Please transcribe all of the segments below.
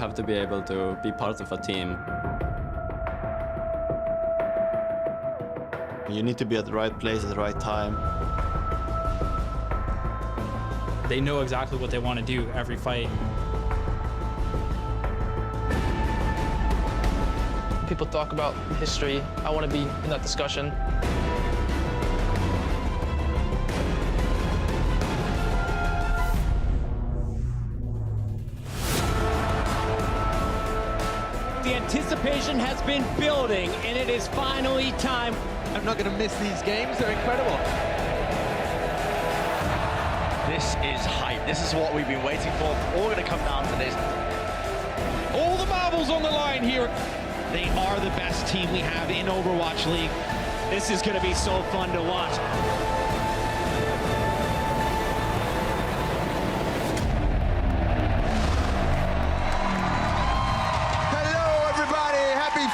have to be able to be part of a team. You need to be at the right place at the right time. They know exactly what they want to do every fight. People talk about history. I want to be in that discussion. The anticipation has been building, and it is finally time. I'm not going to miss these games. They're incredible. This is hype. This is what we've been waiting for. All going to come down to this. All the marbles on the line here. They are the best team we have in Overwatch League. This is going to be so fun to watch.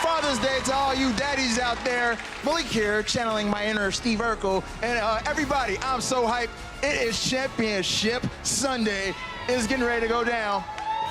Father's Day to all you daddies out there. Malik here, channeling my inner Steve Urkel. And everybody, I'm so hyped. It is Championship Sunday. It's getting ready to go down.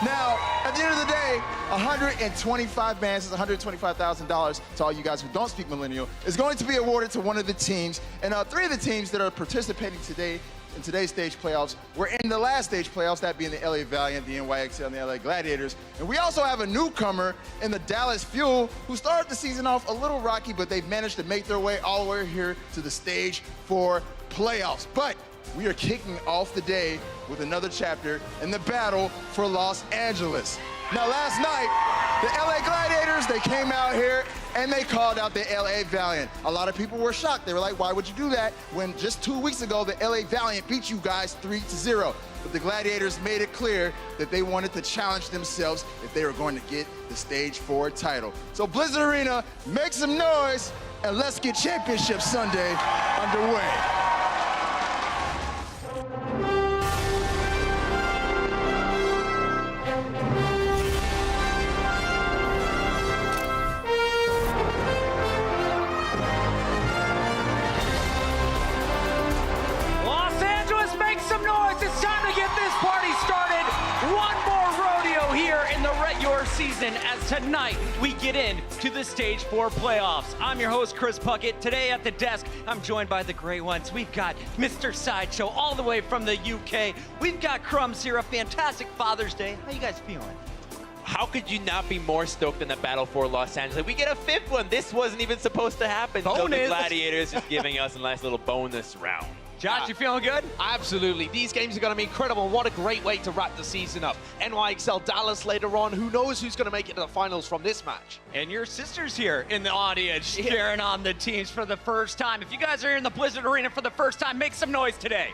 Now, at the end of the day, 125 bands, $125,000 to all you guys who don't speak millennial, is going to be awarded to one of the teams. And 3 of the teams that are participating today in today's stage playoffs were in the last stage playoffs, that being the LA Valiant, the NYXL, and the LA Gladiators. And we also have a newcomer in the Dallas Fuel who started the season off a little rocky, but they've managed to make their way all the way here to the stage for playoffs. But we are kicking off the day with another chapter in the battle for Los Angeles. Now, last night, the LA Gladiators, they came out here and they called out the LA Valiant. A lot of people were shocked. They were like, why would you do that when just 2 weeks ago, the LA Valiant beat you guys 3-0. But the Gladiators made it clear that they wanted to challenge themselves if they were going to get the Stage 4 title. So Blizzard Arena, make some noise and let's get Championship Sunday underway. It's time to get this party started. One more rodeo here in the regular season as tonight we get into the Stage 4 playoffs. I'm your host, Chris Puckett. Today at the desk, I'm joined by the great ones. We've got Mr. Sideshow all the way from the UK. We've got Crumbs here, a fantastic Father's Day. How you guys feeling? How could you not be more stoked than the battle for Los Angeles? We get a 5th one. This wasn't even supposed to happen. So the Gladiators is giving us a nice little bonus round. Josh, you feeling good? Absolutely. These games are going to be incredible. What a great way to wrap the season up. NYXL Dallas later on. Who knows who's going to make it to the finals from this match? And your sister's here in the audience cheering on the teams for the first time. If you guys are in the Blizzard Arena for the first time, make some noise today.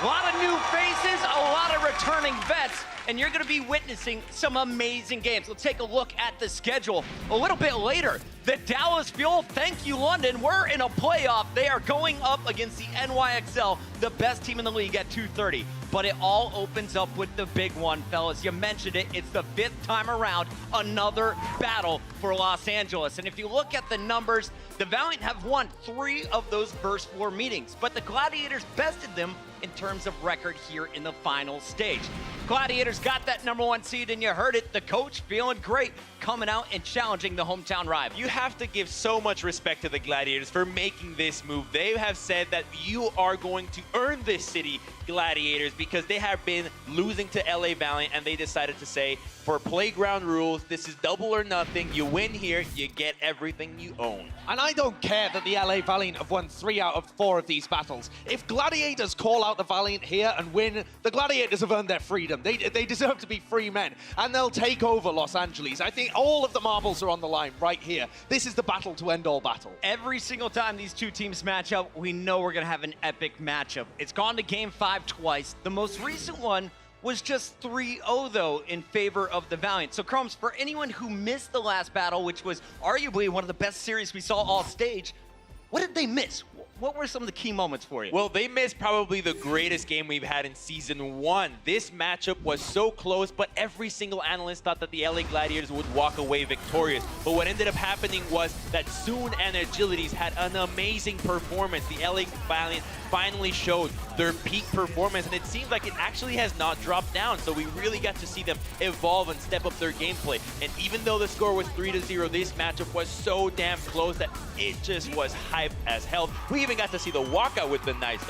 A lot of new faces, a lot of returning vets, and you're going to be witnessing some amazing games. Let's take a look at the schedule a little bit later. The Dallas Fuel, thank you, London. We're in a playoff. They are going up against the NYXL, the best team in the league at 2:30. But it all opens up with the big one, fellas. You mentioned it. It's the 5th time around, another battle for Los Angeles. And if you look at the numbers, the Valiant have won 3 of those first 4 meetings, but the Gladiators bested them in terms of record here in the final stage. Gladiators got that #1 seed, and you heard it. The coach feeling great, coming out and challenging the hometown rival. You have to give so much respect to the Gladiators for making this move. They have said that you are going to earn this city, Gladiators, because they have been losing to LA Valiant, and they decided to say, for playground rules, this is double or nothing. You win here, you get everything you own. And I don't care that the LA Valiant have won 3 out of 4 of these battles. If Gladiators call out the Valiant here and win, the Gladiators have earned their freedom. They deserve to be free men, and they'll take over Los Angeles. I think all of the marbles are on the line right here. This is the battle to end all battle. Every single time these two teams match up, we know we're going to have an epic matchup. It's gone to Game 5 twice. The most recent one was just 3-0, though, in favor of the Valiant. So, Crumbs, for anyone who missed the last battle, which was arguably one of the best series we saw all stage, what did they miss? What were some of the key moments for you? Well, they missed probably the greatest game we've had in Season 1. This matchup was so close, but every single analyst thought that the LA Gladiators would walk away victorious. But what ended up happening was that Soon and Agilities had an amazing performance. The LA Valiant finally showed their peak performance, and it seems like it actually has not dropped down. So we really got to see them evolve and step up their gameplay. And even though the score was 3-0, this matchup was so damn close that it just was hype as hell. We even got to see the walkout with the Knights.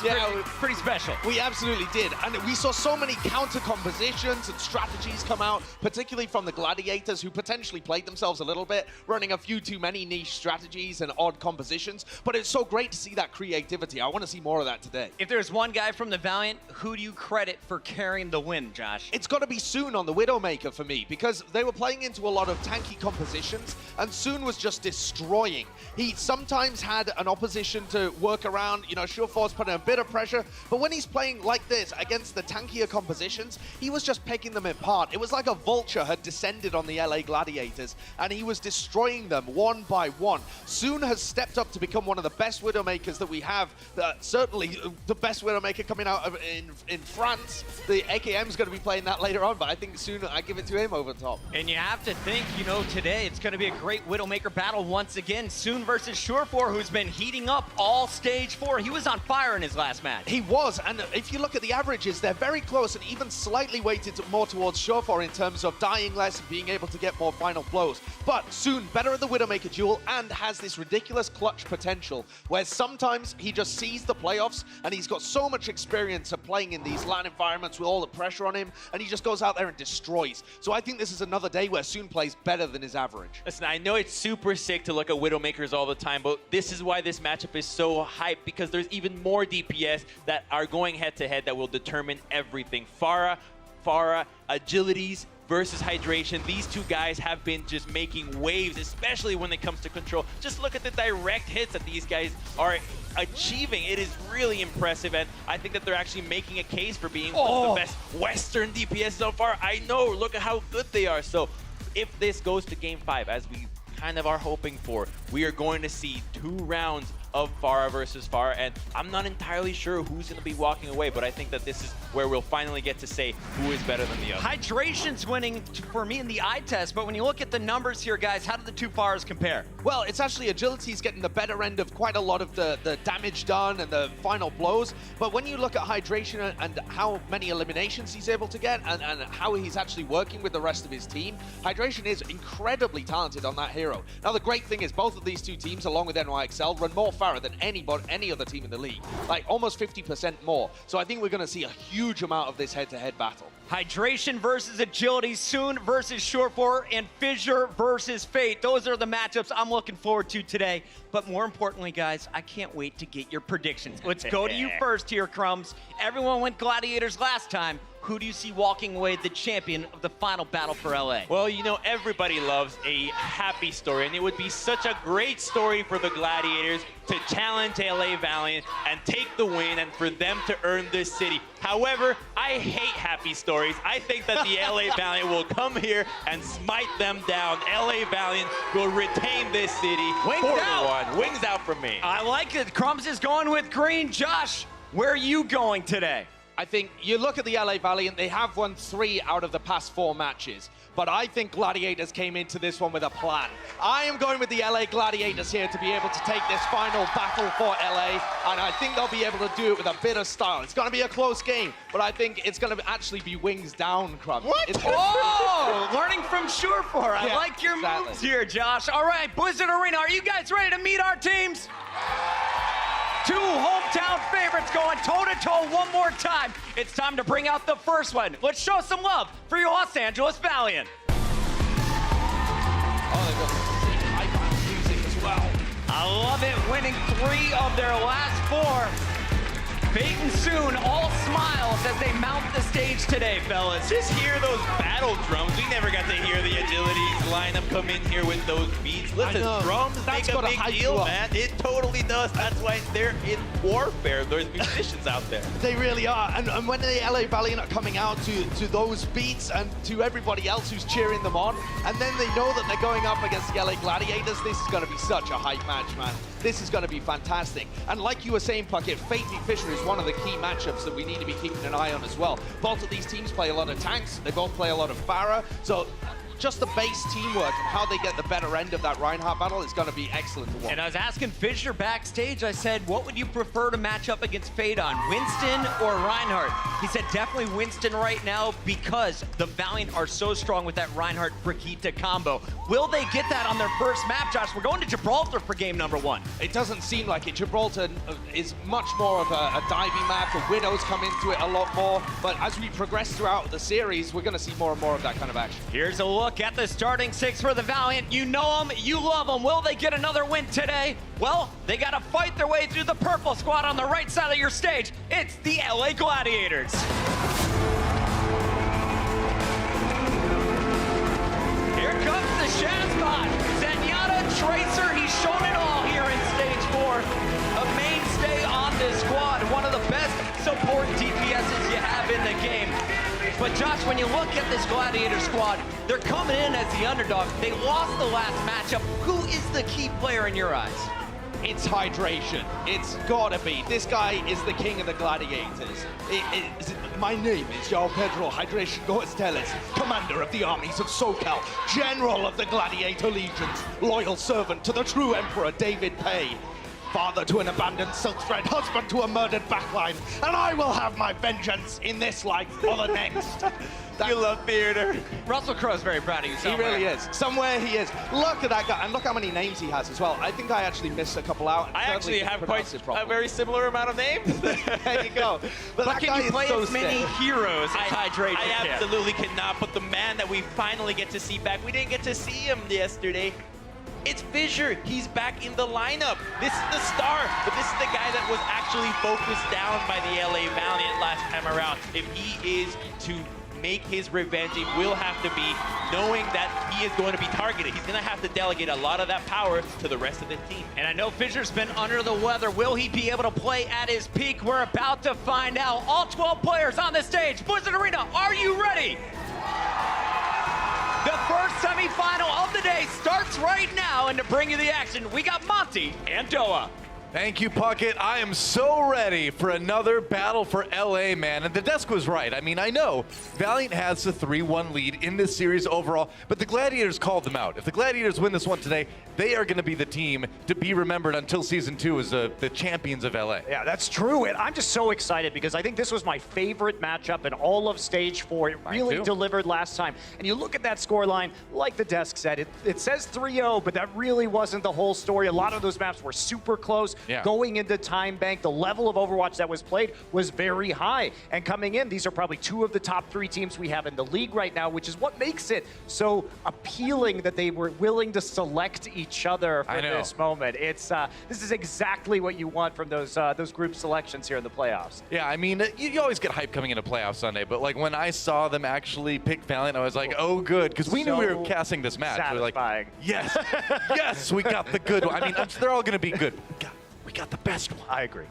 Yeah, pretty special. We absolutely did. And we saw so many counter compositions and strategies come out, particularly from the Gladiators, who potentially played themselves a little bit, running a few too many niche strategies and odd compositions. But it's so great to see that creativity. I want to see more of that today. If there's one guy from the Valiant, who do you credit for carrying the win, Josh? It's got to be Soon on the Widowmaker for me, because they were playing into a lot of tanky compositions, and Soon was just destroying. He sometimes had an opposition to work around, you know, Sureforce putting a bit of pressure, but when he's playing like this against the tankier compositions, he was just picking them apart. It was like a vulture had descended on the LA Gladiators, and he was destroying them one by one. Soon has stepped up to become one of the best Widowmakers that we have. Certainly the best Widowmaker coming out of in France. The AKM's going to be playing that later on, but I think Soon, I give it to him over the top. And you have to think, you know, today it's going to be a great Widowmaker battle once again. Soon versus Surefor, who's been heating up all stage 4. He was on fire in his last match. He was, and if you look at the averages, they're very close and even slightly weighted more towards Surefor in terms of dying less and being able to get more final blows. But Soon, better at the Widowmaker duel and has this ridiculous clutch potential where sometimes he just sees the playoffs and he's got so much experience of playing in these LAN environments with all the pressure on him, and he just goes out there and destroys. So I think this is another day where Soon plays better than his average. Listen, I know it's super sick to look at Widowmakers all the time, but this is why this matchup is so hyped, because there's even more DPS that are going head-to-head that will determine everything. Pharah, Agilities versus Hydration. These two guys have been just making waves, especially when it comes to control. Just look at the direct hits that these guys are achieving. It is really impressive, and I think that they're actually making a case for being one of the best Western DPS so far. I know, look at how good they are. So if this goes to Game 5, as we kind of are hoping for, we are going to see 2 rounds of Pharah versus Pharah, and I'm not entirely sure who's going to be walking away, but I think that this is where we'll finally get to say who is better than the other. Hydration's winning for me in the eye test, but when you look at the numbers here, guys, how do the two Pharahs compare? Well, it's actually Agility's getting the better end of quite a lot of the damage done and the final blows, but when you look at Hydration and how many eliminations he's able to get and how he's actually working with the rest of his team, Hydration is incredibly talented on that hero. Now, the great thing is both of these two teams, along with NYXL, run more Pharah than any other team in the league, like almost 50% more. So I think we're going to see a huge amount of this head-to-head battle. Hydration versus Agility, Soon versus Surefor, and Fissure versus Fate. Those are the matchups I'm looking forward to today. But more importantly, guys, I can't wait to get your predictions. Let's go to you first here, Crumbs. Everyone went Gladiators last time. Who do you see walking away the champion of the final battle for LA? Well, you know, everybody loves a happy story, and it would be such a great story for the Gladiators to challenge LA Valiant and take the win and for them to earn this city. However, I hate happy stories. I think that the LA Valiant will come here and smite them down. LA Valiant will retain this city. Wings out. 4-1. Wings out for me. I like it. Crumbs is going with green. Josh, where are you going today? I think you look at the LA Valiant, they have won 3 out of the past 4 matches. But I think Gladiators came into this one with a plan. I am going with the LA Gladiators here to be able to take this final battle for LA, and I think they'll be able to do it with a bit of style. It's going to be a close game, but I think it's going to actually be wings down, Crumb. What? Learning from Surefor. I like your moves here, Josh. All right, Blizzard Arena, are you guys ready to meet our teams? 2 hometown favorites going toe-to-toe one more time. It's time to bring out the first one. Let's show some love for your Los Angeles Valiant. Oh, they've got high music as well. I love it, winning 3 of their last 4. Fate and Soon all smiles as they mount the stage today, fellas. Just hear those battle drums. We never got to hear the Agilities lineup come in here with those beats. Listen, drums make a big deal, man. It totally does. That's why they're in warfare. There's musicians out there. They really are. And when the LA Valiant are coming out to those beats and to everybody else who's cheering them on, and then they know that they're going up against the LA Gladiators, this is going to be such a hype match, man. This is going to be fantastic. And like you were saying, Puckett, Fate v Fissure is one of the key matchups that we need to be keeping an eye on as well. Both of these teams play a lot of tanks. They both play a lot of Pharah. So just the base teamwork and how they get the better end of that Reinhardt battle is going to be excellent to watch. And I was asking Fisher backstage, I said, what would you prefer to match up against Fadon, Winston or Reinhardt? He said definitely Winston right now because the Valiant are so strong with that Reinhardt-Brigitte combo. Will they get that on their first map, Josh? We're going to Gibraltar for game number 1. It doesn't seem like it. Gibraltar is much more of a diving map. The Widows come into it a lot more. But as we progress throughout the series, we're going to see more and more of that kind of action. Here's a look at the starting 6 for the Valiant. You know them, you love them. Will they get another win today? Well, they got to fight their way through the purple squad on the right side of your stage. It's the LA Gladiators. Here comes the Shazbot. Zenyatta, Tracer, he's shown it all here in stage 4. A mainstay on this squad. One of the best support DPSs you have in the game. But Josh, when you look at this Gladiator squad, they're coming in as the underdog. They lost the last matchup. Who is the key player in your eyes? It's hydration. It's gotta be. This guy is the king of the gladiators. My name is João Pedro Hydration Goesteles, commander of the armies of SoCal, general of the gladiator legions, loyal servant to the true emperor David Pay, father to an abandoned silk-thread, husband to a murdered backline, and I will have my vengeance in this life or the next. You love theater. Russell Crowe's very proud of you. He really is. Somewhere he is. Look at that guy, and look how many names he has as well. I think I actually missed a couple out. I actually have quite a very similar amount of names. There you go. But that can guy you play is so as many sick. heroes as Hydration I can? absolutely cannot, but the man that we finally get to see back, we didn't get to see him yesterday. It's Fisher. He's back in the lineup. This is the star, but this is the guy that was actually focused down by the LA Valiant last time around. If he is to make his revenge, it will have to be knowing that he is going to be targeted. He's going to have to delegate a lot of that power to the rest of the team. And I know Fisher's been under the weather. Will he be able to play at his peak? We're about to find out. All 12 players on the stage. Blizzard Arena, are you ready? The first semifinal of the day starts right now, and to bring you the action, we got Monty and Doa. Thank you, Puckett. I am so ready for another battle for LA, man. And the desk was right. I mean, I know Valiant has the 3-1 lead in this series overall, but the Gladiators called them out. If the Gladiators win this one today, they are going to be the team to be remembered until Season 2 as the champions of LA. Yeah, that's true. And I'm just so excited because I think this was my favorite matchup in all of Stage 4. It really delivered last time. And you look at that scoreline, like the desk said, it says 3-0, but that really wasn't the whole story. A lot of those maps were super close. Yeah. Going into Time Bank, the level of Overwatch that was played was very high. And coming in, these are probably 2 of the top 3 teams we have in the league right now, which is what makes it so appealing that they were willing to select each other for this moment. It's this is exactly what you want from those group selections here in the playoffs. Yeah, I mean, you always get hype coming into playoff Sunday, but like when I saw them actually pick Valiant, I was like, oh, good, because we knew we were casting this match. We were like, yes, yes, we got the good one. I mean, they're all going to be good. We got the best one. I agree.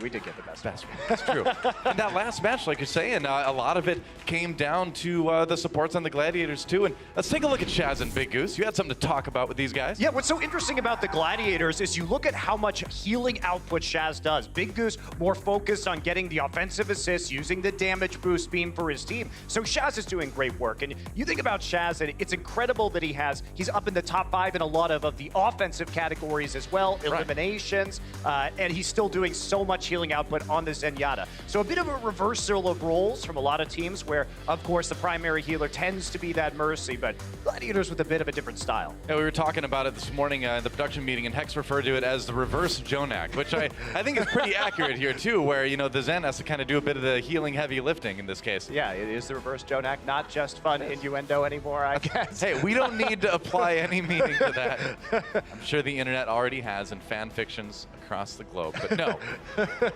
We did get the best one. That's true. And that last match, like you're saying, a lot of it came down to the supports on the Gladiators, too. And let's take a look at Shaz and Big Goose. You had something to talk about with these guys. Yeah, what's so interesting about the Gladiators is you look at how much healing output Shaz does. Big Goose more focused on getting the offensive assists, using the damage boost beam for his team. So Shaz is doing great work. And you think about Shaz, and it's incredible that he's up in the top 5 in a lot of the offensive categories as well, eliminations. And he's still doing so much healing output on the Zenyatta. So a bit of a reversal of roles from a lot of teams where, of course, the primary healer tends to be that Mercy, but Gladiators with a bit of a different style. Yeah, we were talking about it this morning in the production meeting, and Hex referred to it as the reverse Jonak, which I think is pretty accurate here, too, where, you know, the Zen has to kind of do a bit of the healing heavy lifting in this case. Yeah, it is the reverse Jonak, not just fun innuendo anymore, I guess. Hey, we don't need to apply any meaning to that. I'm sure the internet already has in fan fictions across the globe, but no.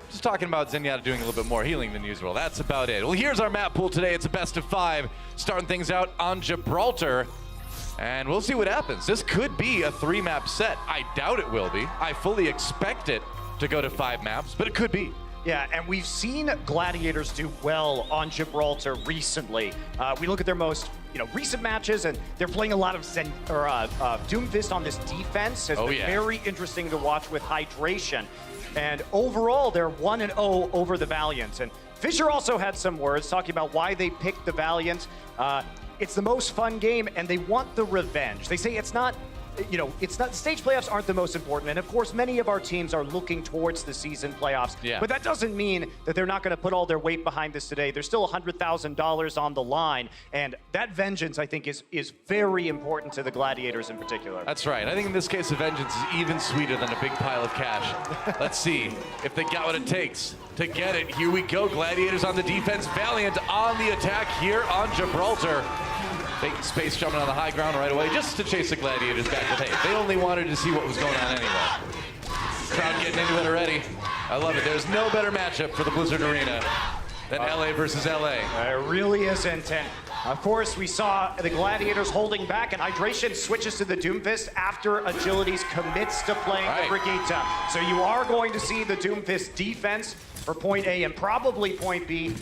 Just talking about Zenyatta doing a little bit more healing than usual. That's about it. Well, here's our map pool today. It's a best of 5, starting things out on Gibraltar, and we'll see what happens. This could be a 3-map set. I doubt it will be. I fully expect it to go to 5 maps, but it could be. Yeah, and we've seen Gladiators do well on Gibraltar recently. We look at their most recent matches, and they're playing a lot of Doomfist on this defense. Has been very interesting to watch with hydration. And overall, they're 1-0 over the Valiant. And Fisher also had some words talking about why they picked the Valiant. it's the most fun game, and they want the revenge. They say it's not, stage playoffs aren't the most important, and of course many of our teams are looking towards the season playoffs, but that doesn't mean that they're not going to put all their weight behind this today. There's still $100,000 on the line, and that vengeance, I think, is very important to the Gladiators in particular. That's right. I think in this case, the vengeance is even sweeter than a big pile of cash. Let's see if they got what it takes to get it. Here we go. Gladiators on the defense, Valiant on the attack here on Gibraltar. Taking space, jumping on the high ground right away just to chase the Gladiators back. But hey, they only wanted to see what was going on anyway. Crowd getting into it already. I love it. There's no better matchup for the Blizzard Arena than LA versus LA. It really isn't. And of course, we saw the Gladiators holding back, and Hydration switches to the Doomfist after Agilities commits to playing the Brigitte. So you are going to see the Doomfist defense for point A and probably point B.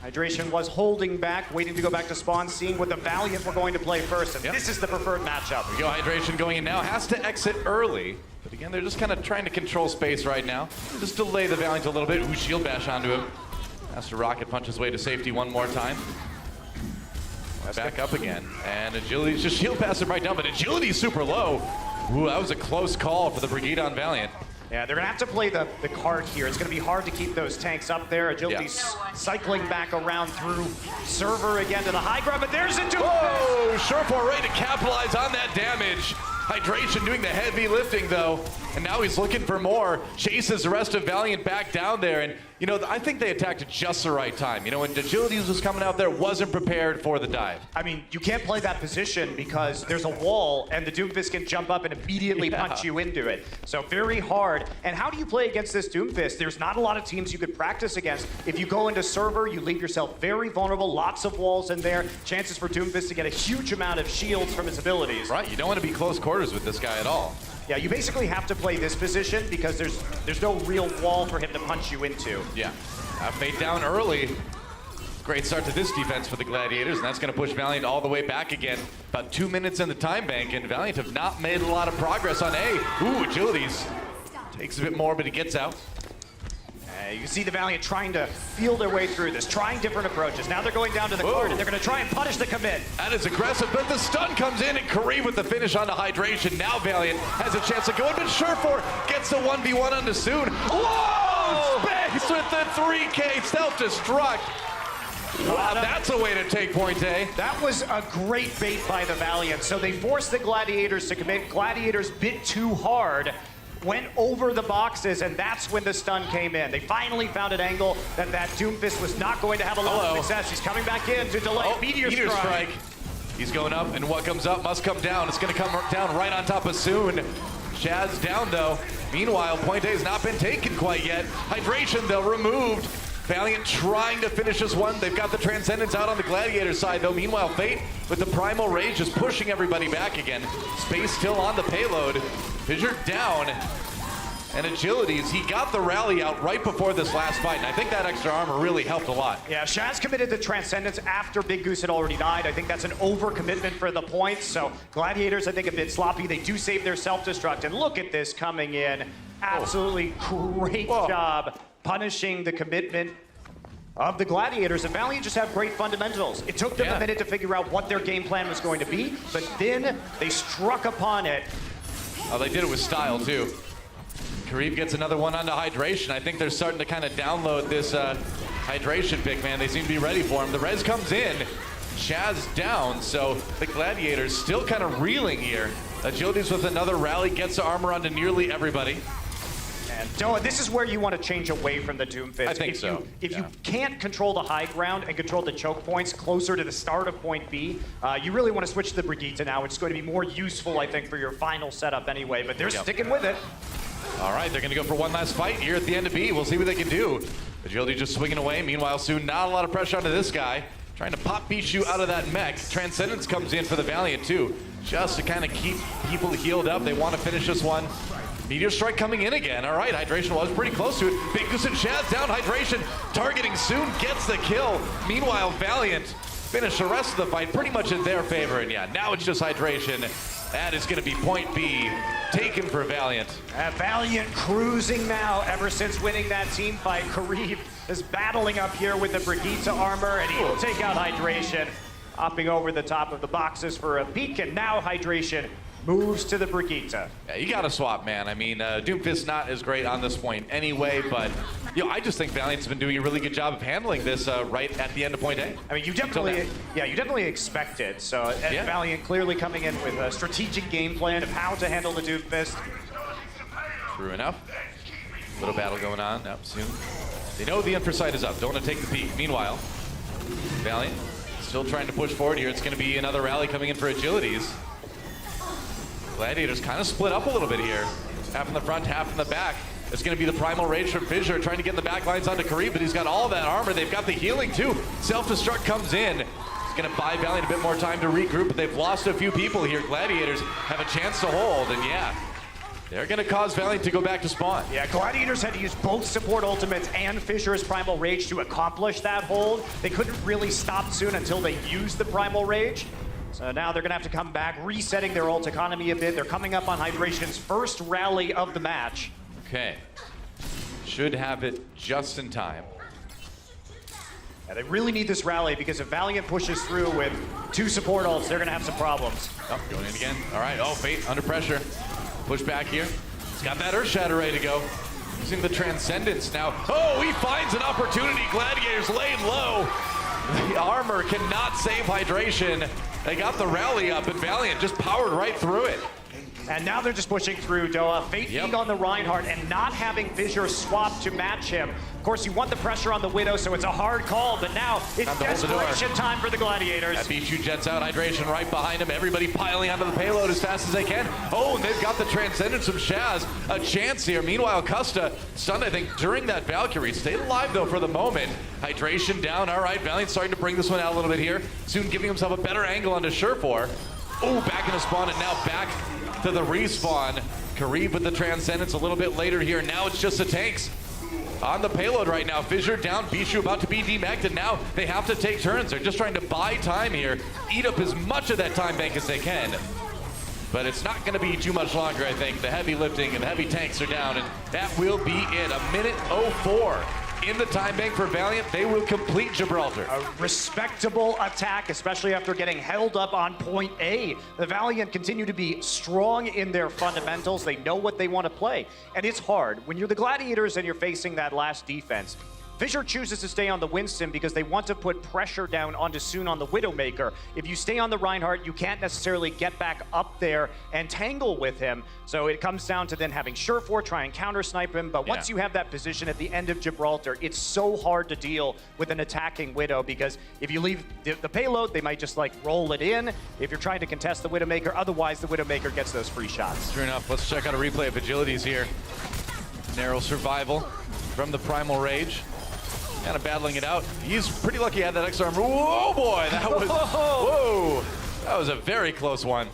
Hydration was holding back, waiting to go back to spawn, seeing what the Valiant were going to play first, and this is the preferred matchup. Here we go, Hydration going in now, has to exit early. But again, they're just kind of trying to control space right now. Just delay the Valiant a little bit. Ooh, shield bash onto him. Has to rocket punch his way to safety one more time. Back up again, and Agility's just shield pass him right down, but Agility's super low. Ooh, that was a close call for the Brigitte on Valiant. Yeah, they're gonna have to play the card here. It's gonna be hard to keep those tanks up there. Agility's cycling back around through server again to the high ground, but there's a Doom. Whoa, Surefour ready to capitalize on that damage. Hydration doing the heavy lifting though, and now he's looking for more. Chases the rest of Valiant back down there, and you know, I think they attacked at just the right time. You know, when Agilities was coming out there, wasn't prepared for the dive. I mean, you can't play that position because there's a wall and the Doomfist can jump up and immediately punch you into it. So very hard. And how do you play against this Doomfist? There's not a lot of teams you could practice against. If you go into server, you leave yourself very vulnerable, lots of walls in there, chances for Doomfist to get a huge amount of shields from his abilities. Right, you don't want to be close quarters with this guy at all. Yeah, you basically have to play this position because there's no real wall for him to punch you into. Yeah, fade down early. Great start to this defense for the Gladiators, and that's going to push Valiant all the way back again. About 2 minutes in the time bank, and Valiant have not made a lot of progress on A. Ooh, Agilities takes a bit more, but he gets out. You can see the Valiant trying to feel their way through this, trying different approaches. Now they're going down to the card, and they're going to try and punish the commit. That is aggressive, but the stun comes in, and Kareem with the finish onto Hydration. Now Valiant has a chance to go in, but Surefour gets the 1v1 onto Soon. Whoa! Space with the 3K self-destruct. Wow, that's a way to take point A. That was a great bait by the Valiant. So they forced the Gladiators to commit. Gladiators bit too hard, went over the boxes, and that's when the stun came in. They finally found an angle that Doomfist was not going to have a lot of success. He's coming back in to delay Meteor Strike. He's going up, and what comes up must come down. It's going to come down right on top of Soon. Shad's down, though. Meanwhile, point A has not been taken quite yet. Hydration, though, removed. Valiant trying to finish this one. They've got the Transcendence out on the Gladiator side, though. Meanwhile, Fate with the Primal Rage just pushing everybody back again. Space still on the payload. Fissure down. And Agilities, he got the rally out right before this last fight, and I think that extra armor really helped a lot. Yeah, Shaz committed the Transcendence after Big Goose had already died. I think that's an overcommitment for the points, so Gladiators, I think, a bit sloppy. They do save their self-destruct, and look at this coming in. Absolutely great job punishing the commitment of the Gladiators. And Valiant just have great fundamentals. It took them a minute to figure out what their game plan was going to be, but then they struck upon it. Oh, they did it with style, too. Kareem gets another one onto Hydration. I think they're starting to kind of download this Hydration pick, man. They seem to be ready for him. The res comes in. Chaz down, so the Gladiators still kind of reeling here. Agilities with another rally, gets the armor onto nearly everybody. And Doa, this is where you want to change away from the Doomfist. I think so. If you can't control the high ground and control the choke points closer to the start of point B, you really want to switch to the Brigitte now, which is going to be more useful, I think, for your final setup anyway. But they're sticking with it. All right, they're going to go for one last fight here at the end of B. We'll see what they can do. Agility just swinging away. Meanwhile, Soon, not a lot of pressure onto this guy. Trying to pop Bishu out of that mech. Transcendence comes in for the Valiant, too. Just to kind of keep people healed up. They want to finish this one. Meteor Strike coming in again. All right, Hydration was pretty close to it. Big Goose and Shaz down. Hydration targeting Soon, gets the kill. Meanwhile, Valiant finish the rest of the fight pretty much in their favor. And yeah, now it's just Hydration. That is going to be point B, taken for Valiant. Valiant cruising now ever since winning that team fight. Kareem is battling up here with the Brigitte armor, and he will take out Hydration. hopping over the top of the boxes for a peek, and now Hydration moves to the Brigitte. Yeah, you got to swap, man. I mean, Doomfist not as great on this point anyway, but I just think Valiant's been doing a really good job of handling this right at the end of point A. I mean, you definitely expect it. So Valiant clearly coming in with a strategic game plan of how to handle the Doomfist. True enough. Little battle going on up soon. They know the infrasight is up. Don't want to take the peek. Meanwhile, Valiant still trying to push forward here. It's going to be another rally coming in for Agilities. Gladiators kind of split up a little bit here. Half in the front, half in the back. It's going to be the Primal Rage from Fissure trying to get the back lines onto Karib, but he's got all that armor. They've got the healing too. Self-destruct comes in. It's going to buy Valiant a bit more time to regroup, but they've lost a few people here. Gladiators have a chance to hold, and they're going to cause Valiant to go back to spawn. Yeah, Gladiators had to use both support ultimates and Fissure's Primal Rage to accomplish that hold. They couldn't really stop soon until they used the Primal Rage. So now they're going to have to come back, resetting their ult economy a bit. They're coming up on Hydration's first rally of the match. Okay. Should have it just in time. Yeah, they really need this rally because if Valiant pushes through with 2 support ults, they're going to have some problems. Oh, going in again. All right. Oh, Fate under pressure. Push back here. He's got that Earth Shatter ready to go. Using the Transcendence now. Oh, he finds an opportunity. Gladiators laid low. The armor cannot save Hydration. They got the rally up, and Valiant just powered right through it. And now they're just pushing through Doa. Fate feed on the Reinhardt and not having Fissure swap to match him. Of course, you want the pressure on the Widow, so it's a hard call, but now it's desperation time for the Gladiators. That Bichu jets out, Hydration right behind him. Everybody piling onto the payload as fast as they can. Oh, and they've got the Transcendence of Shaz. A chance here. Meanwhile, Custa stunned, I think, during that Valkyrie. Stayed alive, though, for the moment. Hydration down. All right, Valiant starting to bring this one out a little bit here. Soon giving himself a better angle onto Surefour. Oh, back in the spawn, and now back to the respawn. Karib with the Transcendence a little bit later here. Now it's just the tanks on the payload right now. Fissure down, Bichu about to be demeched, and now they have to take turns. They're just trying to buy time here, eat up as much of that time bank as they can. But it's not going to be too much longer, I think. The heavy lifting and the heavy tanks are down, and that will be it. 1:04 in the time bank for Valiant. They will complete Gibraltar. A respectable attack, especially after getting held up on point A. The Valiant continue to be strong in their fundamentals. They know what they want to play. And it's hard. When you're the Gladiators and you're facing that last defense, Fissure chooses to stay on the Winston because they want to put pressure down onto Soon on the Widowmaker. If you stay on the Reinhardt, you can't necessarily get back up there and tangle with him. So it comes down to then having Surefour try and counter-snipe him. But once you have that position at the end of Gibraltar, it's so hard to deal with an attacking Widow because if you leave the payload, they might just like roll it in. If you're trying to contest the Widowmaker, otherwise the Widowmaker gets those free shots. True enough. Let's check out a replay of Agilities here. Narrow survival from the Primal Rage. Kind of battling it out. He's pretty lucky he had that extra armor. Whoa, boy, that was, whoa. That was a very close one.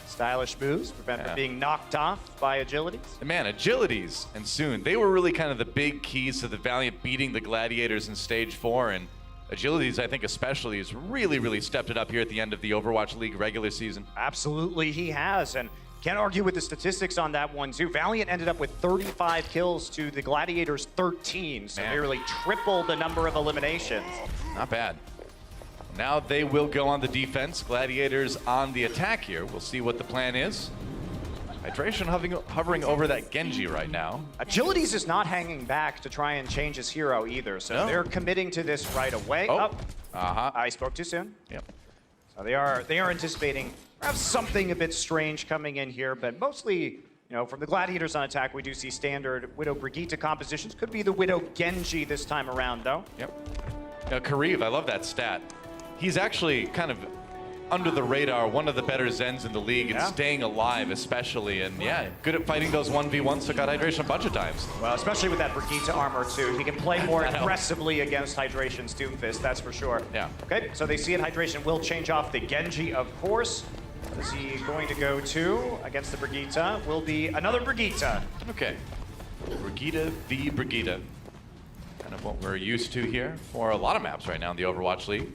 Stylish moves, prevent from being knocked off by Agilities. And man, Agilities and Soon, they were really kind of the big keys to the Valiant beating the Gladiators in Stage 4. And Agilities, I think especially, has really, really stepped it up here at the end of the Overwatch League regular season. Absolutely, he has. And can't argue with the statistics on that one, too. Valiant ended up with 35 kills to the Gladiators' 13, so nearly triple the number of eliminations. Not bad. Now they will go on the defense. Gladiators on the attack here. We'll see what the plan is. Hydration hovering over that Genji right now. Agilities is not hanging back to try and change his hero either, so they're committing to this right away. I spoke too soon. Yep. So they are anticipating perhaps something a bit strange coming in here, but mostly, you know, from the Gladiators on attack, we do see standard Widow Brigitte compositions. Could be the Widow Genji this time around, though. Yep. Now, Karib, I love that stat. He's actually kind of under the radar, one of the better Zens in the league, and staying alive especially, and good at fighting those 1v1s, took out Hydration a bunch of times. Well, especially with that Brigitte armor too. He can play more aggressively against Hydration's Doomfist, that's for sure. Yeah. Okay, so they see it. Hydration will change off the Genji, of course. What is he going to go to against the Brigitte? Will be another Brigitte. Okay. Brigitte v. Brigitte. Kind of what we're used to here for a lot of maps right now in the Overwatch League.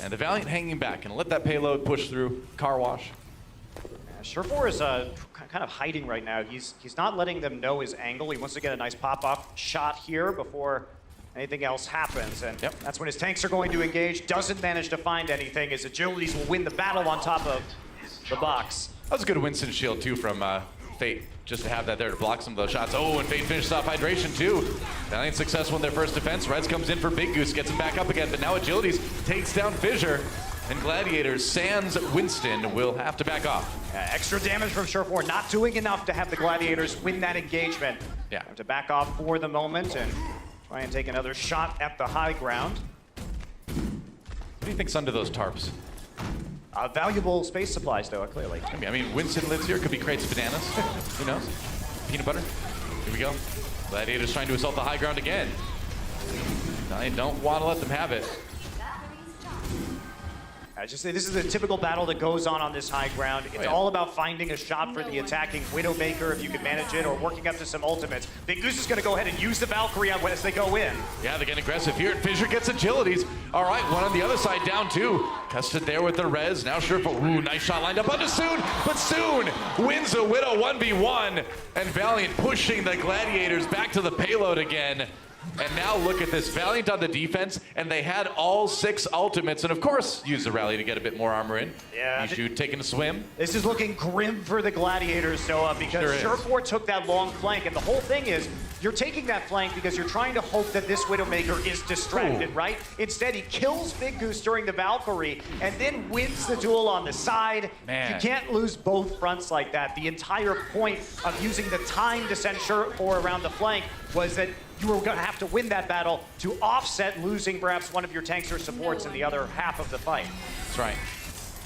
And the Valiant hanging back and let that payload push through. Car wash. Surefour is kind of hiding right now. He's not letting them know his angle. He wants to get a nice pop-off shot here before anything else happens. And that's when his tanks are going to engage. Doesn't manage to find anything. His agilities will win the battle on top of the box. That was a good Winston shield too from Fate, just to have that there to block some of those shots. Oh, and Fate finishes off Hydration too. Valiant successful in their first defense. Rez comes in for Big Goose, gets him back up again, but now Agilities takes down Fissure. And Gladiators, sans Winston, will have to back off. Extra damage from Surefour, not doing enough to have the Gladiators win that engagement. Have to back off for the moment and try and take another shot at the high ground. What do you think's under those tarps? Valuable space supplies, though, clearly. I mean, Winston lives here. Could be crates of bananas. Who knows? Peanut butter. Here we go. Gladiators trying to assault the high ground again. I don't want to let them have it. I just say this is a typical battle that goes on this high ground. It's all about finding a shot for the attacking Widowmaker if you can manage it, or working up to some ultimates. Big Goose is going to go ahead and use the Valkyrie on as they go in. Yeah, they're getting aggressive here. Fissure gets Agilities. All right, one on the other side down too. Custard there with the res. Now Surefour. Ooh, nice shot lined up onto Soon, but Soon wins a Widow 1v1. And Valiant pushing the Gladiators back to the payload again. And now look at this, Valiant on the defense, and they had all 6 ultimates, and of course, use the rally to get a bit more armor in. Yeah. Ishu taking a swim. This is looking grim for the Gladiators, Noah, because Surefour took that long flank, and the whole thing is, you're taking that flank because you're trying to hope that this Widowmaker is distracted, right? Instead, he kills Big Goose during the Valkyrie, and then wins the duel on the side. Man. You can't lose both fronts like that. The entire point of using the time to send Surefour around the flank was that you were going to have to win that battle to offset losing perhaps one of your tanks or supports in the other half of the fight. That's right.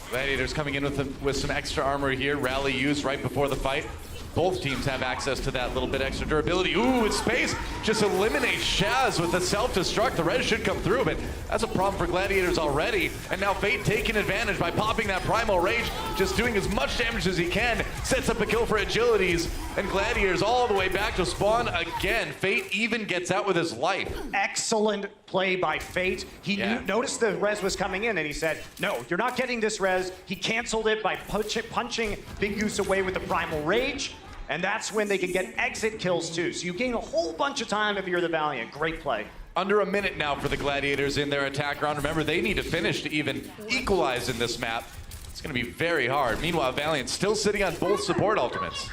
Gladiators coming in with some extra armor here. Rally used right before the fight. Both teams have access to that little bit extra durability. Ooh, it's space. Just eliminates Shaz with the self-destruct. The res should come through, but that's a problem for Gladiators already. And now Fate taking advantage by popping that Primal Rage, just doing as much damage as he can. Sets up a kill for Agilities, and Gladiators all the way back to spawn again. Fate even gets out with his life. Excellent play by Fate. He noticed the res was coming in, and he said, no, you're not getting this res. He canceled it by punching Big Goose away with the Primal Rage. And that's when they can get exit kills too. So you gain a whole bunch of time if you're the Valiant. Great play. Under a minute now for the Gladiators in their attack round. Remember, they need to finish to even equalize in this map. It's going to be very hard. Meanwhile, Valiant still sitting on both support ultimates.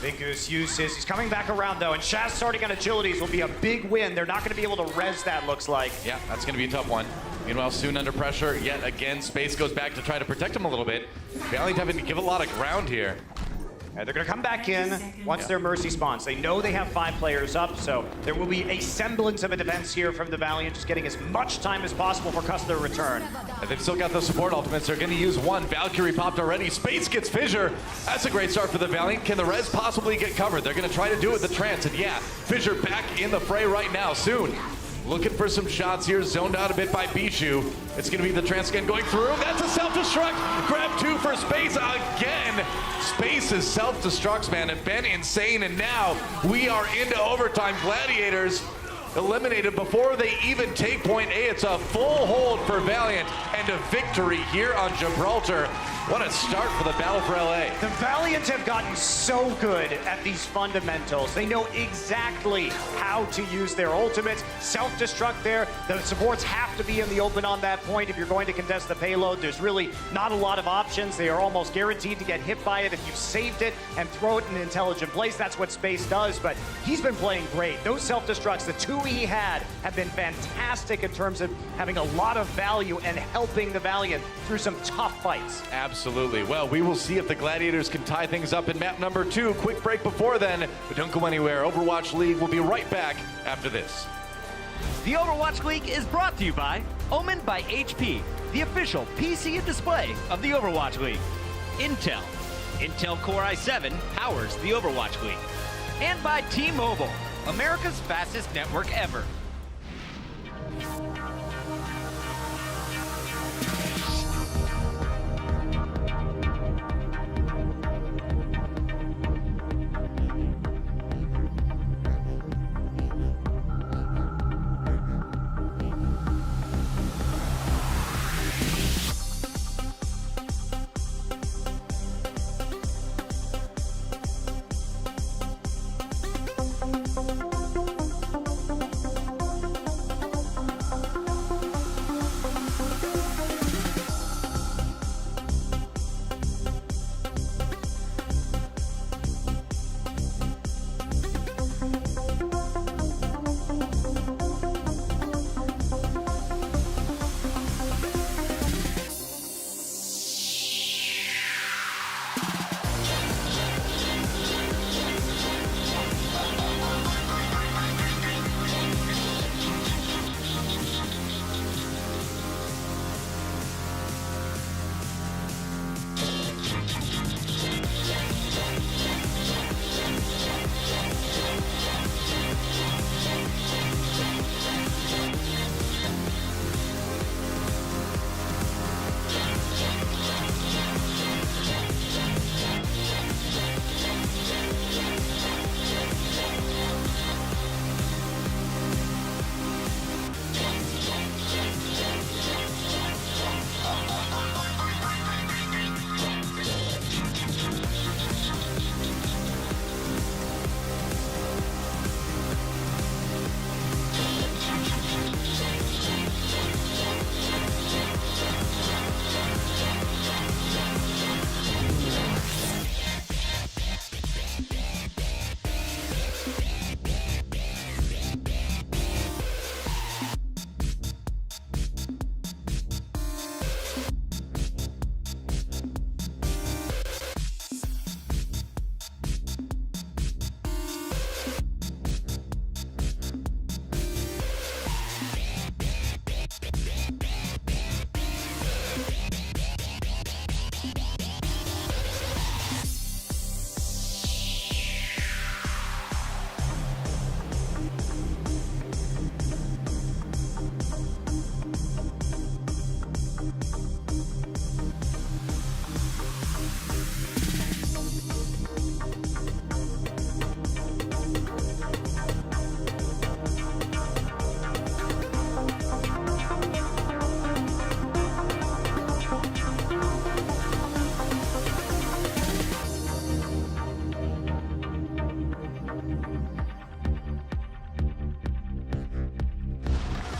Big Goose uses. He's coming back around though, and Shaz starting on Agilities will be a big win. They're not going to be able to res that, looks like. Yeah, that's going to be a tough one. Meanwhile, Soon under pressure yet again. Space goes back to try to protect him a little bit. Valiant having to give a lot of ground here. They're going to come back in once their Mercy spawns. They know they have 5 players up, so there will be a semblance of a defense here from the Valiant, just getting as much time as possible for Custer to return. And they've still got those support ultimates. They're going to use one. Valkyrie popped already. Space gets Fissure. That's a great start for the Valiant. Can the res possibly get covered? They're going to try to do it with the trance, and yeah, Fissure back in the fray right now. Soon. Looking for some shots here, zoned out a bit by Bishu. It's going to be the trance again going through. That's a self-destruct. Grab 2 for Space again. Space is self-destructs, man. It's been insane, and now we are into overtime. Gladiators eliminated before they even take point A. It's a full hold for Valiant and a victory here on Gibraltar. What a start for the battle for LA. The Valiant have gotten so good at these fundamentals. They know exactly how to use their ultimates. Self-destruct there. The supports have to be in the open on that point if you're going to contest the payload. There's really not a lot of options. They are almost guaranteed to get hit by it if you've saved it and throw it in an intelligent place. That's what Space does, but he's been playing great. Those self-destructs, the 2 he had, have been fantastic in terms of having a lot of value and helping the Valiant through some tough fights. Absolutely. Well, we will see if the Gladiators can tie things up in map number 2. Quick break before then, but don't go anywhere. Overwatch League will be right back after this. The Overwatch League is brought to you by Omen by HP, the official PC and display of the Overwatch League. Intel. Intel Core i7 powers the Overwatch League. And by T-Mobile, America's fastest network ever.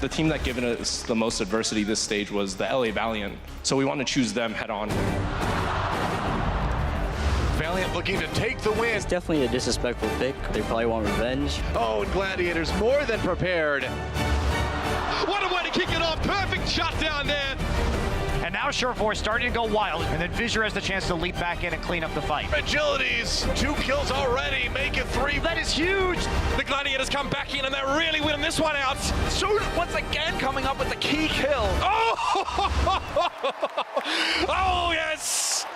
The team that given us the most adversity this stage was the LA Valiant, so we want to choose them head on. Valiant looking to take the win. It's definitely a disrespectful pick. They probably want revenge. Oh, and Gladiators more than prepared. What a way to kick it off. Perfect shot down there. And now Sureforce starting to go wild, and then Fissure has the chance to leap back in and clean up the fight. Agilities, 2 kills already, make it 3. That is huge. The Gladiators come back in and they're really winning this one out. Soon, once again, coming up with the key kill. Oh, oh yes.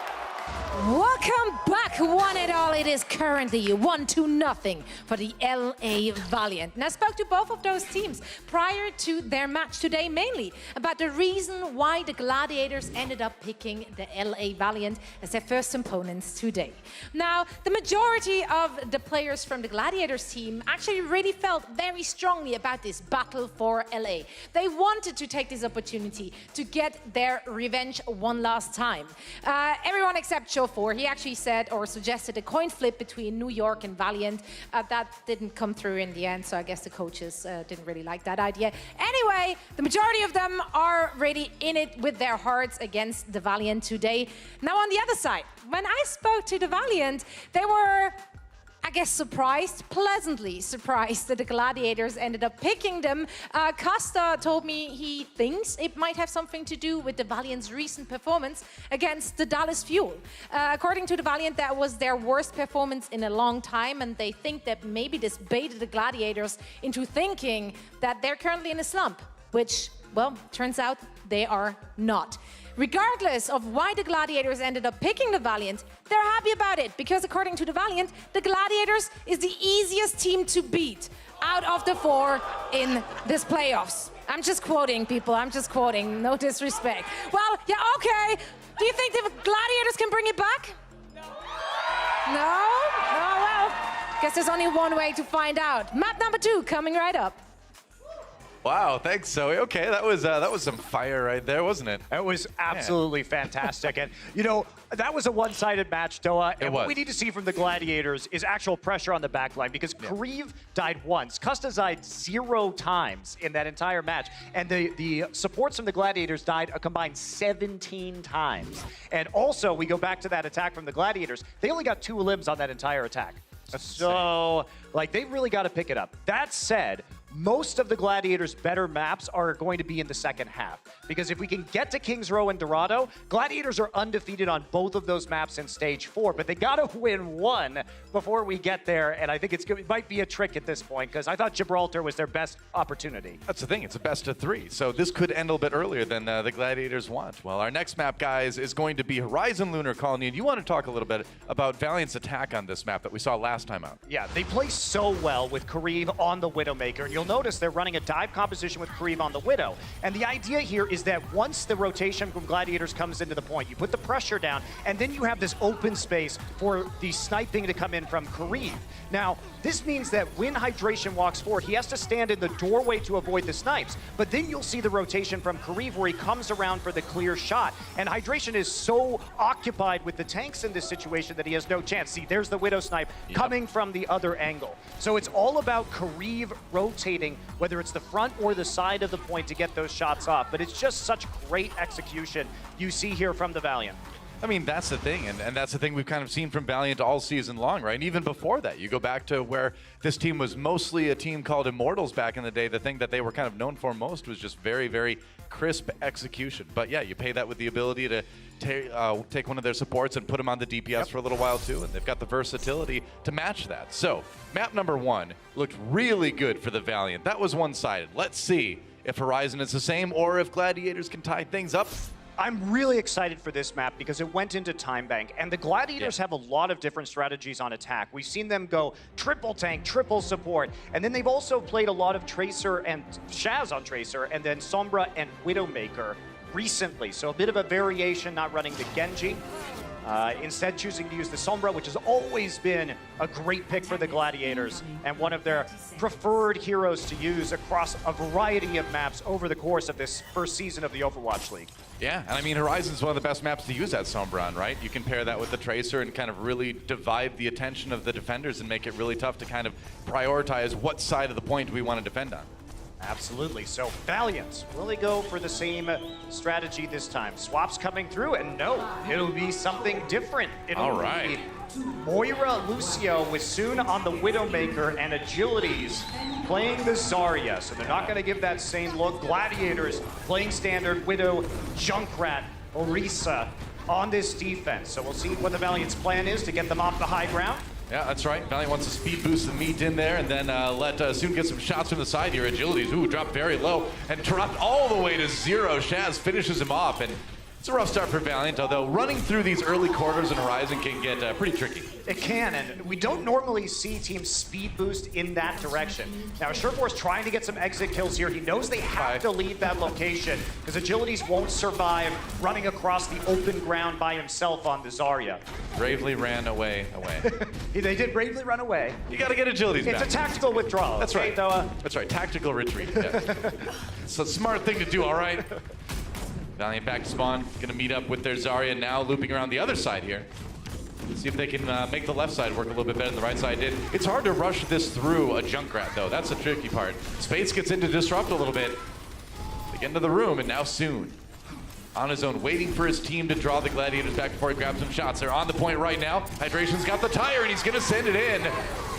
Welcome back, one and all. It is currently 1-0 for the LA Valiant. And I spoke to both of those teams prior to their match today, mainly about the reason why the Gladiators ended up picking the LA Valiant as their first opponents today. Now, the majority of the players from the Gladiators team actually really felt very strongly about this battle for LA. They wanted to take this opportunity to get their revenge one last time. Everyone except Shofor, he actually said or suggested a coin flip between New York and Valiant. That didn't come through in the end, so I guess the coaches didn't really like that idea. Anyway, the majority of them are really in it with their hearts against the Valiant today. Now on the other side, when I spoke to the Valiant, they were, I guess, surprised, pleasantly surprised that the Gladiators ended up picking them. Costa told me he thinks it might have something to do with the Valiant's recent performance against the Dallas Fuel. According to the Valiant, that was their worst performance in a long time, and they think that maybe this baited the Gladiators into thinking that they're currently in a slump, which, well, turns out they are not. Regardless of why the Gladiators ended up picking the Valiant, they're happy about it, because according to the Valiant, the Gladiators is the easiest team to beat out of the 4 in this playoffs. I'm just quoting, people, I'm just quoting, no disrespect. Well, yeah, okay. Do you think the Gladiators can bring it back? No? Oh, well, guess there's only one way to find out. Map number 2 coming right up. Wow, thanks, Zoe. Okay, that was some fire right there, wasn't it? It was absolutely fantastic. And, you know, that was a one-sided match, Doa. And what we need to see from the Gladiators is actual pressure on the backline, because Kareev died once. Custa died 0 times in that entire match. And the supports from the Gladiators died a combined 17 times. And also, we go back to that attack from the Gladiators. They only got 2 limbs on that entire attack. So, like, they really got to pick it up. That said, most of the Gladiators' better maps are going to be in the second half. Because if we can get to Kings Row and Dorado, Gladiators are undefeated on both of those maps in Stage 4. But they got to win 1 before we get there. And I think it might be a trick at this point, because I thought Gibraltar was their best opportunity. That's the thing. It's a best of 3. So this could end a little bit earlier than the Gladiators want. Well, our next map, guys, is going to be Horizon Lunar Colony. And you want to talk a little bit about Valiant's attack on this map that we saw last time out. Yeah, they play so well with Kareev on the Widowmaker. And you'll notice they're running a dive composition with Kareev on the Widow. And the idea here is that once the rotation from Gladiators comes into the point, you put the pressure down, and then you have this open space for the sniping to come in from Kareev. Now, this means that when Hydration walks forward, he has to stand in the doorway to avoid the snipes. But then you'll see the rotation from Kareev where he comes around for the clear shot. And Hydration is so occupied with the tanks in this situation that he has no chance. See, there's the Widow snipe coming from the other angle. So it's all about Kareev rotating, whether it's the front or the side of the point, to get those shots off. But it's just such great execution you see here from the Valiant. I mean, that's the thing, and that's the thing we've kind of seen from Valiant all season long, right? And even before that, you go back to where this team was mostly a team called Immortals back in the day. The thing that they were kind of known for most was just very, very crisp execution. But yeah, you pay that with the ability to take one of their supports and put them on the DPS for a little while too, and they've got the versatility to match that. So, map number 1 looked really good for the Valiant. That was one-sided. Let's see if Horizon is the same or if Gladiators can tie things up. I'm really excited for this map because it went into Time Bank, and the Gladiators have a lot of different strategies on attack. We've seen them go triple tank, triple support, and then they've also played a lot of Tracer and Shaz on Tracer, and then Sombra and Widowmaker recently. So a bit of a variation, not running the Genji. Instead choosing to use the Sombra, which has always been a great pick for the Gladiators and one of their preferred heroes to use across a variety of maps over the course of this first season of the Overwatch League. Yeah, and I mean, Horizon's one of the best maps to use that Sombra on, right? You can pair that with the Tracer and kind of really divide the attention of the defenders and make it really tough to kind of prioritize what side of the point we want to defend on. Absolutely. So Valiant, will they go for the same strategy this time? Swaps coming through, and no, it'll be something different. It'll be Moira Lucio with Soon on the Widowmaker and Agilities playing the Zarya. So they're not going to give that same look. Gladiators playing standard Widow, Junkrat, Orisa on this defense. So we'll see what the Valiant's plan is to get them off the high ground. Yeah, that's right. Valiant wants to speed boost the meat in there and then let Soon get some shots from the side here. Agilities, ooh, dropped very low and dropped all the way to 0. Shaz finishes him off, and it's a rough start for Valiant, although running through these early quarters in Horizon can get pretty tricky. It can, and we don't normally see teams speed boost in that direction. Now, Surefor's trying to get some exit kills here. He knows they have to leave that location because Agilities won't survive running across the open ground by himself on the Zarya. Bravely ran away. They did bravely run away. You got to get Agilities back. It's a tactical withdrawal. That's right. That's right, tactical retreat. Yeah. It's a smart thing to do, all right? Valiant back to spawn, gonna meet up with their Zarya now, looping around the other side here. See if they can make the left side work a little bit better than the right side did. It's hard to rush this through a Junkrat, though. That's the tricky part. Space gets in to disrupt a little bit. They get into the room, and now Soon on his own, waiting for his team to draw the Gladiators back before he grabs some shots. They're on the point right now. Hydration's got the tire, and he's gonna send it in.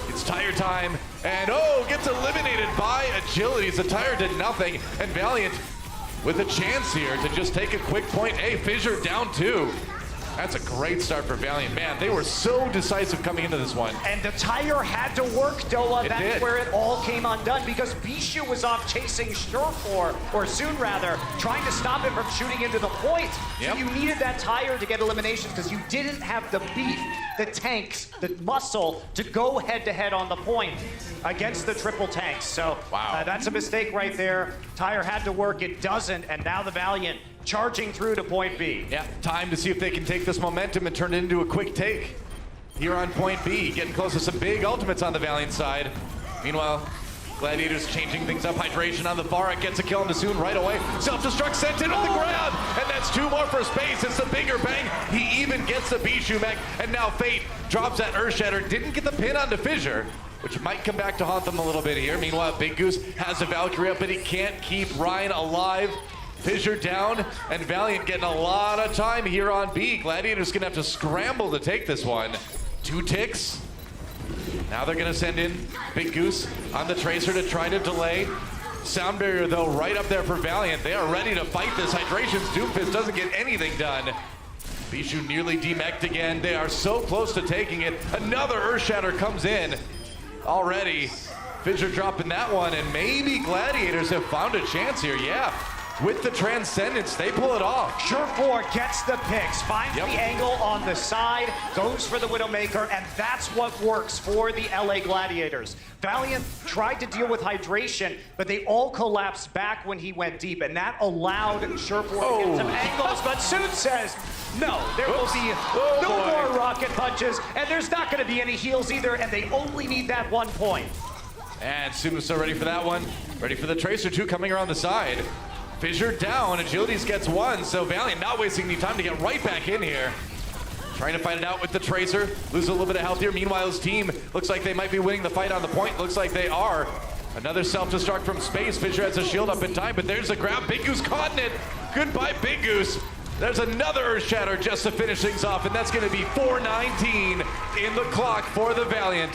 It's tire time, and gets eliminated by Agilities. The tire did nothing, and Valiant with a chance here to just take a quick point. Hey, Fissure down 2. That's a great start for Valiant. Man, they were so decisive coming into this one. And the tire had to work, Doa. That's where it all came undone because Bishu was off chasing Surefor, or Soon rather, trying to stop him from shooting into the point. So you needed that tire to get eliminations because you didn't have the beef, the tanks, the muscle to go head-to-head on the point against the triple tanks. So that's a mistake right there. Tire had to work, it doesn't, and now the Valiant charging through to point B. Yeah, time to see if they can take this momentum and turn it into a quick take. Here on point B, getting close to some big ultimates on the Valiant side. Meanwhile, Gladiators changing things up. Hydration on the Varrock gets a kill on the Soon right away. Self-destruct sent in on the ground, and that's 2 more for Space. It's the bigger bang. He even gets the Bishu mech, and now Fate drops that Earthshatter. Didn't get the pin onto Fissure, which might come back to haunt them a little bit here. Meanwhile, Big Goose has a Valkyrie up, but he can't keep Ryan alive. Fissure down, and Valiant getting a lot of time here on B. Gladiators gonna have to scramble to take this one. 2 ticks. Now they're gonna send in Big Goose on the Tracer to try to delay. Sound barrier, though, right up there for Valiant. They are ready to fight this. Hydration's Doomfist doesn't get anything done. Bishu nearly demeched again. They are so close to taking it. Another Earthshatter comes in already. Fissure dropping that one, and maybe Gladiators have found a chance here. Yeah. With the Transcendence, they pull it off. Surefor gets the picks, finds the angle on the side, goes for the Widowmaker, and that's what works for the LA Gladiators. Valiant tried to deal with Hydration, but they all collapsed back when he went deep, and that allowed Surefor to get some angles, but Soon says, no, there will be no more rocket punches, and there's not going to be any heals either, and they only need that 1 point. And Soon was so ready for that one. Ready for the Tracer, too, coming around the side. Fissure down, Agilities gets 1, so Valiant not wasting any time to get right back in here. Trying to fight it out with the Tracer, loses a little bit of health here. Meanwhile, his team looks like they might be winning the fight on the point. Looks like they are. Another self-destruct from Space. Fissure has a shield up in time, but there's a grab. Big Goose caught in it. Goodbye, Big Goose. There's another Earthshatter just to finish things off, and that's going to be 4:19 in the clock for the Valiant.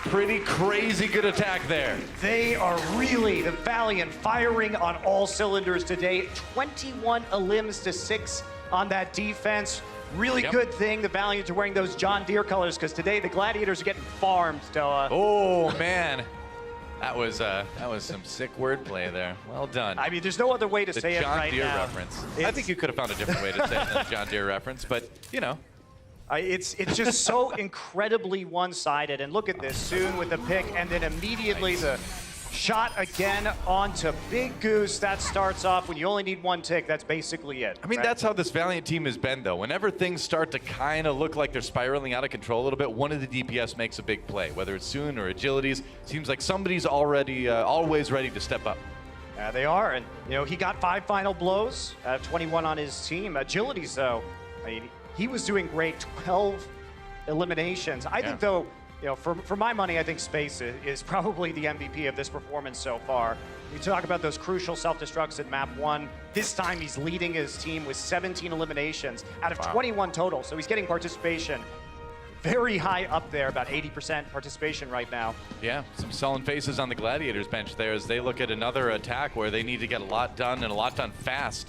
Pretty crazy good attack there. They are really, the Valiant, firing on all cylinders today. 21 elims to 6 on that defense. Really good thing the Valiants are wearing those John Deere colors, because today the Gladiators are getting farmed, Doa. Oh, man. That was some sick wordplay there. Well done. I mean, there's no other way to say it right now. The John Deere reference. I think you could have found a different way to say it than the John Deere reference, but, you know. It's just so incredibly one-sided. And look at this, Soon with the pick, and then immediately the shot again onto Big Goose. That starts off when you only need 1 tick. That's basically it. I mean, that's how this Valiant team has been, though. Whenever things start to kind of look like they're spiraling out of control a little bit, one of the DPS makes a big play. Whether it's Soon or Agilities, seems like somebody's already always ready to step up. Yeah, they are, and you know he got 5 final blows, 21 on his team. Agilities, though, I mean, he was doing great, 12 eliminations. I think, though, You know, for my money, I think Space is probably the MVP of this performance so far. You talk about those crucial self-destructs at map 1. This time he's leading his team with 17 eliminations out of 21 total, so he's getting participation very high up there, about 80% participation right now. Yeah, some sullen faces on the Gladiators bench there as they look at another attack where they need to get a lot done and a lot done fast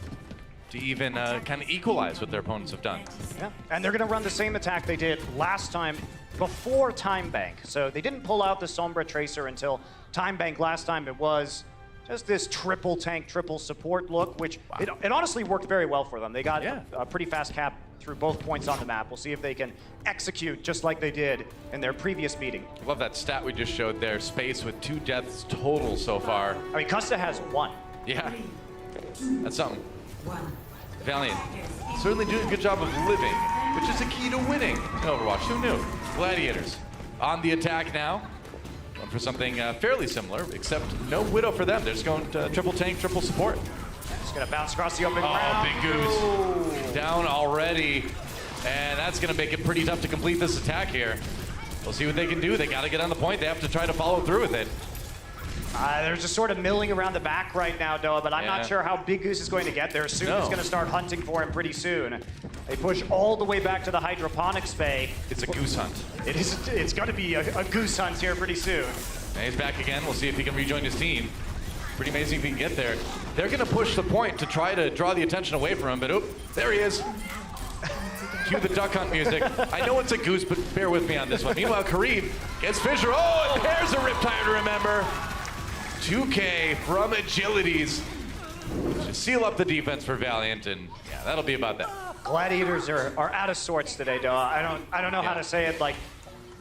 to even kind of equalize what their opponents have done. Yeah, and they're going to run the same attack they did last time before Time Bank. So they didn't pull out the Sombra Tracer until Time Bank last time. It was just this triple tank, triple support look, which it honestly worked very well for them. They got a pretty fast cap through both points on the map. We'll see if they can execute just like they did in their previous meeting. I love that stat we just showed there. Space with 2 deaths total so far. I mean, Custa has 1. Yeah, that's something. Valiant certainly doing a good job of living, which is the key to winning in Overwatch. Who knew? Gladiators on the attack now. Going for something fairly similar, except no Widow for them. They're just going to triple tank, triple support. Just gonna bounce across the open ground. Big Goose down already, and that's gonna make it pretty tough to complete this attack here. We'll see what they can do. They gotta get on the point. They have to try to follow through with it. They're just sort of milling around the back right now, Doa, but I'm not sure how Big Goose is going to get there. Soon is going to start hunting for him pretty soon. They push all the way back to the hydroponics bay. It's a goose hunt. It is. It's going to be a goose hunt here pretty soon. And he's back again. We'll see if he can rejoin his team. Pretty amazing if he can get there. They're going to push the point to try to draw the attention away from him, but there he is. Cue the duck hunt music. I know it's a goose, but bear with me on this one. Meanwhile, Kareem gets Fissure. Oh, and there's a Riptire to remember. 2K from Agilities to seal up the defense for Valiant, and yeah, that'll be about that. Gladiators are out of sorts today, Doa. I don't know how to say it. Like,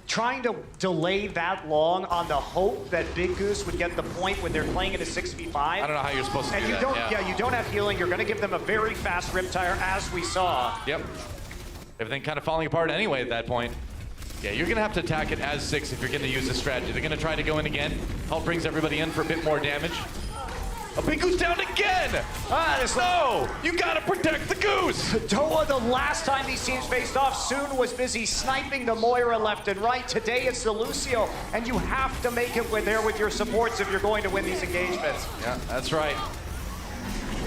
trying to delay that long on the hope that Big Goose would get the point when they're playing in a 6v5. I don't know how you're supposed to do that. You don't have healing. You're going to give them a very fast Riptire, as we saw. Yep. Everything kind of falling apart anyway at that point. Yeah, you're going to have to attack it as 6 if you're going to use this strategy. They're going to try to go in again. Hulk brings everybody in for a bit more damage. A Big Goose down again! No! You got to protect the Goose! Doa, the last time these teams faced off, Soon was busy sniping the Moira left and right. Today it's the Lucio, and you have to make it there with your supports if you're going to win these engagements. Yeah, that's right.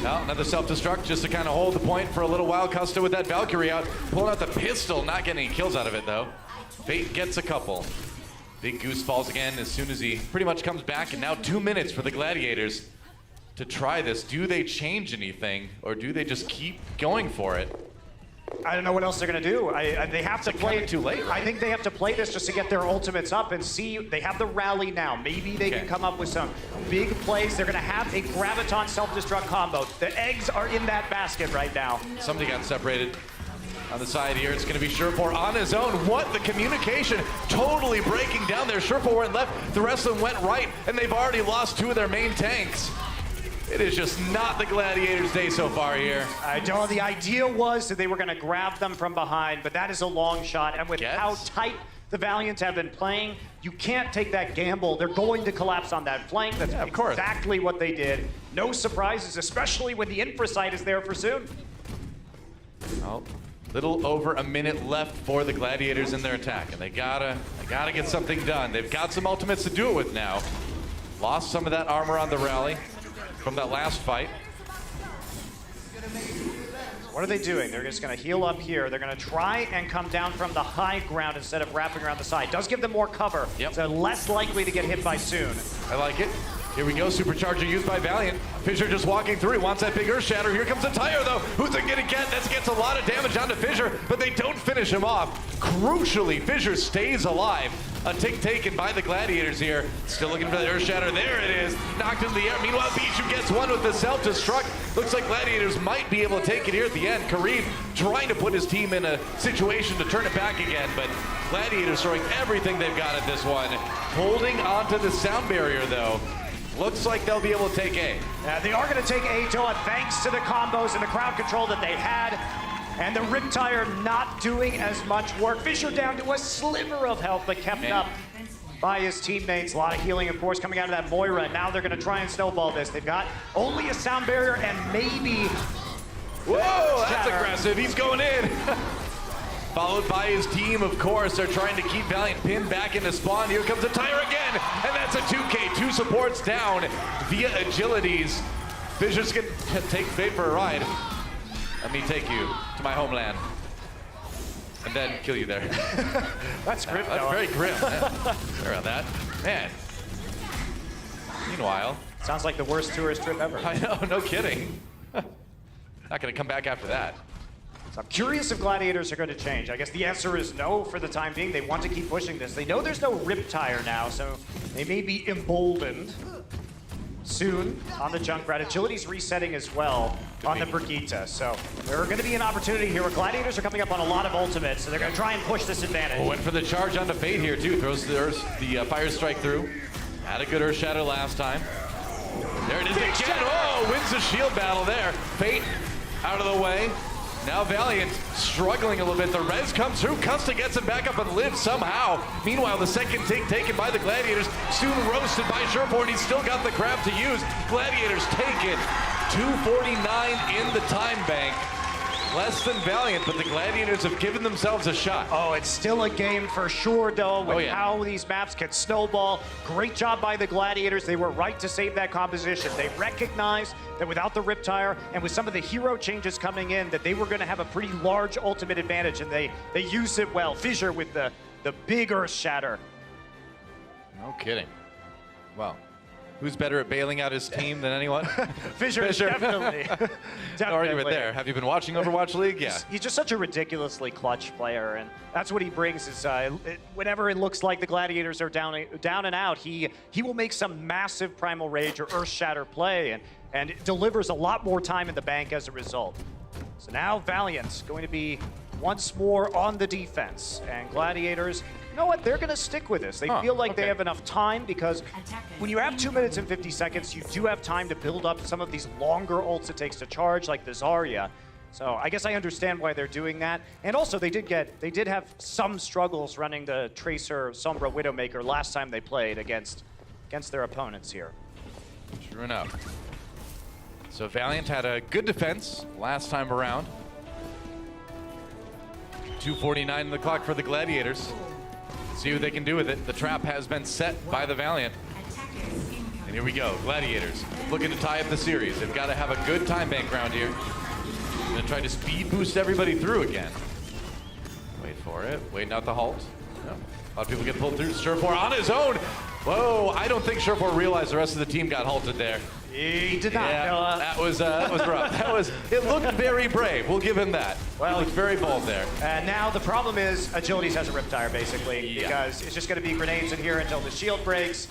Well, another self-destruct just to kind of hold the point for a little while. Custa with that Valkyrie out, pulling out the pistol, not getting any kills out of it though. Fate gets a couple. Big Goose falls again as soon as he pretty much comes back, and now 2 minutes for the Gladiators to try this. Do they change anything, or do they just keep going for it? I don't know what else they're going to do. They have to play it too late. Right? I think they have to play this just to get their ultimates up and see. They have the rally now. Maybe they can come up with some big plays. They're going to have a Graviton self-destruct combo. The eggs are in that basket right now. Somebody got separated. On the side here, it's going to be Sherpor on his own. What? The communication totally breaking down there. Sherpor went left, the rest of them went right, and they've already lost 2 of their main tanks. It is just not the Gladiators' day so far here. I know the idea was that they were going to grab them from behind, but that is a long shot. And with how tight the Valiant have been playing, you can't take that gamble. They're going to collapse on that flank. That's exactly what they did. No surprises, especially when the infra site is there for Soon. Well, little over a minute left for the Gladiators in their attack, and they gotta get something done. They've got some ultimates to do it with now. Lost some of that armor on the rally from that last fight. What are they doing? They're just going to heal up here. They're going to try and come down from the high ground instead of wrapping around the side. Does give them more cover, so less likely to get hit by Soon. I like it. Here we go, Supercharger used by Valiant. Fissure just walking through, he wants that big Earth Shatter. Here comes the tire though. Who's it gonna get? That gets a lot of damage onto Fissure, but they don't finish him off. Crucially, Fissure stays alive. A tick taken by the Gladiators here. Still looking for the Earth Shatter. There it is. Knocked into the air. Meanwhile, Bijou gets one with the self-destruct. Looks like Gladiators might be able to take it here at the end. Kareem trying to put his team in a situation to turn it back again, but Gladiators throwing everything they've got at this one. Holding onto the sound barrier though. Looks like they'll be able to take A. Yeah, they are going to take A, Doa, thanks to the combos and the crowd control that they had. And the Riptire not doing as much work. Fissure down to a sliver of health, but kept up by his teammates. A lot of healing, of course, coming out of that Moira. Now they're going to try and snowball this. They've got only a sound barrier and maybe... Whoa, that's aggressive. He's going in. followed by his team, of course. They're trying to keep Valiant pinned back into spawn. Here comes a tire again, and that's a 2K. 2 supports down via agilities. Fisher's gonna take Fate for a ride. Let me take you to my homeland. And then kill you there. That's grim. That's very grim. Sorry about that. Man. Meanwhile. Sounds like the worst tourist trip ever. I know, no kidding. Not gonna come back after that. So I'm curious if Gladiators are going to change. I guess the answer is no for the time being. They want to keep pushing this. They know there's no rip tire now, so they may be emboldened soon on the Junkrat. Agility's resetting as well on the Brigitte. So there are going to be an opportunity here where Gladiators are coming up on a lot of ultimates, so they're going to try and push this advantage. Went for the charge onto Fate here, too. Throws the Fire Strike through. Had a good Earth Shatter last time. There it is again. Oh, wins the shield battle there. Fate out of the way. Now Valiant struggling a little bit. The res comes through. Custa gets him back up and lives somehow. Meanwhile, the second take taken by the Gladiators. Soon roasted by Surefour, and he's still got the grab to use. Gladiators take it. 2:49 in the time bank. Less than Valiant, but the Gladiators have given themselves a shot. Oh, it's still a game for sure, though, with how these maps can snowball. Great job by the Gladiators. They were right to save that composition. They recognized that without the Riptire and with some of the hero changes coming in, that they were going to have a pretty large ultimate advantage, and they used it well. Fissure with the big Earth Shatter. No kidding. Well, who's better at bailing out his team than anyone? Fissure. Definitely. No argument there. Have you been watching Overwatch League? Yeah. He's just such a ridiculously clutch player, and that's what he brings. Is whenever it looks like the Gladiators are down and out, he will make some massive Primal Rage or Earth Shatter play, and it delivers a lot more time in the bank as a result. So now Valiant's going to be once more on the defense, and Gladiators, you know what? They're going to stick with this. They feel like they have enough time, because when you have 2 minutes and 50 seconds, you do have time to build up some of these longer ults it takes to charge, like the Zarya. So I guess I understand why they're doing that. And also, they did have some struggles running the Tracer Sombra Widowmaker last time they played against their opponents here. True enough. So Valiant had a good defense last time around. 2:49 in the clock for the Gladiators. See what they can do with it. The trap has been set by the Valiant. And here we go, Gladiators looking to tie up the series. They've got to have a good time bank round here. Gonna try to speed boost everybody through again. Wait for it, waiting out the halt. No. A lot of people get pulled through. Surefour on his own. Whoa, I don't think Surefour realized the rest of the team got halted there. He did not. Yeah, that was rough. It looked very brave. We'll give him that. Well, he looked very bold there. And now the problem is Agilities has a Riptire, basically, because it's just going to be grenades in here until the shield breaks,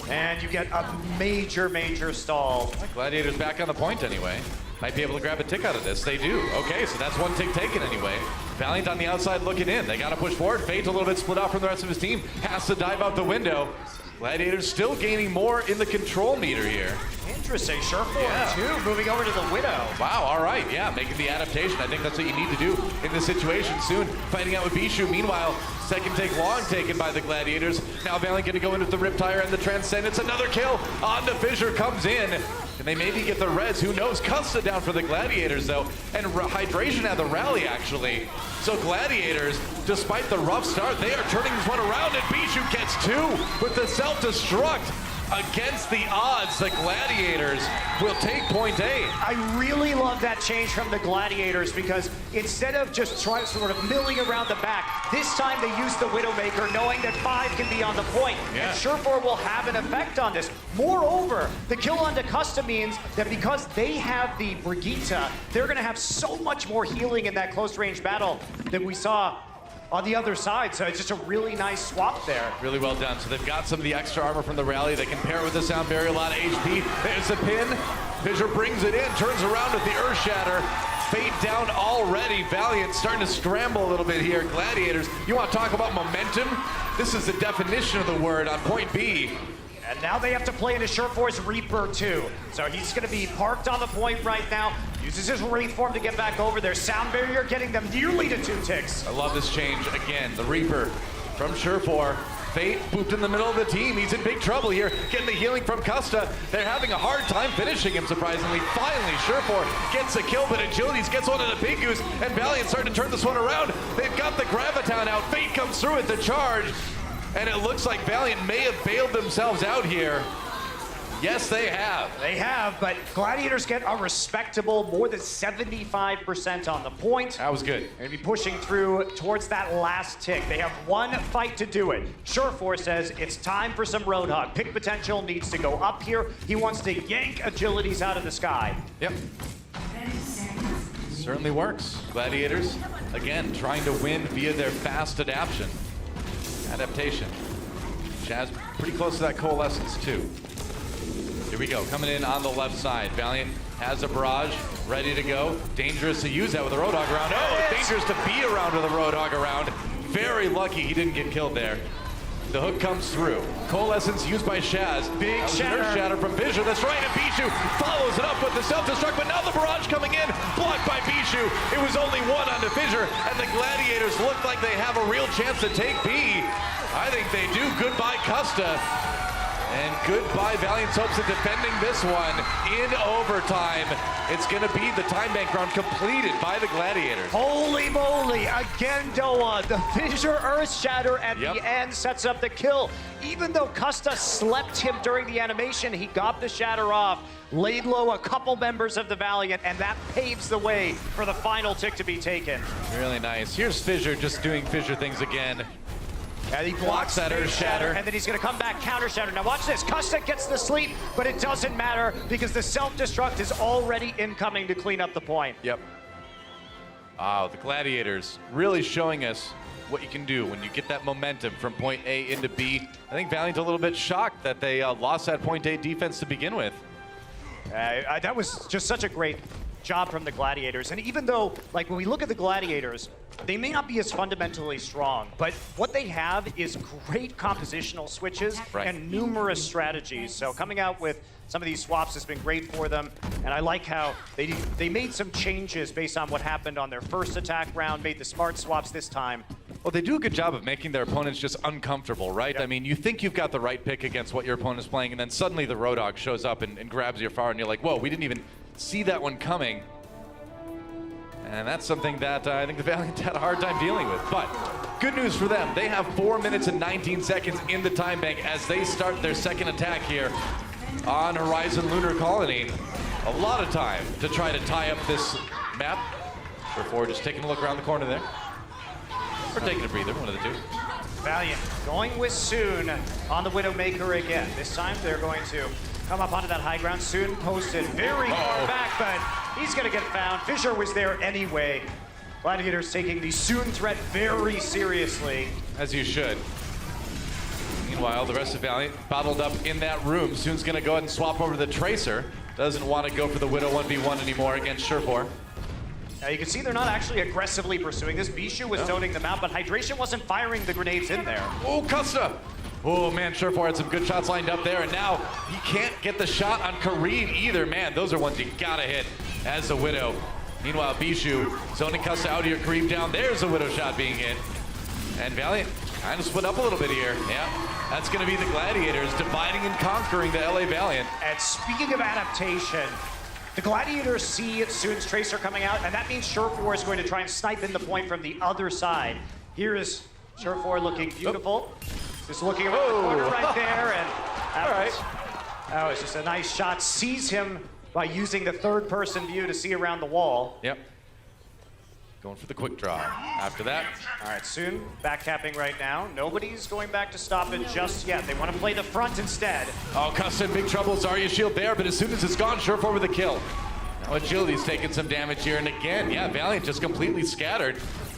and you get a major stall. Gladiators back on the point anyway. Might be able to grab a tick out of this. They do. Okay, so that's one tick taken anyway. Valiant on the outside looking in. They got to push forward. Fate a little bit split off from the rest of his team. Has to dive out the window. Gladiators still gaining more in the control meter here. Interesting. Surefour, too, moving over to the Widow. Wow, all right, yeah, making the adaptation. I think that's what you need to do in this situation soon. Fighting out with Bishu. Meanwhile, second take long taken by the Gladiators. Now Valiant going to go in with the Riptire and the Transcendence. Another kill on the Fissure comes in. And they maybe get the res, who knows? Custa down for the Gladiators, though. And Hydration had the rally, actually. So Gladiators, despite the rough start, they are turning this one around, and Bishu gets two with the self-destruct. Against the odds, the Gladiators will take point A. I really love that change from the Gladiators, because instead of just sort of milling around the back, this time they use the Widowmaker, knowing that 5 can be on the point. And Surefour will have an effect on this. Moreover, the kill on Custa means that because they have the Brigitte, they're going to have so much more healing in that close-range battle than we saw on the other side. So it's just a really nice swap there. Really well done. So they've got some of the extra armor from the rally. They can pair it with the Sound Barrier, a lot of HP. There's a pin. Fissure brings it in, turns around with the Earth Shatter. Fate down already. Valiant starting to scramble a little bit here. Gladiators, you want to talk about momentum? This is the definition of the word on point B. And now they have to play into Surefour's Reaper too. So he's going to be parked on the point right now. Uses his Wraith form to get back over there. Sound Barrier getting them nearly to 2 ticks. I love this change again. The Reaper from Surefour. Fate booped in the middle of the team. He's in big trouble here, getting the healing from Custa. They're having a hard time finishing him, surprisingly. Finally, Surefour gets a kill, but Agilities gets one of the Big Goose, and Valiant starting to turn this one around. They've got the Graviton out. Fate comes through at the charge, and it looks like Valiant may have bailed themselves out here. Yes, they have. They have, but Gladiators get a respectable more than 75% on the point. That was good. They're going to be pushing through towards that last tick. They have one fight to do it. Surefour says it's time for some Roadhog. Pick Potential needs to go up here. He wants to yank Agilities out of the sky. Yep. Certainly works. Gladiators, again, trying to win via their fast adaptation. Shaz pretty close to that Coalescence, too. Here we go, coming in on the left side. Valiant has a barrage, ready to go. Dangerous to use that with a Roadhog around. Oh, dangerous to be around with a Roadhog around. Very lucky he didn't get killed there. The hook comes through. Coalescence used by Shaz. Big shatter. Shatter from Fissure. That's right, and Bijou follows it up with the self-destruct, but now the barrage coming in, blocked by Bijou. It was only one onto Fissure, and the Gladiators look like they have a real chance to take B. I think they do. Goodbye, Custa. And goodbye, Valiant's hopes of defending this one in overtime. It's going to be the time bank round completed by the Gladiators. Holy moly, again Doa, the Fissure Earth Shatter at the end sets up the kill. Even though Custa slept him during the animation, he got the Shatter off, laid low a couple members of the Valiant, and that paves the way for the final tick to be taken. Really nice. Here's Fissure just doing Fissure things again. And he blocks that Earth Shatter, and then he's going to come back, counter Shatter. Now watch this, Custa gets the sleep, but it doesn't matter because the self-destruct is already incoming to clean up the point. Yep. Wow, the Gladiators really showing us what you can do when you get that momentum from point A into B. I think Valiant's a little bit shocked that they lost that point A defense to begin with. That was just such a great job from the Gladiators. And even though, like, when we look at the Gladiators, they may not be as fundamentally strong, but what they have is great compositional switches and numerous strategies. So coming out with some of these swaps has been great for them, and I like how they made some changes based on what happened on their first attack round, made the smart swaps this time. Well, they do a good job of making their opponents just uncomfortable, right? I mean, you think you've got the right pick against what your opponent's playing, and then suddenly the Roadhog shows up and grabs your far, and you're like, whoa, we didn't even see that one coming. And that's something that I think the Valiant had a hard time dealing with. But good news for them. They have 4 minutes and 19 seconds in the time bank as they start their second attack here on Horizon Lunar Colony. A lot of time to try to tie up this map. Before just taking a look around the corner there. Or taking a breather, one of the two. Valiant going with Soon on the Widowmaker again. This time they're going to come up onto that high ground. Soon posted very far back, but he's going to get found. Fissure was there anyway. Gladiators taking the Soon threat very seriously. As you should. Meanwhile, the rest of Valiant bottled up in that room. Soon's going to go ahead and swap over to the Tracer. Doesn't want to go for the Widow 1v1 anymore against Surefour. Now you can see they're not actually aggressively pursuing this. Bijou was zoning them out, but Hydration wasn't firing the grenades in there. Oh, Custa! Oh man, Surefour had some good shots lined up there, and now he can't get the shot on Kareem either. Man, those are ones you gotta hit as a Widow. Meanwhile, Bijou zoning Custa out here, Kareem down. There's a Widow shot being hit. And Valiant kind of split up a little bit here. Yeah, that's gonna be the Gladiators dividing and conquering the LA Valiant. And speaking of adaptation, the Gladiators see Soon's Tracer coming out, and that means Surefour is going to try and snipe in the point from the other side. Here is Surefour looking beautiful. Just looking around the corner right there, and that was just a nice shot. Sees him by using the third-person view to see around the wall. Yep. Going for the quick draw. After that. All right, Soon backcapping right now. Nobody's going back to stop it just yet. They want to play the front instead. Oh, Custa in big trouble. Zarya shield there, but as soon as it's gone, Surefour with the kill. Now Agility's taking some damage here, and again, yeah, Valiant just completely scattered.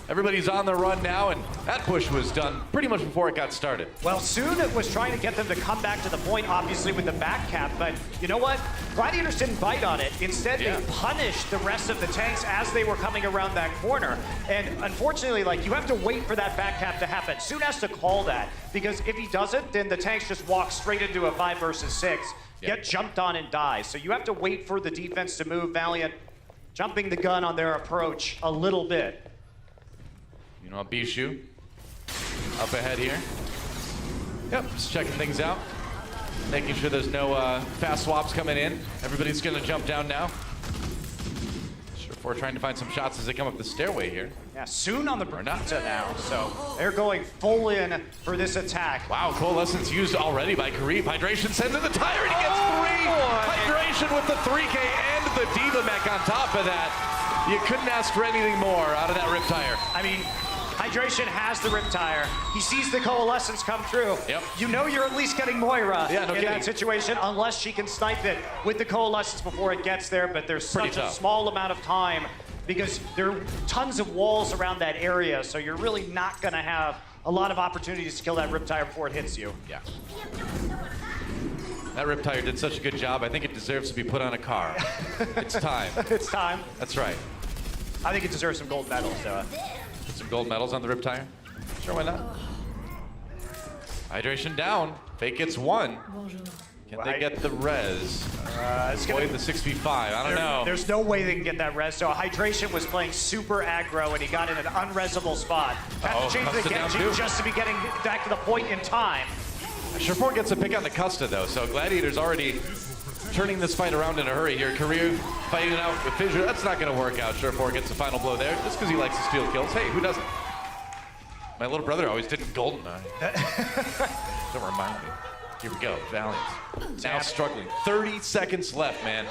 Everybody's on the run now, and that push was done pretty much before it got started. Well, Soon was trying to get them to come back to the point, obviously, with the back cap, but you know what? Gladiators didn't bite on it. Instead, they punished the rest of the tanks as they were coming around that corner. And unfortunately, like, you have to wait for that back cap to happen. Soon has to call that, because if he doesn't, then the tanks just walk straight into a 5 versus 6, get jumped on and die. So you have to wait for the defense to move. Valiant jumping the gun on their approach a little bit. You know, Bijou up ahead here. Yep, just checking things out. Making sure there's no fast swaps coming in. Everybody's gonna jump down now. We're trying to find some shots as they come up the stairway here. Yeah, soon on the Bernata now, so they're going full in for this attack. Wow, Coalescence used already by Karib. Hydration sends in the tire and he gets three! Hydration with the 3K and the Diva mech on top of that. You couldn't ask for anything more out of that Riptire. I mean, Hydration has the Riptire. He sees the Coalescence come through. Yep. You know you're at least getting Moira in that situation, unless she can snipe it with the Coalescence before it gets there, but there's such a small amount of time because there are tons of walls around that area, so you're really not gonna have a lot of opportunities to kill that Riptire before it hits you. Yeah. That Riptire did such a good job, I think it deserves to be put on a car. It's time. It's time. That's right. I think it deserves some gold medals, so. Put some gold medals on the Riptire. Sure, why not? Hydration down. Fake gets one. Can they get the res? Avoid the 6v5. I don't know. There's no way they can get that res. So Hydration was playing super aggro and he got in an unresable spot. Had to change the Genji just to be getting back to the point in time. Sherfort gets a pick on the Custa though, so Gladiators already turning this fight around in a hurry here. Career fighting it out with Fissure. That's not going to work out. Sherfort gets the final blow there just because he likes to steal kills. Hey, who doesn't? My little brother always did GoldenEye. Don't remind me. Here we go, Valiant. Now struggling. 30 seconds left, man.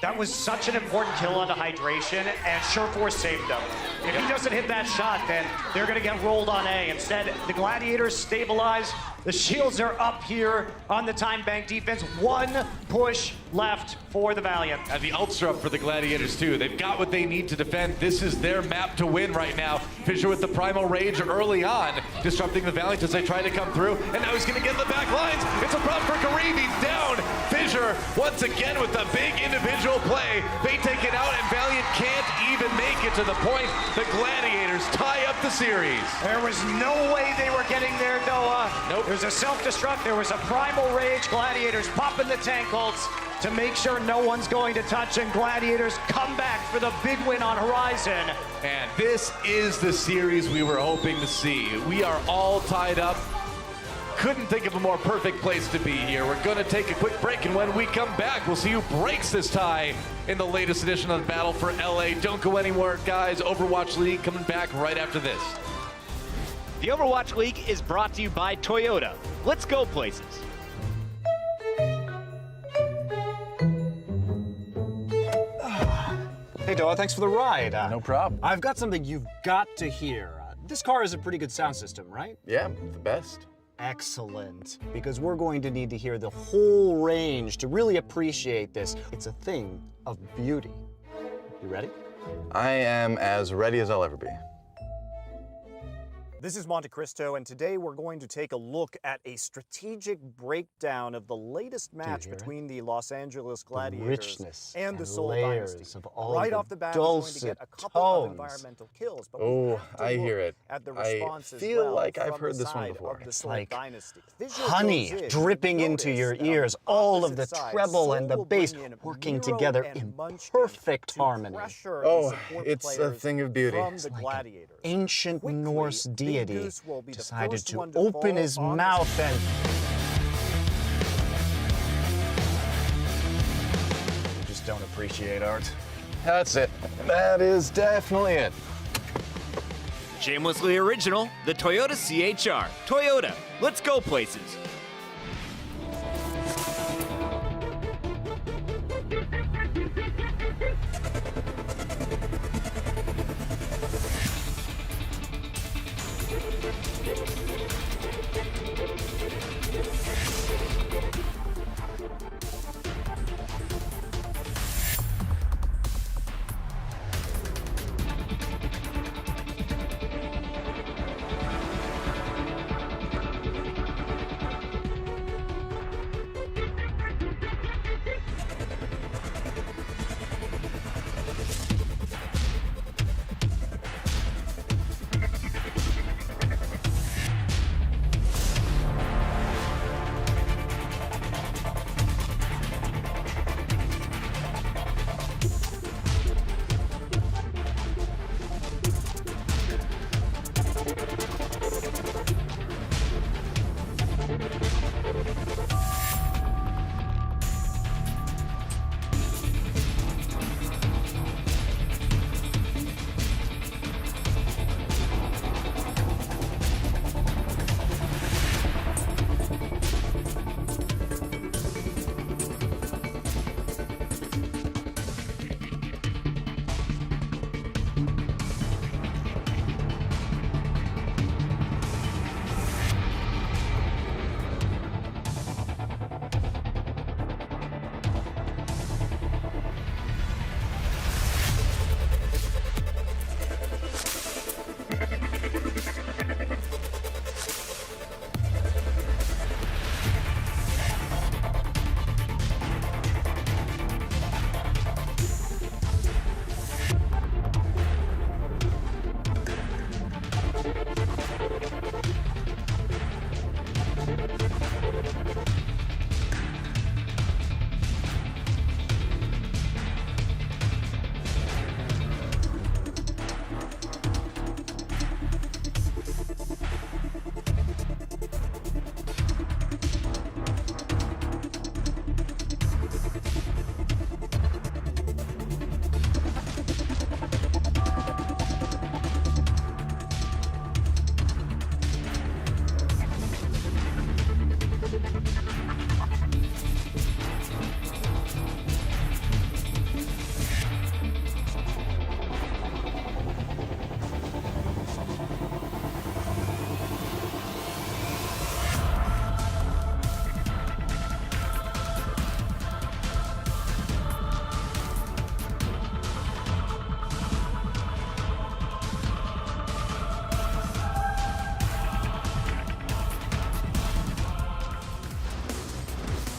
That was such an important kill onto Hydration, and Sureforce saved them. If he doesn't hit that shot, then they're gonna get rolled on A. Instead, the Gladiators stabilize. The shields are up here on the time bank defense. One push left for the Valiant. And the ults are up for the Gladiators too. They've got what they need to defend. This is their map to win right now. Fissure with the Primal Rage early on, disrupting the Valiant as they try to come through. And now he's gonna get in the back lines. It's a problem for Kareem, he's down. Fissure, once again with a big individual play. They take it out and Valiant can't even make it to the point. The Gladiators tie up the series. There was no way they were getting there, Noah. Nope. There was a self-destruct, there was a Primal Rage. Gladiators popping the tank ults to make sure no one's going to touch, and Gladiators come back for the big win on Horizon. And this is the series we were hoping to see. We are all tied up. Couldn't think of a more perfect place to be here. We're going to take a quick break, and when we come back, we'll see who breaks this tie in the latest edition of the Battle for LA. Don't go anywhere, guys. Overwatch League coming back right after this. The Overwatch League is brought to you by Toyota. Let's go places. Hey, Doa, thanks for the ride. No problem. I've got something you've got to hear. This car has a pretty good sound system, right? Yeah, the best. Excellent. Because we're going to need to hear the whole range to really appreciate this. It's a thing of beauty. You ready? I am as ready as I'll ever be. This is Monte Cristo, and today we're going to take a look at a strategic breakdown of the latest match between the Los Angeles Gladiators and the Seoul Dynasty. Right off the bat, we're going to get a couple of environmental kills. But I hear it. At the I feel like I've heard this one before. It's like honey dripping into your ears, all of the treble and the bass working together in perfect harmony. Oh, it's a thing of beauty. It's like an ancient Norse deity decided to open his mouth and... You just don't appreciate art. That's it. That is definitely it. Shamelessly original, the Toyota CHR. Toyota, let's go places.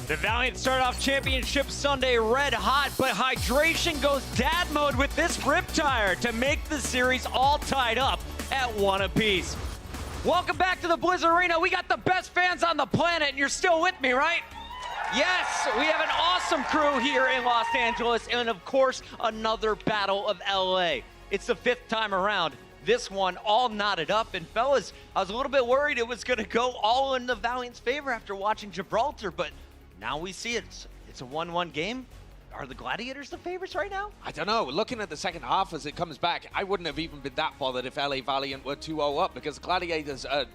The Valiant start off Championship Sunday red hot, but Hydration goes dad mode with this Riptire to make the series all tied up at 1 apiece. Welcome back to the Blizzard Arena. We got the best fans on the planet, and you're still with me, right? Yes, we have an awesome crew here in Los Angeles, and of course, another Battle of LA. It's the 5th time around. This one all knotted up, and fellas, I was a little bit worried it was gonna go all in the Valiant's favor after watching Gibraltar, but now we see it. It's a 1-1 game. Are the Gladiators the favorites right now? I don't know. Looking at the second half as it comes back, I wouldn't have even been that bothered if LA Valiant were 2-0 up, because Gladiators are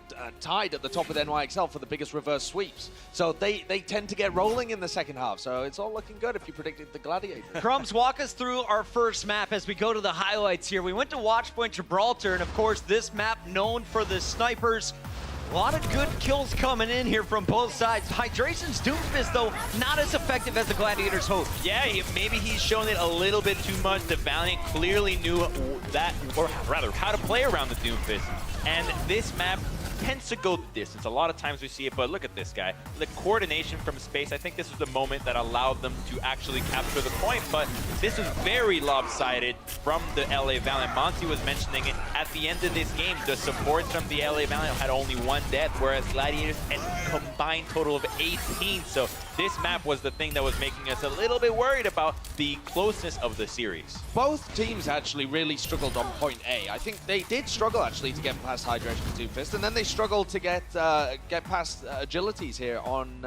tied at the top of the NYXL for the biggest reverse sweeps. So they tend to get rolling in the second half. So it's all looking good if you predicted the Gladiators. Crumbs, walk us through our first map as we go to the highlights here. We went to Watchpoint Gibraltar, and of course, this map known for the snipers. A lot of good kills coming in here from both sides. Hydration's Doomfist, though, not as effective as the Gladiators hoped. Yeah, maybe he's shown it a little bit too much. The Valiant clearly knew that, or rather, how to play around the Doomfist. And this map tends to go the distance. A lot of times we see it, but look at this guy. The coordination from space, I think this was the moment that allowed them to actually capture the point, but this was very lopsided from the LA Valiant. Monty was mentioning it. At the end of this game, the supports from the LA Valiant had only 1 death, whereas Gladiators had a combined total of 18. So this map was the thing that was making us a little bit worried about the closeness of the series. Both teams actually really struggled on point A. I think they did struggle actually to get past Hydration and Doomfist, and then they struggled to get past agilities here on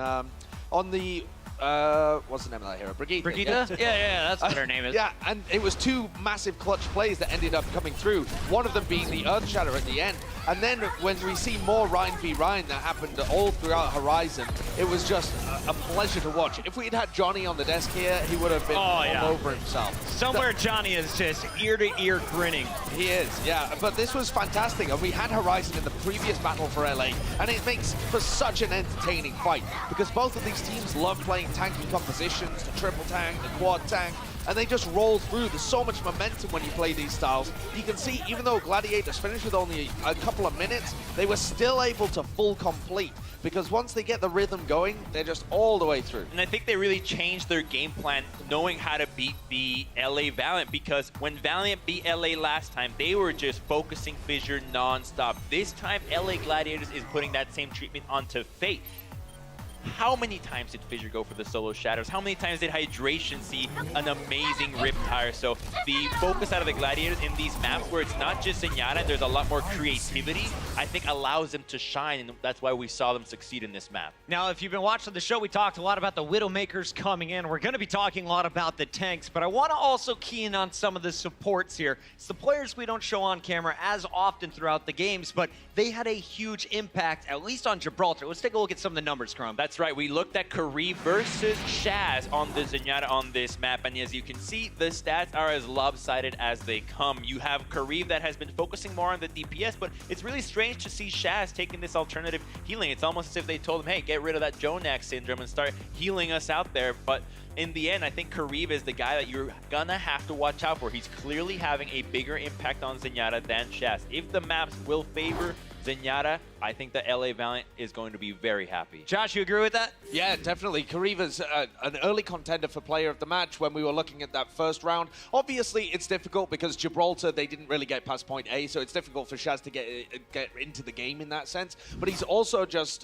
the what's the name of that hero? Brigitte? Yeah, that's what her name is. Yeah, and it was 2 massive clutch plays that ended up coming through. One of them being the Earth Shatter at the end. And then when we see more Ryan v Ryan that happened all throughout Horizon, it was just a pleasure to watch. If we had had Johnny on the desk here, he would have been all over himself. Somewhere Johnny is just ear-to-ear grinning. He is, yeah. But this was fantastic. And we had Horizon in the previous battle for LA, and it makes for such an entertaining fight because both of these teams love playing tanky compositions, the triple tank, the quad tank, and they just roll through. There's so much momentum when you play these styles. You can see, even though Gladiators finished with only a couple of minutes, they were still able to full complete, because once they get the rhythm going, they're just all the way through. And I think they really changed their game plan, knowing how to beat the LA Valiant, because when Valiant beat LA last time, they were just focusing Fissure non-stop. This time, LA Gladiators is putting that same treatment onto Fate. How many times did Fissure go for the solo shatters? How many times did Hydration see an amazing Riptire? So the focus out of the Gladiators in these maps where it's not just Zenyatta, there's a lot more creativity, I think allows them to shine, and that's why we saw them succeed in this map. Now, if you've been watching the show, we talked a lot about the Widowmakers coming in. We're going to be talking a lot about the tanks, but I want to also key in on some of the supports here. It's the players we don't show on camera as often throughout the games, but they had a huge impact, at least on Gibraltar. Let's take a look at some of the numbers, Crumb. That's right. We looked at Kareem versus Shaz on the Zenyatta on this map, and as you can see, the stats are as lopsided as they come. You have Kareem that has been focusing more on the DPS, but it's really strange to see Shaz taking this alternative healing. It's almost as if they told him, hey, get rid of that Jonak syndrome and start healing us out there. But in the end, I think Kareem is the guy that you're gonna have to watch out for. He's clearly having a bigger impact on Zenyatta than Shaz. If the maps will favor Zenyatta, I think the LA Valiant is going to be very happy. Josh, you agree with that? Yeah, definitely. Kariva's an early contender for player of the match when we were looking at that first round. Obviously, it's difficult because Gibraltar, they didn't really get past point A, so it's difficult for Shaz to get into the game in that sense. But he's also just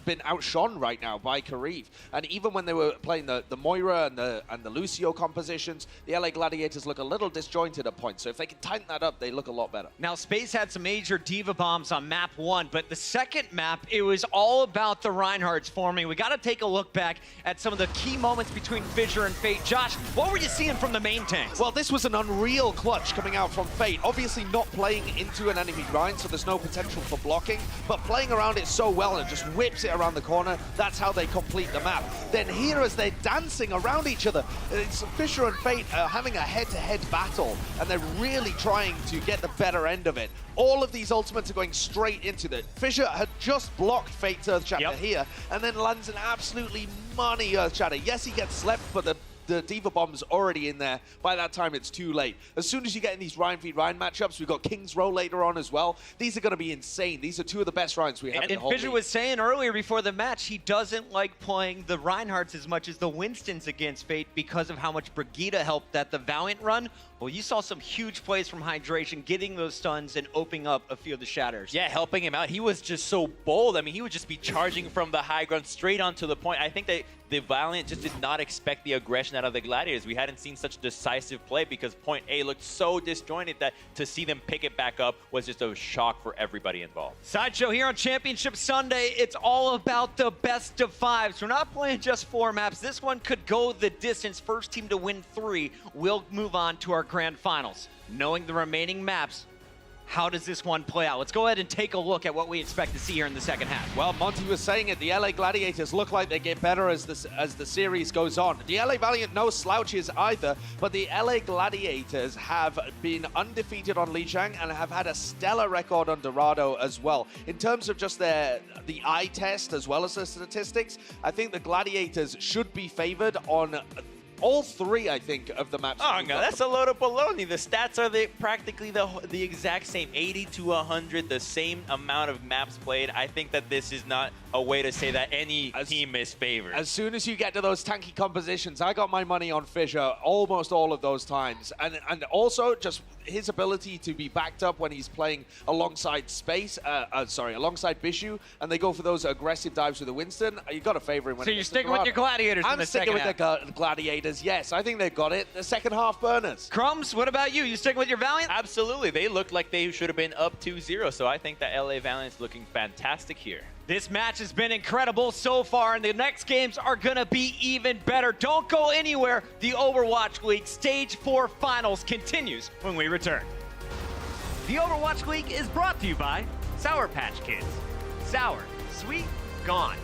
been outshone right now by Kariv. And even when they were playing the Moira and the Lucio compositions, the LA Gladiators look a little disjointed at points. So if they can tighten that up, they look a lot better. Now, Space had some major diva bombs on map 1, but the second map, it was all about the Reinhardts forming. We got to take a look back at some of the key moments between Fissure and Fate. Josh, what were you seeing from the main tanks? Well, this was an unreal clutch coming out from Fate. Obviously not playing into an enemy grind, so there's no potential for blocking, but playing around it so well and just whips it around the corner. That's how they complete the map. Then here, as they're dancing around each other, it's Fisher and Fate having a head-to-head battle, and they're really trying to get the better end of it. All of these ultimates are going straight into the... Fisher had just blocked Fate's Earthshatter here, and then lands an absolutely money Earthshatter. Yes, he gets slept, but the Diva Bomb's already in there. By that time, it's too late. As soon as you get in these Ryan v Ryan matchups, we've got King's Row later on as well. These are going to be insane. These are two of the best Ryans we have in the whole Fisher league. was saying earlier before the match, he doesn't like playing the Reinhardts as much as the Winstons against Fate because of how much Brigitte helped at the Valiant run. Well, you saw some huge plays from Hydration, getting those stuns and opening up a few of the shatters. Yeah, helping him out. He was just so bold. I mean, he would just be charging from the high ground straight onto the point. I think that the Valiant just did not expect the aggression out of the Gladiators. We hadn't seen such decisive play because point A looked so disjointed that to see them pick it back up was just a shock for everybody involved. Sideshow here on Championship Sunday. It's all about the best of fives. We're not playing just 4 maps. This one could go the distance. First team to win 3 will move on to our grand finals. Knowing the remaining maps, how does this one play out? Let's go ahead and take a look at what we expect to see here in the second half. Well, Monty was saying it. The LA Gladiators look like they get better as the series goes on. The LA Valiant, no slouches either, but the LA Gladiators have been undefeated on Lijiang and have had a stellar record on Dorado as well. In terms of just the eye test as well as the statistics, I think the Gladiators should be favored on all 3, I think, of the maps. Oh, no, that's a load of baloney. The stats are practically the exact same, 80 to 100, the same amount of maps played. I think that this is not a way to say that any team is favored. As soon as you get to those tanky compositions, I got my money on Fisher almost all of those times. And also just his ability to be backed up when he's playing alongside alongside Bishu, and they go for those aggressive dives with the Winston. You got to favor him. So you're sticking with your Gladiators in the second half? I'm sticking with the Gladiators. Yes, I think they've got it. The second half burners. Crumbs, what about you? You sticking with your Valiant? Absolutely. They look like they should have been up 2-0, so I think that LA Valiant's looking fantastic here. This match has been incredible so far, and the next games are going to be even better. Don't go anywhere. The Overwatch League Stage 4 Finals continues when we return. The Overwatch League is brought to you by Sour Patch Kids. Sour, sweet, gone.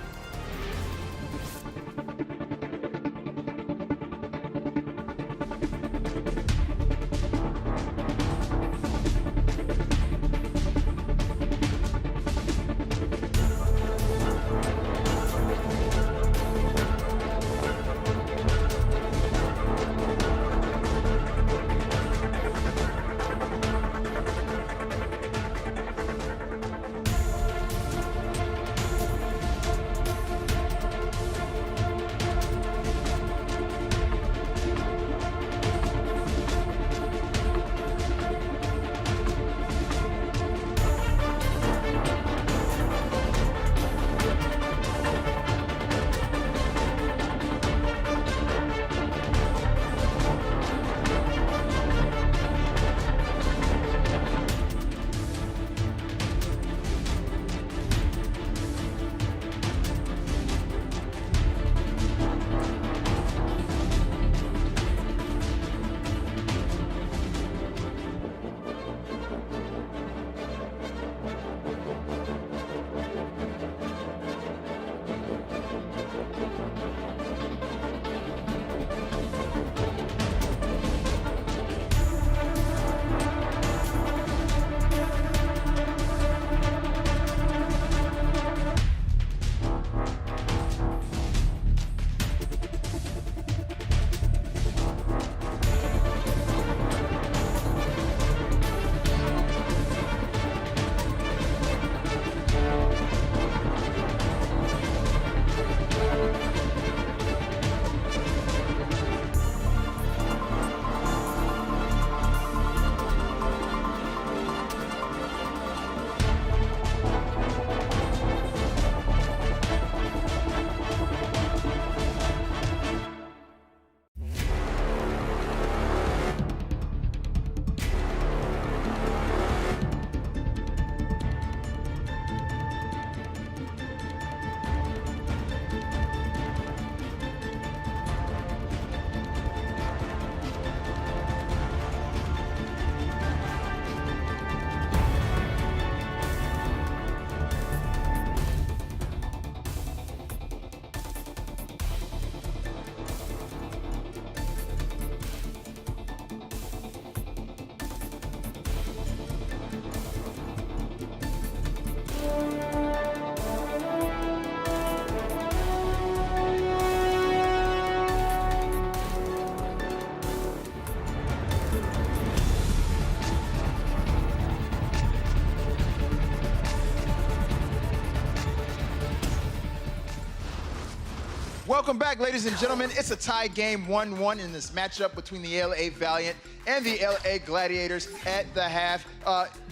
Welcome back, ladies and gentlemen. It's a tie game 1-1 in this matchup between the LA Valiant and the LA Gladiators at the half.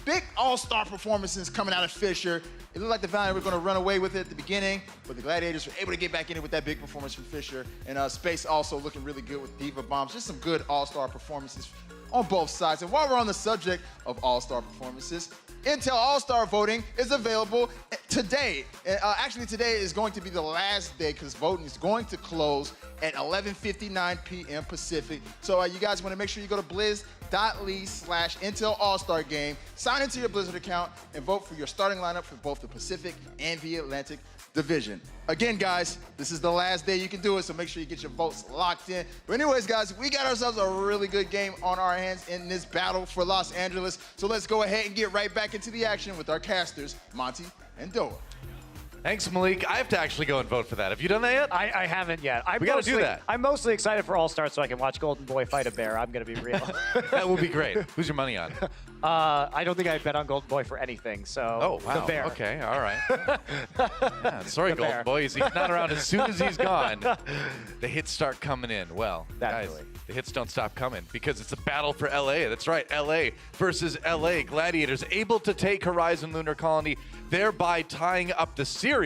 Big all-star performances coming out of Fisher. It looked like the Valiant were going to run away with it at the beginning, but the Gladiators were able to get back in it with that big performance from Fisher. And Space also looking really good with Diva Bombs. Just some good all-star performances on both sides. And while we're on the subject of all-star performances, Intel All-Star voting is available today. Actually, today is going to be the last day because voting is going to close at 11:59 p.m. Pacific. So you guys want to make sure you go to blizz.ly/Intel All-Star Game, sign into your Blizzard account, and vote for your starting lineup for both the Pacific and the Atlantic Division. Again, guys, this is the last day you can do it, so make sure you get your votes locked in. But anyways, guys, we got ourselves a really good game on our hands in this battle for Los Angeles. So let's go ahead and get right back into the action with our casters, Monty and Doa. Thanks, Malik. I have to actually go and vote for that. Have you done that yet? I haven't yet. We got to do that. I'm mostly excited for All-Star so I can watch Golden Boy fight a bear. I'm going to be real. That will be great. Who's your money on? I don't think I bet on Golden Boy for anything, so oh, wow. the bear. Okay, all right. Yeah, sorry, The Golden bear. Boy. He's not around. As soon as he's gone, the hits start coming in. Well, guys, the hits don't stop coming because it's a battle for LA. That's right, LA versus LA. Gladiators able to take Horizon Lunar Colony, thereby tying up the series.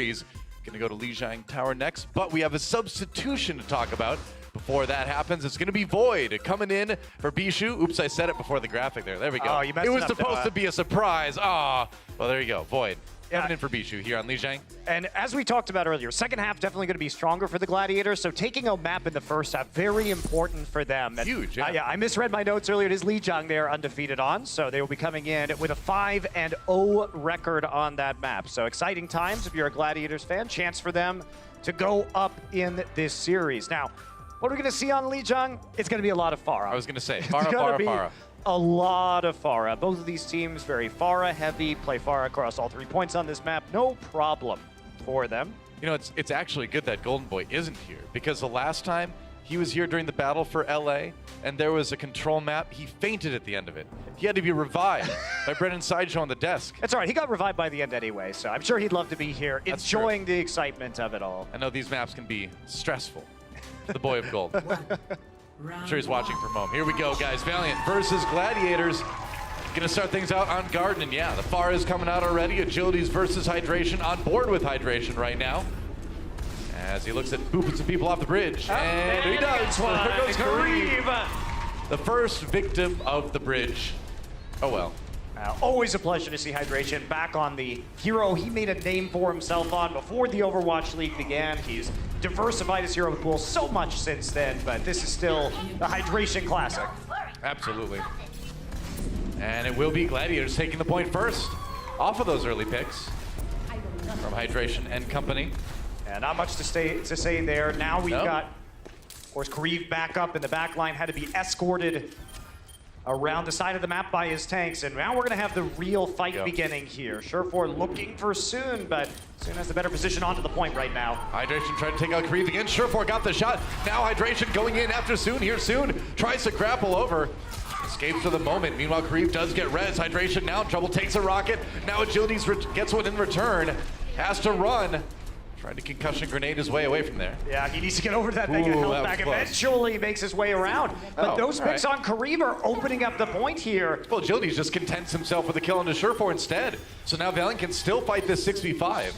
Going to go to Lijiang Tower next, but we have a substitution to talk about. Before that happens, it's going to be Void coming in for Bishu. Oops, I said it before the graphic there. There we go. Oh, you messed it was it up, supposed Noah. to be a surprise. Ah, well, there you go. Void coming in for Bishu here on Lijiang. And as we talked about earlier, second half definitely going to be stronger for the Gladiators. So taking a map in the first half, very important for them. And, huge, yeah. Yeah, I misread my notes earlier. It is Lijiang they are undefeated on. So they will be coming in with a 5-0 record on that map. So exciting times if you're a Gladiators fan. Chance for them to go up in this series. Now, what are we going to see on Lijiang? It's going to be a lot of Pharah. I was going to say, It's Pharah, gonna Pharah, be Pharah. a lot of Pharah. Both of these teams very Pharah heavy, play Pharah across all 3 points on this map. No problem for them. You know, it's actually good that Golden Boy isn't here because the last time he was here during the battle for LA and there was a control map, he fainted at the end of it. He had to be revived by Brennan Sideshow on the desk. That's all right. He got revived by the end anyway, so I'm sure he'd love to be here, That's enjoying the excitement of it all. I know these maps can be stressful. The Boy of Gold. I'm sure he's watching from home. Here we go, guys. Valiant versus Gladiators. Gonna start things out on Garden, and yeah, the Pharah is coming out already. Agilities versus Hydration, on board with Hydration right now. As he looks at booping some people off the bridge. And he does. There goes Kareem. The first victim of the bridge. Oh well. Always a pleasure to see Hydration back on the hero he made a name for himself on before the Overwatch League began. He's diversified his hero pool so much since then, but this is still the Hydration Classic. Absolutely. And it will be Gladiators taking the point first off of those early picks from Hydration and company. And not much to say there. Now we've got, of course, Kareev back up in the back line, had to be escorted around the side of the map by his tanks, and now we're going to have the real fight beginning here. Surefour looking for Soon, but Soon has the better position onto the point right now. Hydration trying to take out Kareev again. Surefour got the shot. Now Hydration going in after Soon. Here Soon tries to grapple over. Escapes for the moment. Meanwhile, Kareev does get res. Hydration now in trouble, takes a rocket. Now Agilities gets one in return. Has to run. Trying to concussion grenade his way away from there. Yeah, he needs to get over that thing and help back. Eventually makes his way around. But those picks on Kareev are opening up the point here. Well, Agilities just contents himself with a kill onto Surefour instead. So now Valiant can still fight this 6v5.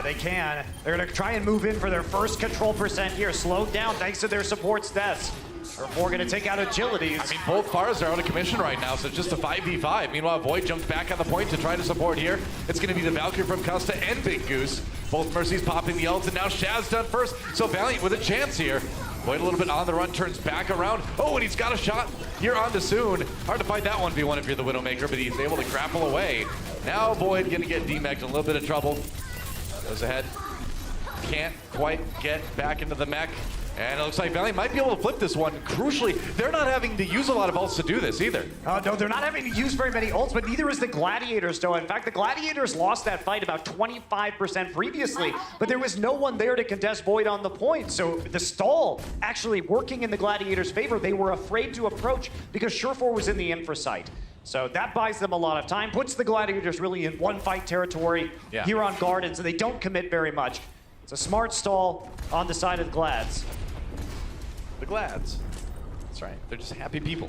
They can. They're going to try and move in for their first control percent here. Slowed down thanks to their support's deaths. Surefour going to take out Agilities. I mean, both Pharahs are out of commission right now, so it's just a 5v5. Meanwhile, Void jumps back on the point to try to support here. It's going to be the Valkyrie from Custa and Big Goose. Both Mercies popping the ults, and now Shaz done first. So Valiant with a chance here. Void a little bit on the run, turns back around. Oh, and he's got a shot here on to Soon. Hard to fight that 1v1 if you're the Widowmaker, but he's able to grapple away. Now Void going to get DMAG'd in a little bit of trouble. Goes ahead. Can't quite get back into the mech. And it looks like Valiant might be able to flip this one. Crucially, they're not having to use a lot of ults to do this either. No, they're not having to use very many ults, but neither is the Gladiators, though. In fact, the Gladiators lost that fight about 25% previously, but there was no one there to contest Void on the point. So the stall actually working in the Gladiators' favor. They were afraid to approach because Surefour was in the infra site. So that buys them a lot of time, puts the Gladiators really in one fight territory here on Garden, so they don't commit very much. It's a smart stall on the side of the Glads. The Glads. That's right. They're just happy people.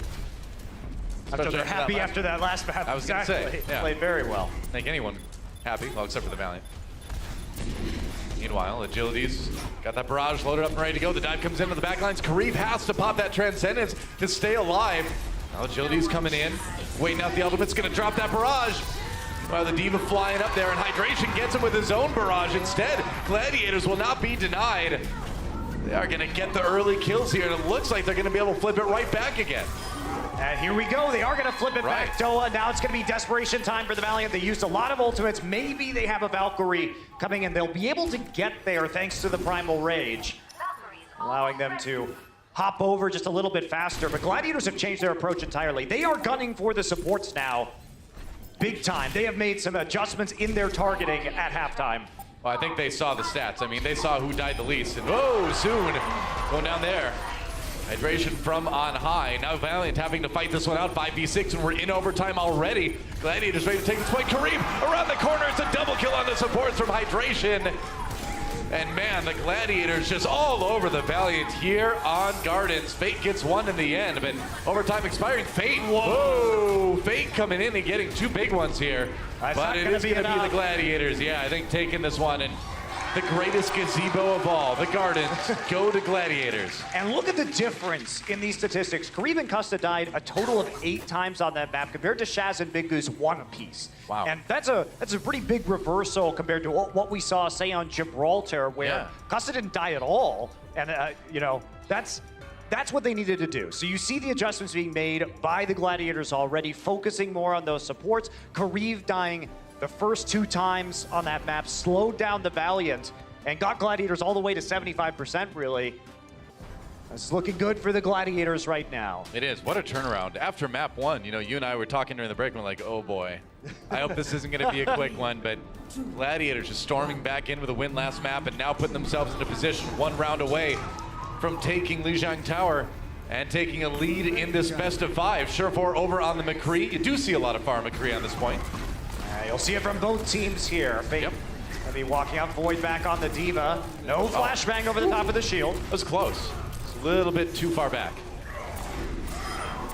After they're happy after that last map. I was going to say, yeah. Played very well. Make anyone happy, well, except for the Valiant. Meanwhile, Agility's got that barrage loaded up and ready to go. The dive comes into the backlines. Kareev has to pop that Transcendence to stay alive. Now Agility's coming in, waiting out the ultimate's gonna drop that barrage. Well, the D.Va flying up there, and Hydration gets him with his own barrage instead. Gladiators will not be denied. They are gonna get the early kills here, and it looks like they're gonna be able to flip it right back again. And here we go. They are going to flip it back, Doa. Now it's going to be desperation time for the Valiant. They used a lot of ultimates. Maybe they have a Valkyrie coming in. They'll be able to get there thanks to the Primal Rage, allowing them to hop over just a little bit faster. But Gladiators have changed their approach entirely. They are gunning for the supports now, big time. They have made some adjustments in their targeting at halftime. Well, I think they saw the stats. I mean, they saw who died the least. And oh, soon going down there. Hydration from on high. Now Valiant having to fight this one out. 5v6, and we're in overtime already. Gladiators ready to take this point. Kareev around the corner. It's a double kill on the supports from Hydration. And man, the Gladiators just all over the Valiant here on Gardens. Fate gets one in the end, but overtime expiring. Fate, whoa! Fate coming in and getting two big ones here. But it is going to be the Gladiators. Yeah, I think taking this one, and the greatest gazebo of all, the Gardens, go to Gladiators. And look at the difference in these statistics. Kareev and Custa died a total of 8 times on that map compared to Shaz and Big Goose 1 apiece. Wow. And that's a pretty big reversal compared to what we saw, say, on Gibraltar, where Custa didn't die at all. And, you know, that's what they needed to do. So you see the adjustments being made by the Gladiators already, focusing more on those supports. Kareev dying the first 2 times on that map slowed down the Valiant and got Gladiators all the way to 75%, really. It's looking good for the Gladiators right now. It is. What a turnaround. After map 1, you know, you and I were talking during the break, and we're like, oh boy. I hope this isn't going to be a quick one, but Gladiators just storming back in with a win last map and now putting themselves into position 1 round away from taking Lijiang Tower and taking a lead in this best of 5. Surefour over on the McCree. You do see a lot of Far McCree on this point. You'll see it from both teams here. Fate gonna be walking out, Void back on the D.Va. No flashbang over the top of the shield. That was close. It's a little bit too far back.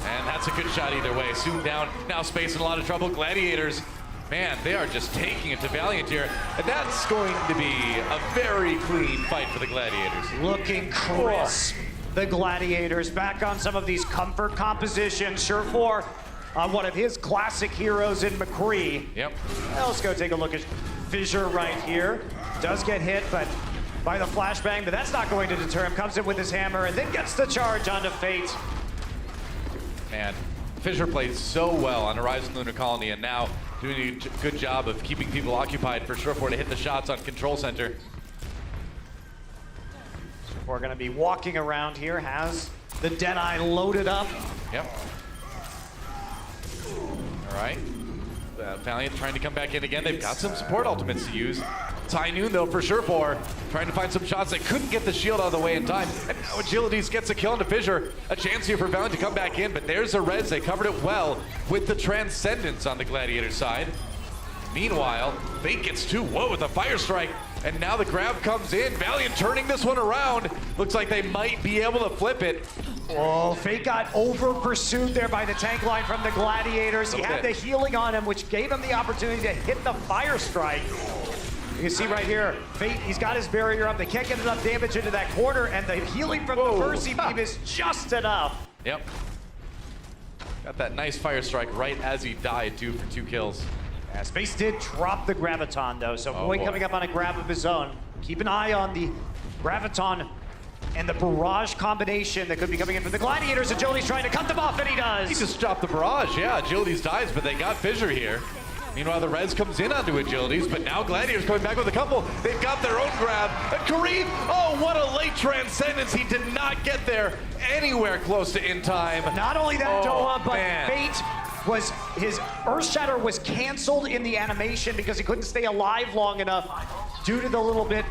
And that's a good shot either way. Soon down, now Space in a lot of trouble. Gladiators, man, they are just taking it to Valiant here. And that's going to be a very clean fight for the Gladiators. Looking crisp. The Gladiators back on some of these comfort compositions. Surefour on one of his classic heroes in McCree. Yep. Well, let's go take a look at Fissure right here. Does get hit, but by the flashbang, but that's not going to deter him. Comes in with his hammer and then gets the charge onto Fate. Man, Fissure plays so well on Horizon Lunar Colony, and now doing a good job of keeping people occupied for Surefour to hit the shots on Control Center. We're going to be walking around here, has the Deadeye loaded up. Yep. All right. Valiant trying to come back in again. They've got some support ultimates to use. Tynoon, though, for Surefour, trying to find some shots. They couldn't get the shield out of the way in time. And now Agilities gets a kill into Fissure. A chance here for Valiant to come back in, but there's a res. They covered it well with the Transcendence on the Gladiator side. Meanwhile, Fate gets 2. Whoa, with a Fire Strike. And now the grab comes in. Valiant turning this one around. Looks like they might be able to flip it. Oh, Fate got over-pursued there by the tank line from the Gladiators. He had the healing on him, which gave him the opportunity to hit the Fire Strike. You can see right here, Fate, he's got his barrier up. They can't get enough damage into that corner, and the healing from the Mercy Beam is just enough. Yep. Got that nice Fire Strike right as he died, too, for 2 kills. Yeah, Space did drop the Graviton, though, so Void coming up on a grab of his own. Keep an eye on the Graviton and the barrage combination that could be coming in from the Gladiators. Agility's trying to cut them off, and he does. He just dropped the barrage. Yeah, Agilities dies, but they got Fissure here. Meanwhile, the res comes in onto Agilities, but now Gladiators coming back with a couple. They've got their own grab. And Kareev, oh, what a late Transcendence. He did not get there anywhere close to in time. Not only that, Doa, but Fate was, his Earth Shatter was canceled in the animation because he couldn't stay alive long enough due to the little bit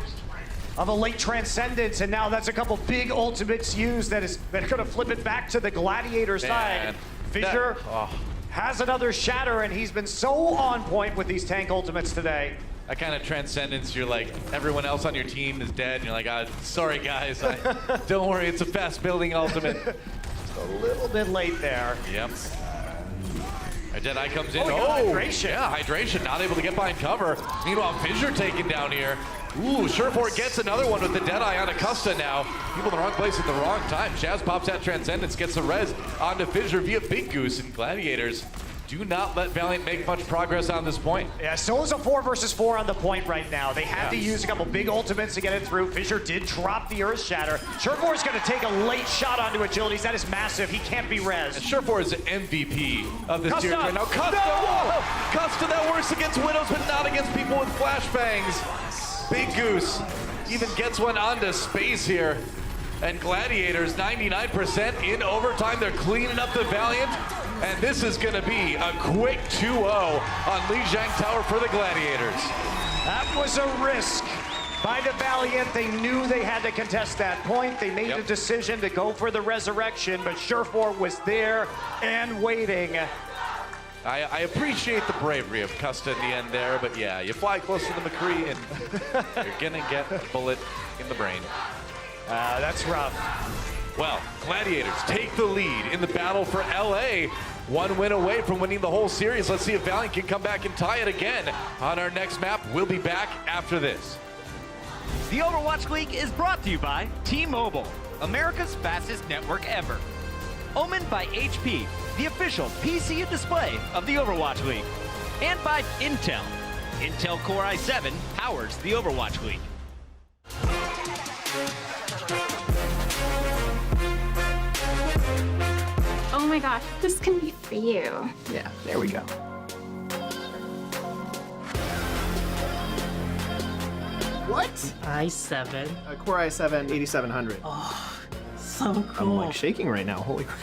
of a late Transcendence, and now that's a couple big ultimates used that are gonna flip it back to the Gladiator side. Fissure has another Shatter, and he's been so on point with these tank ultimates today. That kind of transcendence, you're like, everyone else on your team is dead, and you're like, sorry guys, don't worry, it's a fast-building ultimate. Just a little bit late there. Yep. A Deadeye comes in. Hydration. Yeah, hydration, not able to get behind cover. Meanwhile, Fissure taken down here. Ooh, Surefour gets another one with the Deadeye on Acosta now. People in the wrong place at the wrong time. Shaz pops out Transcendence, gets the res onto Fissure via Big Goose, and Gladiators do not let Valiant make much progress on this point. Yeah, so it's a 4 versus 4 on the point right now. They had to use a couple big ultimates to get it through. Fissure did drop the Earth Shatter. Surefour's going to take a late shot onto Agilities. That is massive. He can't be res. Surefour is the MVP of this tier right now. Custa that works against Widows, but not against people with flashbangs. Big Goose even gets one onto Space here. And Gladiators, 99% in overtime. They're cleaning up the Valiant. And this is going to be a quick 2-0 on Lijiang Tower for the Gladiators. That was a risk by the Valiant. They knew they had to contest that point. They made the decision to go for the resurrection, but Surefour was there and waiting. I appreciate the bravery of Custa in the end there, but yeah, you fly close to the McCree and you're going to get a bullet in the brain. That's rough. Well, Gladiators take the lead in the battle for LA. One win away from winning the whole series. Let's see if Valiant can come back and tie it again on our next map. We'll be back after this. The Overwatch League is brought to you by T-Mobile, America's fastest network ever. Omened by HP, the official PC display of the Overwatch League. And by Intel. Intel Core i7 powers the Overwatch League. Oh my gosh, this can be for you. Yeah, there we go. What? i7. Core i7 8700. Oh, so cool. I'm like shaking right now. Holy crap.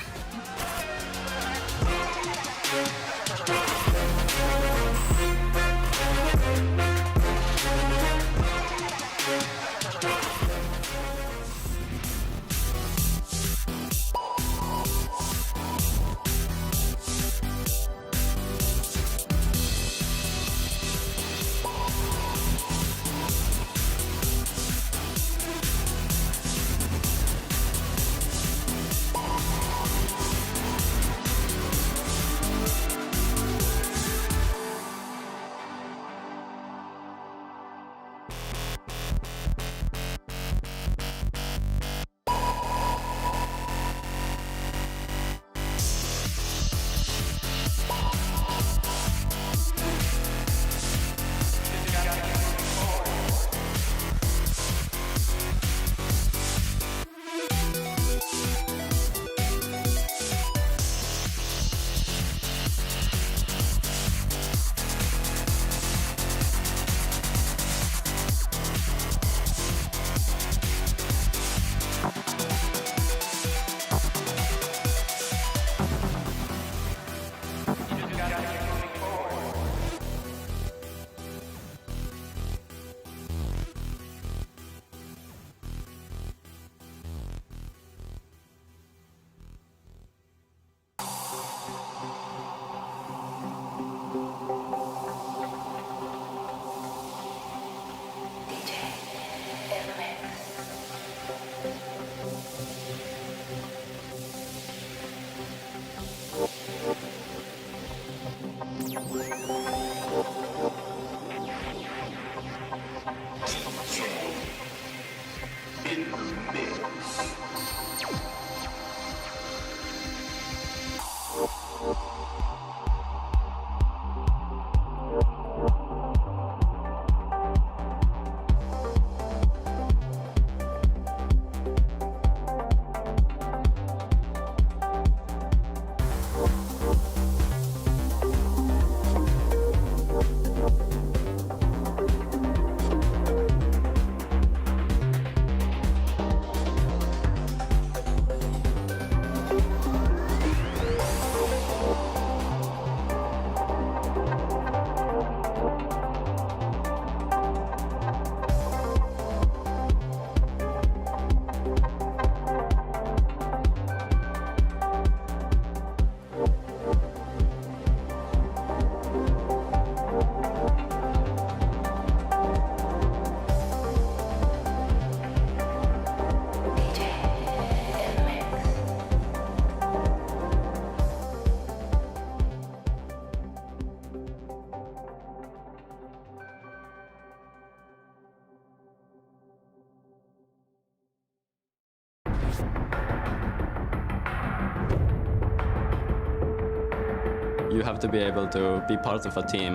You have to be able to be part of a team.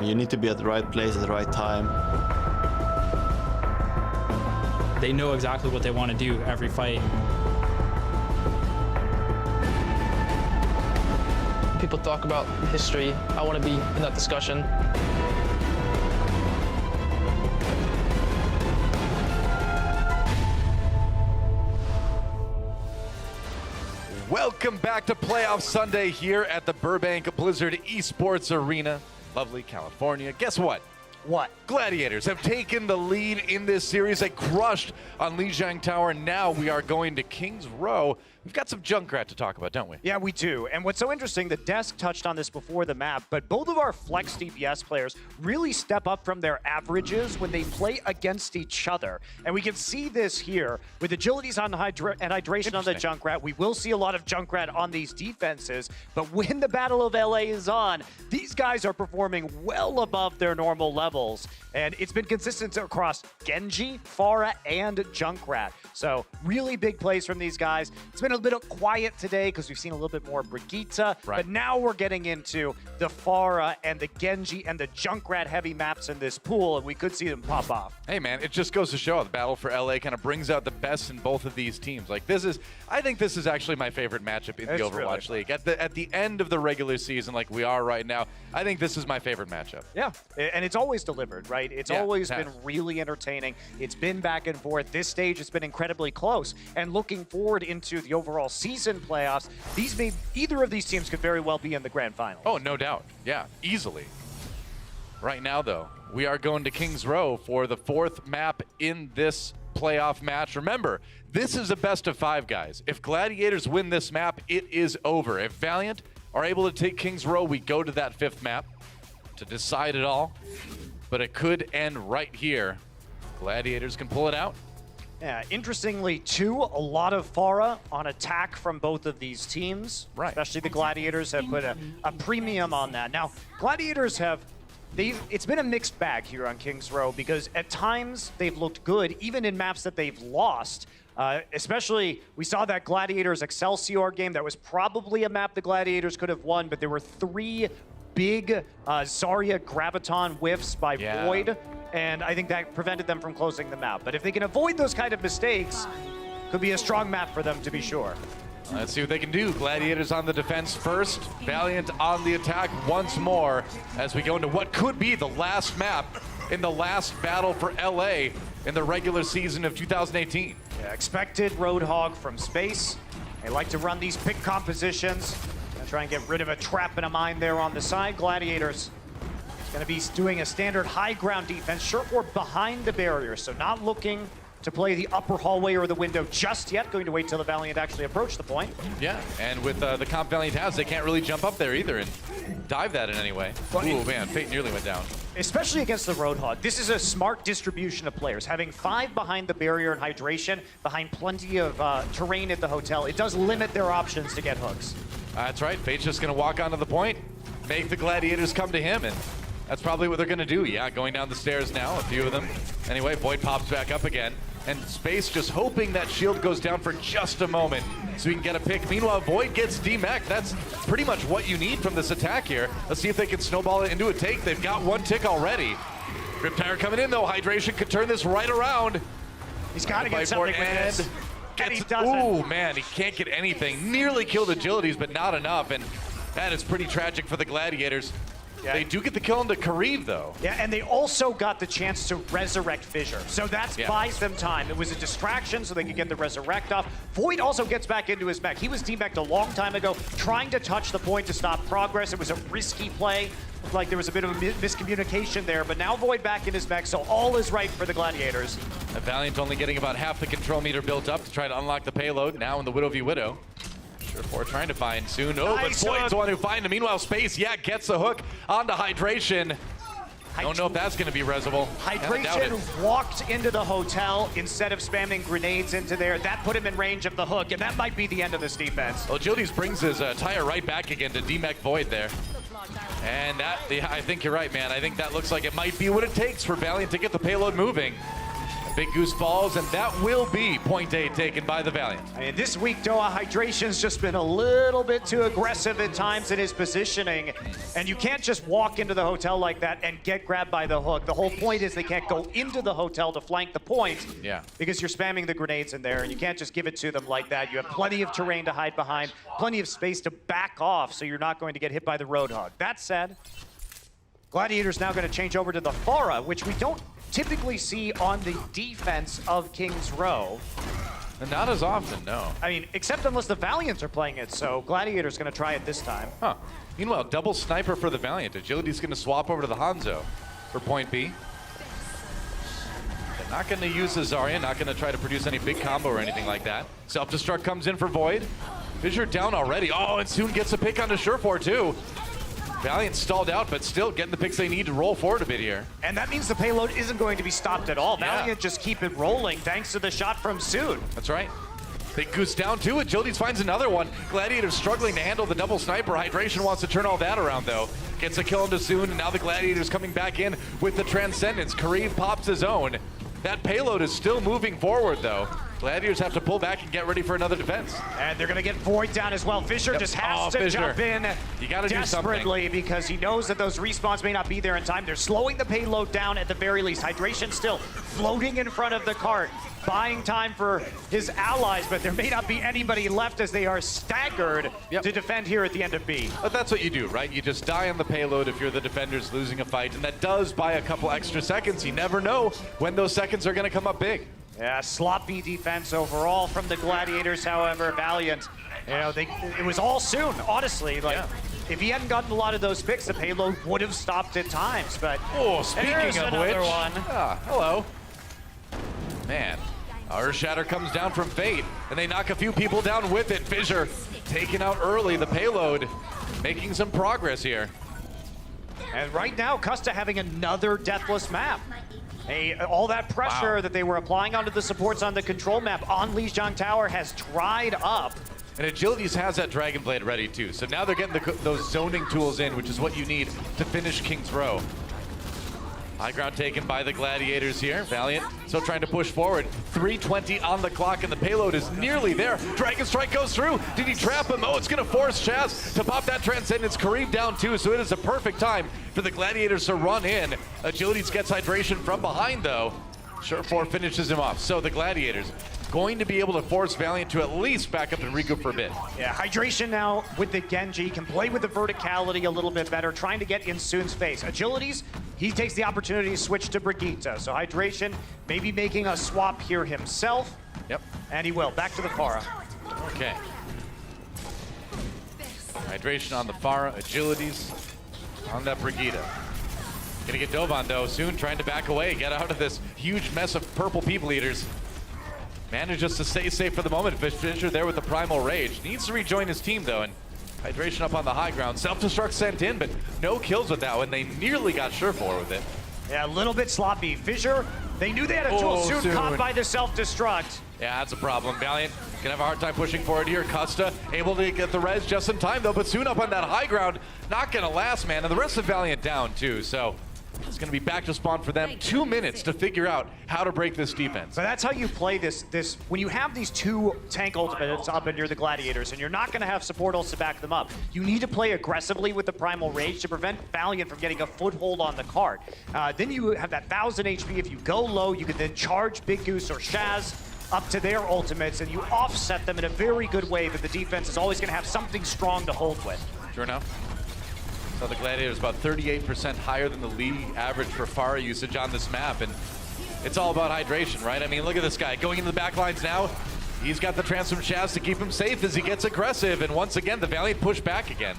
You need to be at the right place at the right time. They know exactly what they want to do every fight. People talk about history. I want to be in that discussion. Welcome back to Playoff Sunday here at the Burbank Blizzard Esports Arena. Lovely California. Guess what? What? Gladiators have taken the lead in this series. They crushed on Lijiang Tower. Now we are going to Kings Row. We've got some Junkrat to talk about, don't we? Yeah, we do. And what's so interesting, the desk touched on this before the map, but both of our Flex DPS players really step up from their averages when they play against each other. And we can see this here with agilities on and hydration on the Junkrat. We will see a lot of Junkrat on these defenses, but when the Battle of LA is on, these guys are performing well above their normal levels. And it's been consistent across Genji, Pharah, and Junkrat. So really big plays from these guys. It's been a bit quiet today because we've seen a little bit more Brigitte, but now we're getting into the Pharah and the Genji and the Junkrat heavy maps in this pool, and we could see them pop off. Hey man, it just goes to show the battle for LA kind of brings out the best in both of these teams. Like I think this is actually my favorite matchup in the Overwatch League. At the end of the regular season, like we are right now, I think this is my favorite matchup. Yeah, and it's always delivered, right? It's always been really entertaining. It's been back and forth. This stage has been incredibly close, and looking forward into the overall season playoffs, either of these teams could very well be in the grand final. Oh, no doubt. Yeah, easily. Right now, though, we are going to Kings Row for the 4th map in this playoff match. Remember, this is a best of 5, guys. If Gladiators win this map, it is over. If Valiant are able to take Kings Row, we go to that 5th map to decide it all. But it could end right here. Gladiators can pull it out. Yeah, interestingly, too, a lot of Pharah on attack from both of these teams. Right. Especially the Gladiators have put a premium on that. Now, Gladiators it's been a mixed bag here on Kings Row because at times they've looked good, even in maps that they've lost. Especially, we saw that Gladiators Excelsior game. That was probably a map the Gladiators could have won, but there were 3 big Zarya Graviton whiffs by Void, and I think that prevented them from closing the map. But if they can avoid those kind of mistakes, could be a strong map for them to be sure. Let's see what they can do. Gladiators on the defense first, Valiant on the attack once more as we go into what could be the last map in the last battle for LA in the regular season of 2018. Yeah, expected Roadhog from space. They like to run these pick compositions. Gonna try and get rid of a trap and a mine there on the side. Gladiators is gonna be doing a standard high ground defense, short or behind the barrier, so not looking to play the upper hallway or the window just yet. Going to wait till the Valiant actually approach the point. Yeah, and with the comp Valiant has, they can't really jump up there either and dive that in any way. Ooh, man, Fate nearly went down. Especially against the Roadhog, this is a smart distribution of players. Having 5 behind the barrier and hydration, behind plenty of terrain at the hotel, it does limit their options to get hooks. That's right, Fate's just gonna walk onto the point, make the Gladiators come to him, and that's probably what they're gonna do. Yeah, going down the stairs now, a few of them. Anyway, Void pops back up again. And Space just hoping that shield goes down for just a moment so he can get a pick. Meanwhile, Void gets D-Mech. That's pretty much what you need from this attack here. Let's see if they can snowball it into a take. They've got 1 tick already. Riptire coming in though. Hydration could turn this right around. He's got to get something with this. And he doesn't. Ooh, man, he can't get anything. Nearly killed agilities, but not enough. And that is pretty tragic for the Gladiators. Yeah. They do get the kill into Kariv, though. Yeah, and they also got the chance to resurrect Fissure. So that buys them time. It was a distraction so they could get the resurrect off. Void also gets back into his mech. He was demeched a long time ago, trying to touch the point to stop progress. It was a risky play. Looked like there was a bit of a miscommunication there, but now Void back in his mech, so all is right for the Gladiators. And Valiant only getting about half the control meter built up to try to unlock the payload. Now in the Widow v Widow. Sure, trying to find soon. Oh, nice but Void's the one who finds him. Meanwhile, Space, gets the hook onto Hydration. Don't know if that's going to be resable. Hydration walked into the hotel instead of spamming grenades into there. That put him in range of the hook, and that might be the end of this defense. Well, Agilities brings his tire right back again to D-Mech Void there. And I think you're right, man. I think that looks like it might be what it takes for Valiant to get the payload moving. Big Goose falls, and that will be point A taken by the Valiant. And this week, Doha, Hydration's just been a little bit too aggressive at times in his positioning. And you can't just walk into the hotel like that and get grabbed by the hook. The whole point is they can't go into the hotel to flank the point. Yeah. Because you're spamming the grenades in there, and you can't just give it to them like that. You have plenty of terrain to hide behind, plenty of space to back off, so you're not going to get hit by the Roadhog. That said, Gladiators now going to change over to the Pharah, which we don't typically see on the defense of King's Row. And not as often, no. I mean, except unless the Valiants are playing it, so Gladiator's going to try it this time. Huh. Meanwhile, double sniper for the Valiant. Agility's going to swap over to the Hanzo for point B. They're not going to use the Zarya, not going to try to produce any big combo or anything like that. Self-destruct comes in for Void. Fissure down already. Oh, and soon gets a pick onto Surefour too. Valiant stalled out, but still getting the picks they need to roll forward a bit here. And that means the payload isn't going to be stopped at all. Yeah. Valiant just keep it rolling thanks to the shot from Soon. That's right. Big Goose down too. Agilities finds another one. Gladiators struggling to handle the double sniper. Hydration wants to turn all that around though. Gets a kill into Soon, and now the Gladiators coming back in with the Transcendence. Kareem pops his own. That payload is still moving forward though. Gladiators have to pull back and get ready for another defense. And they're going to get Void down as well. Fissure just has to jump in you gotta desperately do something. because he knows that those respawns may not be there in time. They're slowing the payload down at the very least. Hydration still floating in front of the cart, buying time for his allies, but there may not be anybody left as they are staggered to defend here at the end of B. But that's what you do, right? You just die on the payload if you're the defenders losing a fight, and that does buy a couple extra seconds. You never know when those seconds are going to come up big. Yeah, sloppy defense overall from the Gladiators, however. Valiant, you know, it was all Soon, honestly. Like, if he hadn't gotten a lot of those picks, the payload would have stopped at times, but oh, speaking there's of another which, one. Hello. Man, Earth Shatter comes down from Fate, and they knock a few people down with it. Fissure taken out early, the payload making some progress here. And right now, Custa having another deathless map. All that pressure that they were applying onto the supports on the control map on Lijiang Tower has dried up. And Agilities has that Dragon Blade ready too, so now they're getting those zoning tools in, which is what you need to finish King's Row. High ground taken by the Gladiators here. Valiant still trying to push forward. 3:20 on the clock, and the payload is nearly there. Dragon Strike goes through. Did he trap him? Oh, it's going to force Chaz to pop that Transcendence. Kareem down too, so it is a perfect time for the Gladiators to run in. Agilities gets Hydration from behind, though. Surefour finishes him off. So the Gladiators going to be able to force Valiant to at least back up and regroup for a bit. Yeah, Hydration now with the Genji can play with the verticality a little bit better, trying to get in Soon's face. Agilities, he takes the opportunity to switch to Brigitte. So Hydration maybe making a swap here himself. Yep. And he will. Back to the Pharah. Okay. Hydration on the Pharah, Agilities on that Brigitte. Gonna get Dovan though, Soon trying to back away, get out of this huge mess of purple people eaters. Manages to stay safe for the moment. Fissure there with the Primal Rage. Needs to rejoin his team though, and Hydration up on the high ground. Self-destruct sent in, but no kills with that one. They nearly got Surefour with it. Yeah, a little bit sloppy. Fissure, they knew they had a tool. Soon caught by the self-destruct. Yeah, that's a problem. Valiant gonna have a hard time pushing forward here. Custa able to get the res just in time though, but Soon up on that high ground. Not gonna last, man. And the rest of Valiant down too, so it's going to be back to spawn for them. 2 minutes to figure out how to break this defense. So that's how you play this. When you have these two tank ultimates up and you're the Gladiators, and you're not going to have support ults to back them up, you need to play aggressively with the Primal Rage to prevent Valiant from getting a foothold on the card. Then you have that 1000 HP. If you go low, you can then charge Big Goose or Shaz up to their ultimates, and you offset them in a very good way that the defense is always going to have something strong to hold with. Sure enough. So the Gladiators about 38% higher than the league average for Pharah usage on this map, and it's all about hydration, right? I mean, look at this guy going into the back lines now. He's got the transfer from Chaz to keep him safe as he gets aggressive, and once again, the Valiant push back again.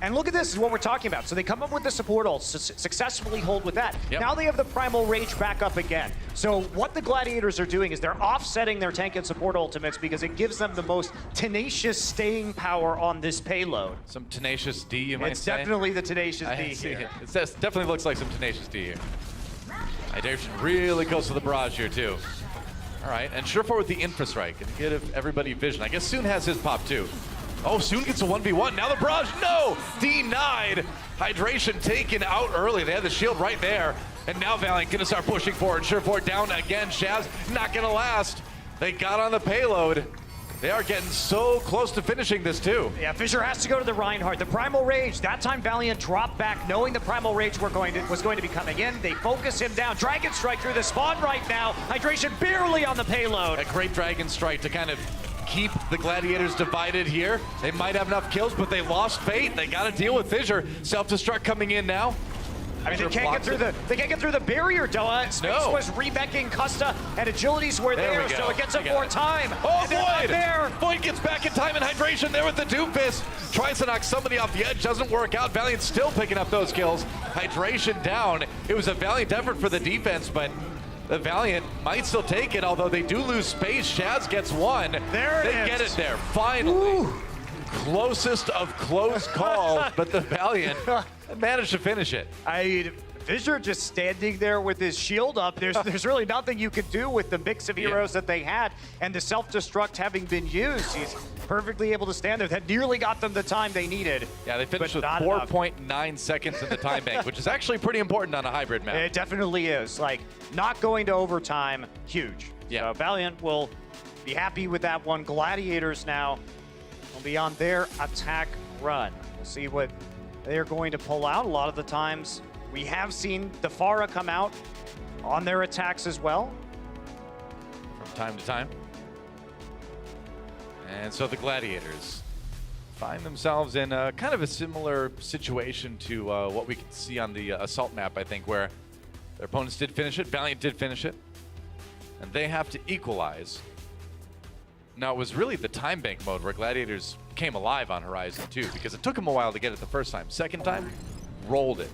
And look at this, is what we're talking about. So they come up with the support ult, successfully hold with that. Yep. Now they have the Primal Rage back up again. So what the Gladiators are doing is they're offsetting their tank and support ultimates because it gives them the most tenacious staying power on this payload. Some Tenacious D, you might say? It's definitely the Tenacious D here. It definitely looks like some Tenacious D here. Hydration really close to the barrage here, too. All right, and Surefour with the Infra Strike. Can give everybody vision. I guess Soon has his pop, too. Oh, Soon gets a 1v1. Now the barrage, no! Denied. Hydration taken out early. They had the shield right there. And now Valiant gonna start pushing forward. Surefour down again. Shaz not gonna last. They got on the payload. They are getting so close to finishing this too. Yeah, Fissure has to go to the Reinhardt. The Primal Rage, that time Valiant dropped back knowing the Primal Rage was going to be coming in. They focus him down. Dragon Strike through the spawn right now. Hydration barely on the payload. A great Dragon Strike to kind of keep the Gladiators divided here. They might have enough kills, but they lost Fate. They got to deal with Fissure. Self-destruct coming in now. I mean, they can't get through the barrier, Doa. Space was rebecking Custa, and agilities were there, so it gets up more time. Oh, Void! Void gets back in time and Hydration there with the Doomfist. Tries to knock somebody off the edge, doesn't work out. Valiant still picking up those kills. Hydration down. It was a valiant effort for the defense, but the Valiant might still take it, although they do lose space. Shaz gets one. There it is. They get it there, finally. Ooh. Closest of close calls, but the Valiant managed to finish it. Fissure just standing there with his shield up. There's really nothing you could do with the mix of heroes that they had, and the self-destruct having been used. He's perfectly able to stand there. That nearly got them the time they needed. Yeah, they finished with 4.9 seconds in the time bank, which is actually pretty important on a hybrid map. It definitely is. Like, not going to overtime, huge. Yeah. So Valiant will be happy with that one. Gladiators now will be on their attack run. We'll see what they're going to pull out. A lot of the times we have seen the Pharah come out on their attacks as well. From time to time. And so the Gladiators find themselves in kind of a similar situation to what we could see on the Assault map, I think, where their opponents did finish it, Valiant did finish it, and they have to equalize. Now, it was really the time bank mode where Gladiators came alive on Horizon 2 because it took them a while to get it the first time. Second time, rolled it.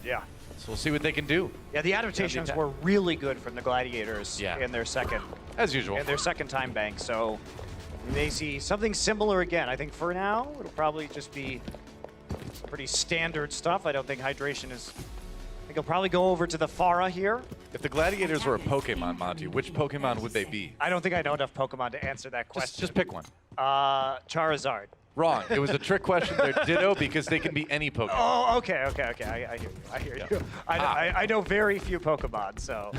Yeah. So we'll see what they can do. Yeah, the adaptations were really good from the Gladiators in their second. As usual. In their second time bank, so we may see something similar again. I think for now, it'll probably just be pretty standard stuff. I don't think Hydration is... I think he'll probably go over to the Pharah here. If the Gladiators were a Pokemon, Monty, which Pokemon would they be? I don't think I know enough Pokemon to answer that question. Just pick one. Charizard. Wrong. It was a trick question. They're Ditto because they can be any Pokemon. Oh, okay. I hear you. I know very few Pokemon, so.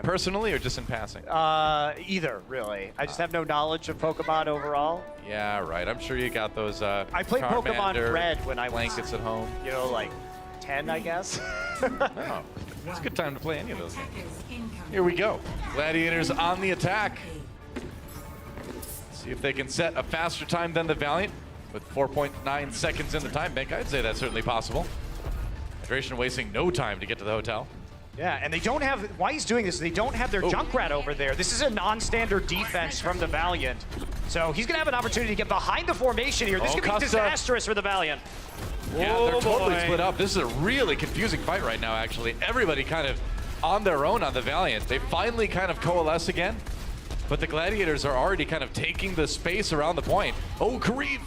Personally or just in passing? Either, really. I just have no knowledge of Pokemon overall. Yeah, right. I'm sure you got those I played Pokemon Red when I was blankets at home. You know, like 10, I guess. Oh, it's a good time to play any of those games. Here we go. Gladiators on the attack. See if they can set a faster time than the Valiant with 4.9 seconds in the time bank. I'd say that's certainly possible. Hydration wasting no time to get to the hotel. Yeah, and they don't have, why he's doing this, they don't have their Junkrat over there. This is a non-standard defense from the Valiant. So he's gonna have an opportunity to get behind the formation here. This could be disastrous for the Valiant. Yeah, they're totally split up. This is a really confusing fight right now, actually. Everybody kind of on their own on the Valiant. They finally kind of coalesce again, but the Gladiators are already kind of taking the space around the point. Oh, Kareev!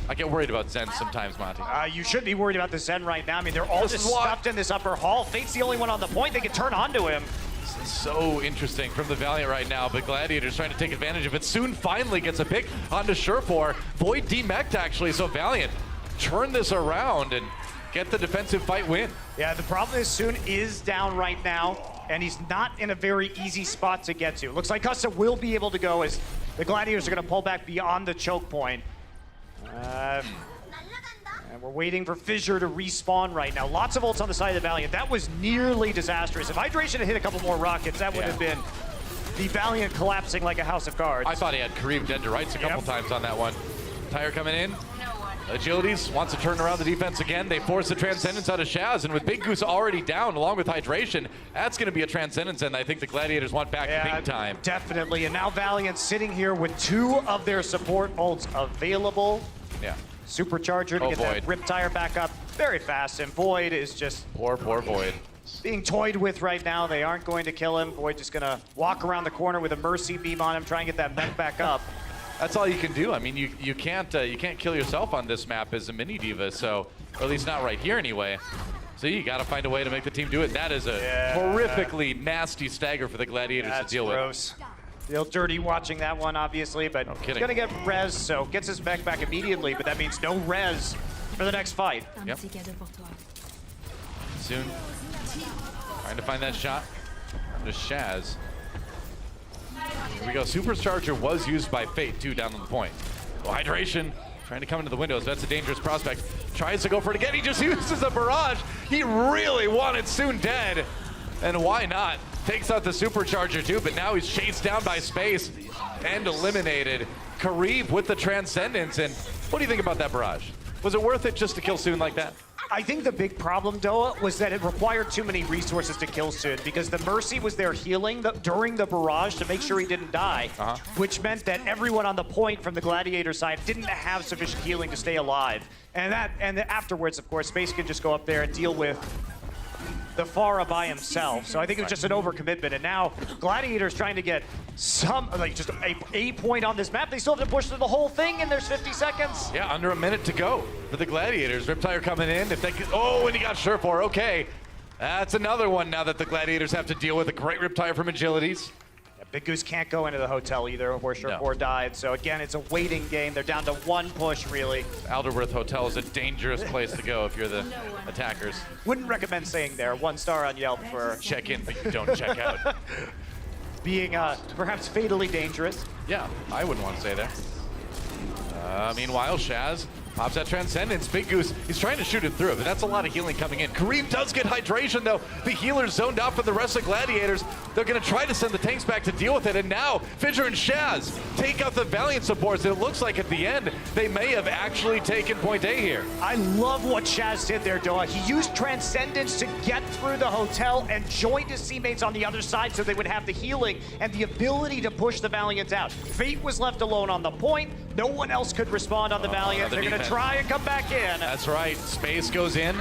I get worried about Zen sometimes, Monty. You should be worried about the Zen right now. I mean, they're all just stuffed in this upper hall. Fate's the only one on the point. They can turn onto him. This is so interesting from the Valiant right now, but Gladiators trying to take advantage of it. Soon finally gets a pick onto Surefour. Void demeched, actually, so Valiant turn this around and get the defensive fight win. Yeah, the problem is Soon is down right now, and he's not in a very easy spot to get to. Looks like Custa will be able to go as the Gladiators are going to pull back beyond the choke point. And we're waiting for Fissure to respawn right now. Lots of ults on the side of the Valiant. That was nearly disastrous. If Hydration had hit a couple more rockets, that would have been the Valiant collapsing like a house of cards. I thought he had Kareev dead to rights a couple times on that one. Tire coming in. Agilities wants to turn around the defense again. They force the Transcendence out of Shaz, and with Big Goose already down along with Hydration, that's going to be a Transcendence, and I think the Gladiators want back big time. Definitely, and now Valiant sitting here with 2 of their support ults available. Yeah. Supercharger to get that Rip Tire back up very fast, and Void is just... Poor Void. Being toyed with right now. They aren't going to kill him. Void just going to walk around the corner with a Mercy Beam on him, try and get that mech back up. That's all you can do. I mean, you can't kill yourself on this map as a mini diva, so, or at least not right here anyway. So you got to find a way to make the team do it. That is a horrifically nasty stagger for the Gladiators to deal with. Feel dirty watching that one, obviously, but he's going to get res, so gets his mech back immediately, but that means no res for the next fight. Yep. Soon trying to find that shot. Just Shaz. Here we go. Supercharger was used by Fate too down on the point. Well, hydration trying to come into the windows. That's a dangerous prospect. Tries to go for it again. He just uses a barrage. He really wanted Soon dead. And why not? Takes out the Supercharger too, but now he's chased down by Space and eliminated. Kareev with the Transcendence. And what do you think about that barrage? Was it worth it just to kill Soon like that? I think the big problem, Doa, was that it required too many resources to kill Soon because the Mercy was there healing during the barrage to make sure he didn't die, which meant that everyone on the point from the Gladiator side didn't have sufficient healing to stay alive. And afterwards, of course, Space can just go up there and deal with the Pharah by himself. So I think it was just an overcommitment. And now Gladiators trying to get some, like just a point on this map. They still have to push through the whole thing and there's 50 seconds. Yeah, under a minute to go for the Gladiators. Riptire coming in. If they could, oh, and he got Surefour. Okay. That's another one now that the Gladiators have to deal with. A great Riptire from Agilities. Big Goose can't go into the hotel either where Surefour died. So again, it's a waiting game. They're down to one push, really. Alderworth Hotel is a dangerous place to go if you're the attackers. Wouldn't recommend staying there. 1 star on Yelp for check in, but you don't check out. Being perhaps fatally dangerous. Yeah, I wouldn't want to stay there. Meanwhile, Shaz pops that Transcendence. Big Goose, he's trying to shoot it through, but that's a lot of healing coming in. Kareev does get hydration, though. The healer's zoned out for the rest of Gladiators. They're going to try to send the tanks back to deal with it, and now Fissure and Shaz take out the Valiant supports. It looks like at the end, they may have actually taken point A here. I love what Shaz did there, Doa. He used Transcendence to get through the hotel and joined his teammates on the other side so they would have the healing and the ability to push the Valiant out. Fate was left alone on the point. No one else could respond on the Valiant. They're going to try and come back in. That's right. Space goes in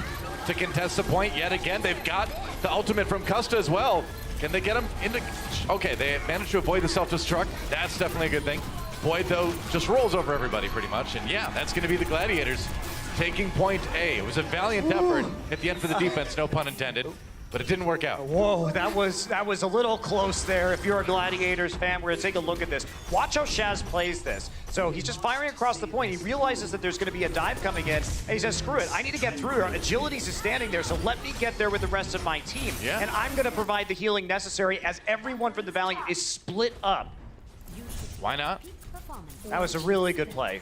to contest the point yet again. They've got the ultimate from Custa as well. Can they get him into... Okay, they managed to avoid the self-destruct. That's definitely a good thing. Boyd, though, just rolls over everybody pretty much. And yeah, that's going to be the Gladiators taking point A. It was a valiant effort at the end for the defense, no pun intended. But it didn't work out. Whoa, that was a little close there. If you're a Gladiators fan, we're gonna take a look at this. Watch how Shaz plays this. So he's just firing across the point. He realizes that there's gonna be a dive coming in, and he says, screw it, I need to get through here. Agilities is standing there, so let me get there with the rest of my team. Yeah. And I'm gonna provide the healing necessary as everyone from the Valiant is split up. Why not? That was a really good play.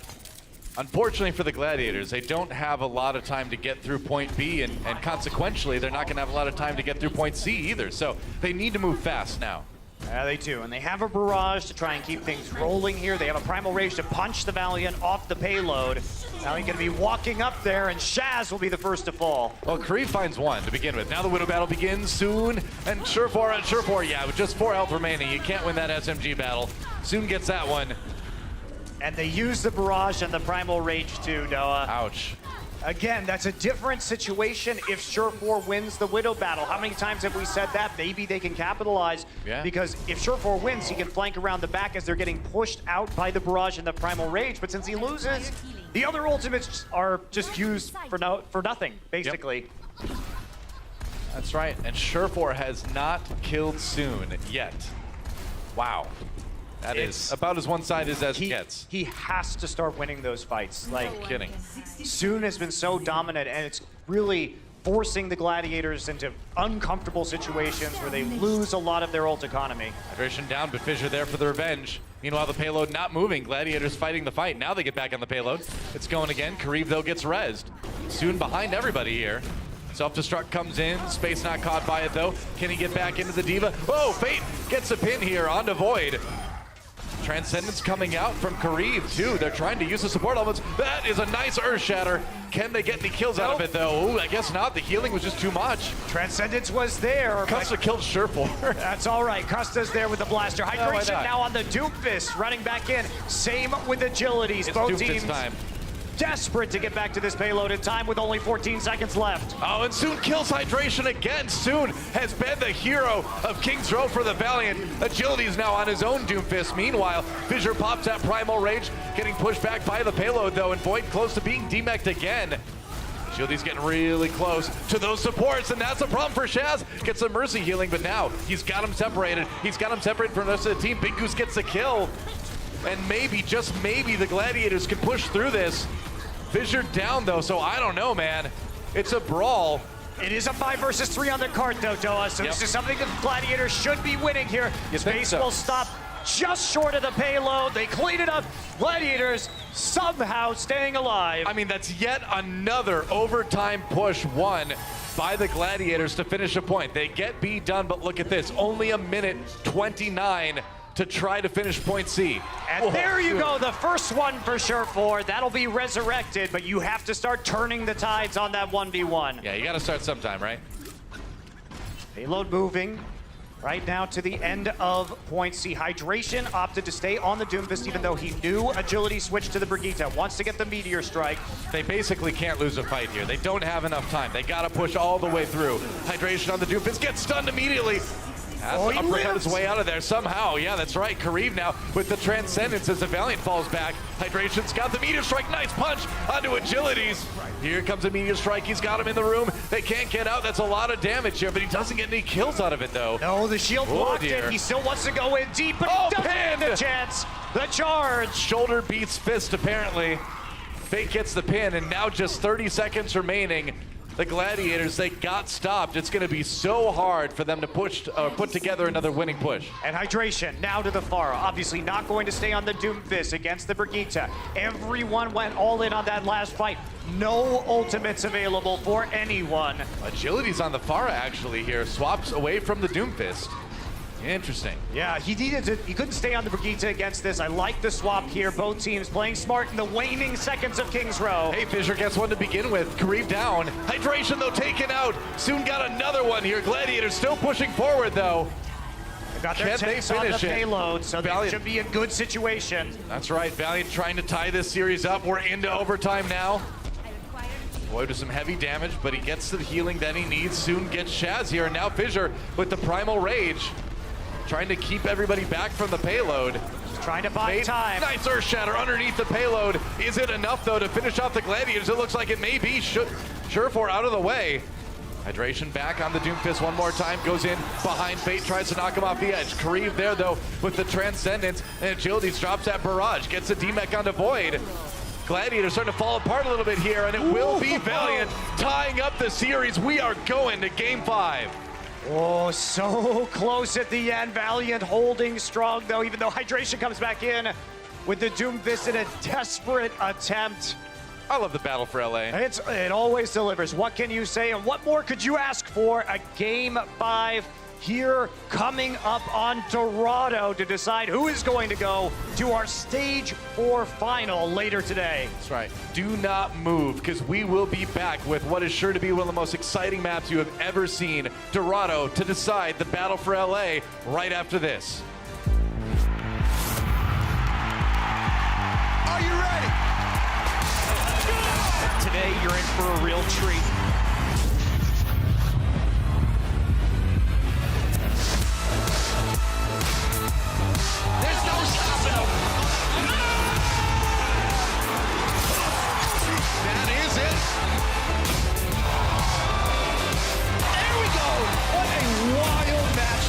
Unfortunately for the Gladiators, they don't have a lot of time to get through point B, and consequentially, they're not going to have a lot of time to get through point C either. So they need to move fast now. Yeah, they do, and they have a barrage to try and keep things rolling here. They have a Primal Rage to punch the Valiant off the payload. Now he's going to be walking up there, and Shaz will be the first to fall. Well, Kareev finds one to begin with. Now the Widow battle begins soon, and Surefour, yeah, with just 4 health remaining, you can't win that SMG battle. Soon gets that one. And they use the barrage and the Primal Rage too, Noah. Ouch. Again, that's a different situation if Surefour wins the Widow battle. How many times have we said that? Maybe they can capitalize. Yeah. Because if Surefour wins, he can flank around the back as they're getting pushed out by the barrage and the Primal Rage. But since he loses, the other ultimates are just used for nothing, basically. Yep. That's right. And Surefour has not killed Soon yet. Wow. That is about as one-sided as it gets. He has to start winning those fights. Like, no kidding. Soon has been so dominant, and it's really forcing the Gladiators into uncomfortable situations where they lose a lot of their ult economy. Hydration down, but Fissure there for the revenge. Meanwhile, the payload not moving. Gladiators fighting the fight. Now they get back on the payload. It's going again. Kareev, though, gets rezzed. Soon behind everybody here. Self-destruct comes in. Space not caught by it, though. Can he get back into the Diva? Oh, Fate gets a pin here onto Void. Transcendence coming out from Kareev, too. They're trying to use the support elements. That is a nice Earth Shatter. Can they get any kills out of it, though? Ooh, I guess not. The healing was just too much. Transcendence was there. Custa killed Surefour. That's all right. Custa's there with the blaster. Hydration now on the Doomfist, running back in. Same with Agilities. It's both Doomfist teams time. Desperate to get back to this payload in time with only 14 seconds left. Oh, and Soon kills Hydration again. Soon has been the hero of King's Row for the Valiant. Agility is now on his own Doomfist. Meanwhile, Fissure pops that Primal Rage, getting pushed back by the payload, though, and Void close to being demeched again. Agility's getting really close to those supports, and that's a problem for Shaz. Gets some Mercy healing, but now he's got him separated. He's got him separated from the rest of the team. Big Goose gets the kill. And maybe, just maybe, the Gladiators can push through this. Fissure down, though, so I don't know, man. It's a brawl. It is a 5 versus 3 on the card, though, Doa. So this is something that the Gladiators should be winning here. Space will stop just short of the payload. They clean it up. Gladiators somehow staying alive. I mean, that's yet another overtime push won by the Gladiators to finish a point. They get B done, but look at this. Only a minute 29 to try to finish point C. And there you go, the first one for sure for. That'll be resurrected, but you have to start turning the tides on that 1v1. Yeah, you got to start sometime, right? Payload moving right now to the end of point C. Hydration opted to stay on the Doomfist even though he knew agility switched to the Brigitte. Wants to get the Meteor Strike. They basically can't lose a fight here. They don't have enough time. They got to push all the way through. Hydration on the Doomfist, gets stunned immediately. Has to uppercut his way out of there somehow. Yeah, that's right. Kareev now with the Transcendence as the Valiant falls back. Hydration's got the Meteor Strike. Nice punch onto Agilities. Here comes a Meteor Strike. He's got him in the room. They can't get out. That's a lot of damage here, but he doesn't get any kills out of it, though. No, the shield blocked it. He still wants to go in deep, but he doesn't get the chance. The charge. Shoulder beats fist, apparently. Fate gets the pin, and now just 30 seconds remaining. The Gladiators, they got stopped. It's going to be so hard for them to put together another winning push. And Hydration now to the Pharah. Obviously not going to stay on the Doomfist against the Brigitte. Everyone went all in on that last fight. No ultimates available for anyone. Agility's on the Pharah actually here. Swaps away from the Doomfist. Interesting. Yeah, he couldn't stay on the Brigitte against this. I like the swap here. Both teams playing smart in the waning seconds of King's Row. Hey, Fisher gets one to begin with. Kareev down. Hydration, though, taken out. Soon got another one here. Gladiators still pushing forward, though. They got their tanks on the payload, so they should be in good situation. That's right. Valiant trying to tie this series up. We're into overtime now. Boy, to some heavy damage, but he gets the healing that he needs. Soon gets Shaz here, and now Fissure with the Primal Rage. Trying to keep everybody back from the payload. Just trying to buy time. Nice Earth Shatter underneath the payload. Is it enough, though, to finish off the Gladiators? It looks like it may be. Surefour out of the way. Hydration back on the Doomfist one more time. Goes in behind Fate, tries to knock him off the edge. Kareev there, though, with the Transcendence. And Agilities drops that Barrage. Gets a D-Mech onto Void. Gladiators starting to fall apart a little bit here, and it will be Valiant tying up the series. We are going to Game 5. Oh, so close at the end. Valiant holding strong, though, even though Hydration comes back in with the Doomfist in a desperate attempt. I love the battle for LA. It always delivers. What can you say? And what more could you ask for? A Game 5 here coming up on Dorado to decide who is going to go to our Stage 4 final later today. That's right. Do not move, because we will be back with what is sure to be one of the most exciting maps you have ever seen. Dorado to decide the battle for LA right after this. Are you ready? Today, you're in for a real treat. There's no stopping them. That is it. There we go. What a wild match.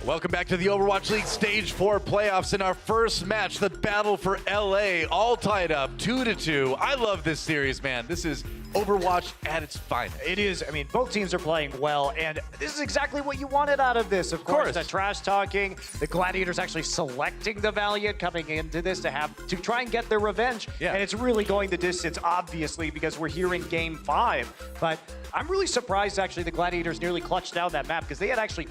Welcome back to the Overwatch League Stage 4 playoffs. In our first match, the battle for LA, all tied up 2-2. I love this series, man. This is Overwatch at its finest. It is. I mean, both teams are playing well, and this is exactly what you wanted out of this. Of course, the trash talking, the Gladiators actually selecting the Valiant, coming into this to try and get their revenge. Yeah. And it's really going the distance, obviously, because we're here in Game 5. But I'm really surprised, actually, the Gladiators nearly clutched down that map, because they had actually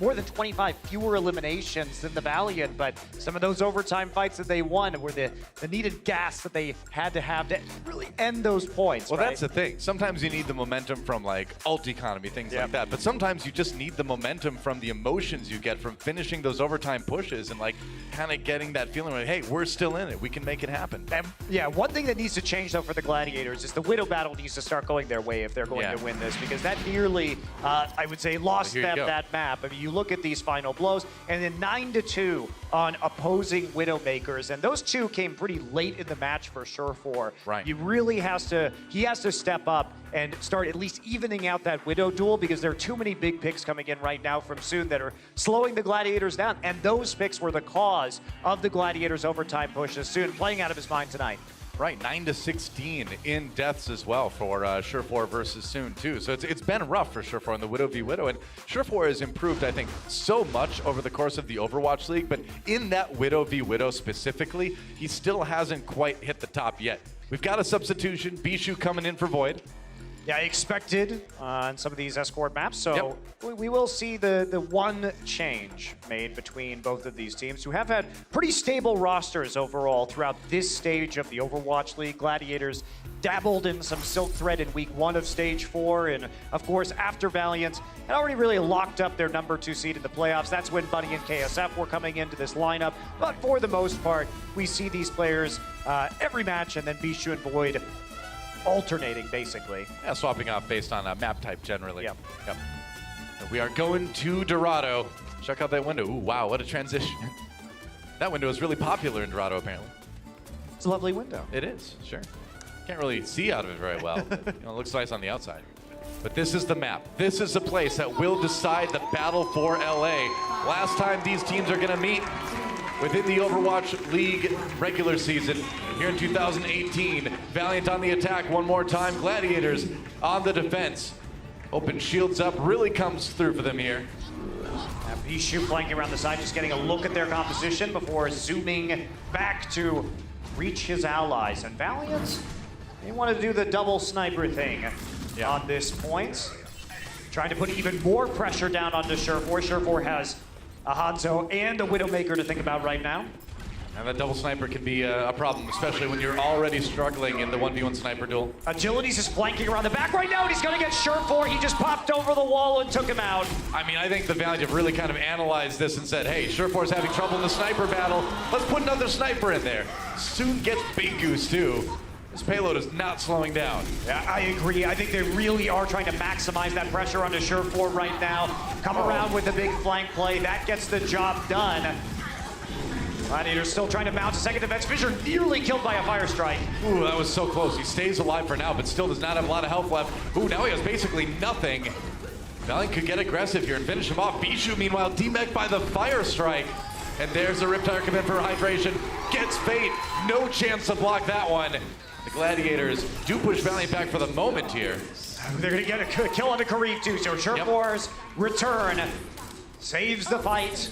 more than 25 fewer eliminations than the Valiant. But some of those overtime fights that they won were the needed gas that they had to have to really end those points. Well, right? That's the thing. Sometimes you need the momentum from like ult economy, things like that. But sometimes you just need the momentum from the emotions you get from finishing those overtime pushes and like kind of getting that feeling like, hey, we're still in it. We can make it happen. And yeah, one thing that needs to change though for the Gladiators is the Widow battle needs to start going their way if they're going to win this, because that nearly, I would say, lost them that map. I mean, you look at these final blows, and then 9-2 on opposing Widowmakers, and those two came pretty late in the match for Surefour. Right. He really has to step up and start at least evening out that Widow duel, because there are too many big picks coming in right now from Soon that are slowing the Gladiators down, and those picks were the cause of the Gladiators' overtime pushes. Soon playing out of his mind tonight. Right, 9-16 in deaths as well for Surefour versus Soon too. So it's been rough for Surefour in the Widow v Widow, and Surefour has improved, I think, so much over the course of the Overwatch League, but in that Widow v Widow specifically, he still hasn't quite hit the top yet. We've got a substitution, Bishu coming in for Void. Yeah, I expected on some of these escort maps, so we will see the one change made between both of these teams, who have had pretty stable rosters overall throughout this stage of the Overwatch League. Gladiators dabbled in some Silk Thread in week 1 of stage 4, and of course after Valiant had already really locked up their number 2 seed in the playoffs. That's when Bunny and KSF were coming into this lineup, but for the most part, we see these players every match, and then Bishu and Void alternating, basically. Yeah, swapping off based on map type generally. Yep. We are going to Dorado. Check out that window. Ooh, wow, what a transition. That window is really popular in Dorado, apparently. It's a lovely window. It is, sure. Can't really see out of it very well. It looks nice on the outside. But this is the map. This is the place that will decide the battle for LA. Last time these teams are going to meet within the Overwatch League regular season here in 2018. Valiant on the attack one more time. Gladiators on the defense. Open shields up really comes through for them here. Bishu flanking around the side, just getting a look at their composition before zooming back to reach his allies. And Valiant, they want to do the double sniper thing on this point. Trying to put even more pressure down onto Surefour. Surefour has a Hanzo and a Widowmaker to think about right now. And that double sniper can be a problem, especially when you're already struggling in the 1v1 sniper duel. Agility's just flanking around the back right now, and he's gonna get Surefour. He just popped over the wall and took him out. I mean, I think the Valiant have really kind of analyzed this and said, hey, Surefour's having trouble in the sniper battle. Let's put another sniper in there. Soon gets Big Goose, too. This payload is not slowing down. Yeah, I agree. I think they really are trying to maximize that pressure onto Surefour right now. Come around with a big flank play. That gets the job done. Gladiators still trying to mount a second defense. Fissure nearly killed by a fire strike. Ooh, that was so close. He stays alive for now, but still does not have a lot of health left. Ooh, now he has basically nothing. Valiant could get aggressive here and finish him off. Bijou, meanwhile, demech by the fire strike. And there's a Riptire commit for hydration. Gets Fate. No chance to block that one. The Gladiators do push Valiant back for the moment here. They're going to get a kill on the Karib too. So Sherfor's return saves the fight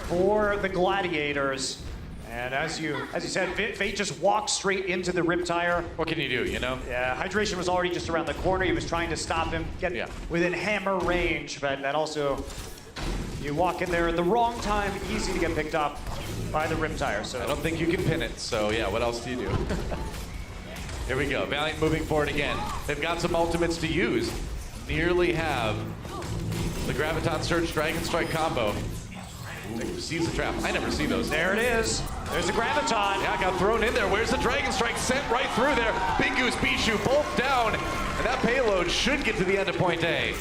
for the Gladiators. And as you said, Fate just walked straight into the Riptire. What can you do, you know? Yeah, hydration was already just around the corner. He was trying to stop him, get within hammer range, but that also, you walk in there at the wrong time, easy to get picked up by the Riptire. So I don't think you can pin it, so yeah, what else do you do? Here we go, Valiant moving forward again. They've got some ultimates to use. Nearly have the Graviton Surge Dragon Strike combo. Ooh, sees the trap. I never see those. There it is. There's the Graviton. Yeah, got thrown in there. Where's the Dragon Strike? Sent right through there. Big Goose, Bijou, both down. And that payload should get to the end of point A.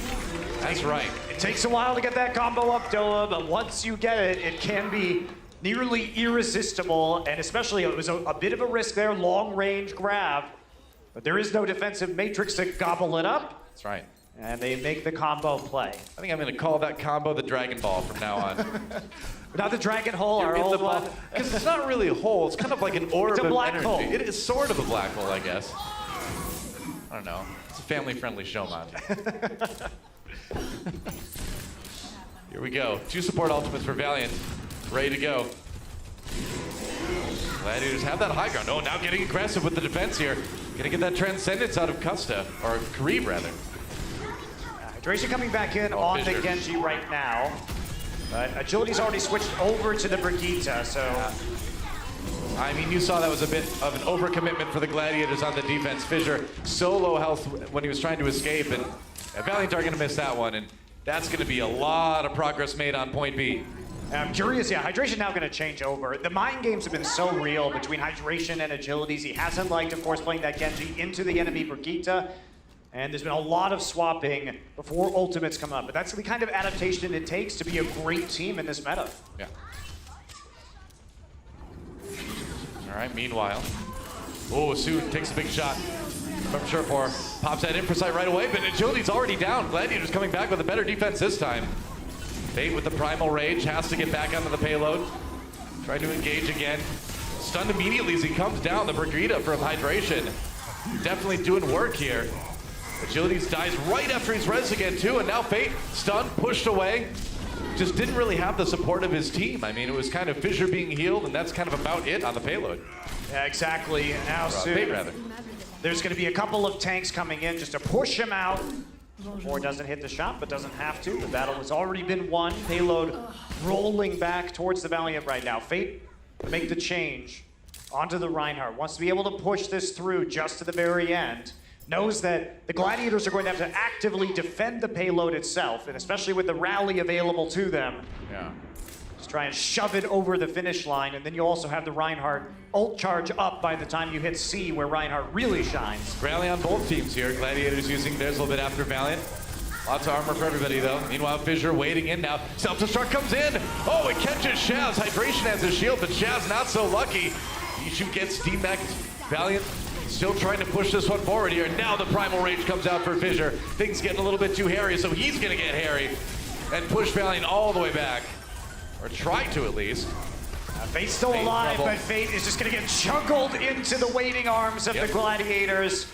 That's right. It takes a while to get that combo up, Doa, but once you get it, it can be nearly irresistible. And especially, it was a bit of a risk there, long range grab. But there is no defensive matrix to gobble it up. That's right. And they make the combo play. I think I'm going to call that combo the Dragon Ball from now on. Not the Dragon Hole, our old one. Because it's not really a hole. It's kind of like an orb It's a black of hole. energy. It is sort of a black hole, I guess. I don't know. It's a family-friendly show, Monty. Here we go. 2 support ultimates for Valiant. Ready to go. Gladiators have that high ground. Oh, now getting aggressive with the defense here. Gonna get that Transcendence out of Custa, or Karib, rather. Hydration coming back in on the Genji right now. But Agility's already switched over to the Brigitte, so... I mean, you saw that was a bit of an overcommitment for the Gladiators on the defense. Fissure, so low health when he was trying to escape, and Valiant are gonna miss that one, and that's gonna be a lot of progress made on point B. I'm curious, yeah, Hydration now gonna change over. The mind games have been so real between Hydration and Agilities. He hasn't liked, of course, playing that Genji into the enemy Brigitte. And there's been a lot of swapping before ultimates come up. But that's the kind of adaptation it takes to be a great team in this meta. Yeah. All right, meanwhile. Oh, Soon takes a big shot from Sherfor. Pops that in for sight right away, but Agility's already down. Gladiators coming back with a better defense this time. Fate with the Primal Rage has to get back onto the payload. Trying to engage again. Stunned immediately as he comes down. The Brigitte from Hydration. Definitely doing work here. Agilities dies right after he's res again too, and now Fate stunned, pushed away. Just didn't really have the support of his team. I mean, it was kind of Fissure being healed, and that's kind of about it on the payload. Yeah, exactly. And now soon, there's going to be a couple of tanks coming in just to push him out. Or doesn't hit the shot, but doesn't have to. The battle has already been won. Payload rolling back towards the Valiant right now. Fate make the change onto the Reinhardt. Wants to be able to push this through just to the very end. Knows that the Gladiators are going to have to actively defend the payload itself, and especially with the rally available to them. Yeah. Just try and shove it over the finish line, and then you also have the Reinhardt ult charge up by the time you hit C, where Reinhardt really shines. Rally on both teams here. Gladiators using theirs a little bit after Valiant. Lots of armor for everybody, though. Meanwhile, Fissure waiting in now. Self-destruct comes in. Oh, it catches Shaz. Hydration has his shield, but Shaz not so lucky. Bijou gets demeched. Valiant still trying to push this one forward here. Now the Primal Rage comes out for Fissure. Things getting a little bit too hairy, so he's going to get hairy and push Valiant all the way back. Or try to, at least. Fate's still alive, but Fate is just going to get juggled into the waiting arms of the Gladiators.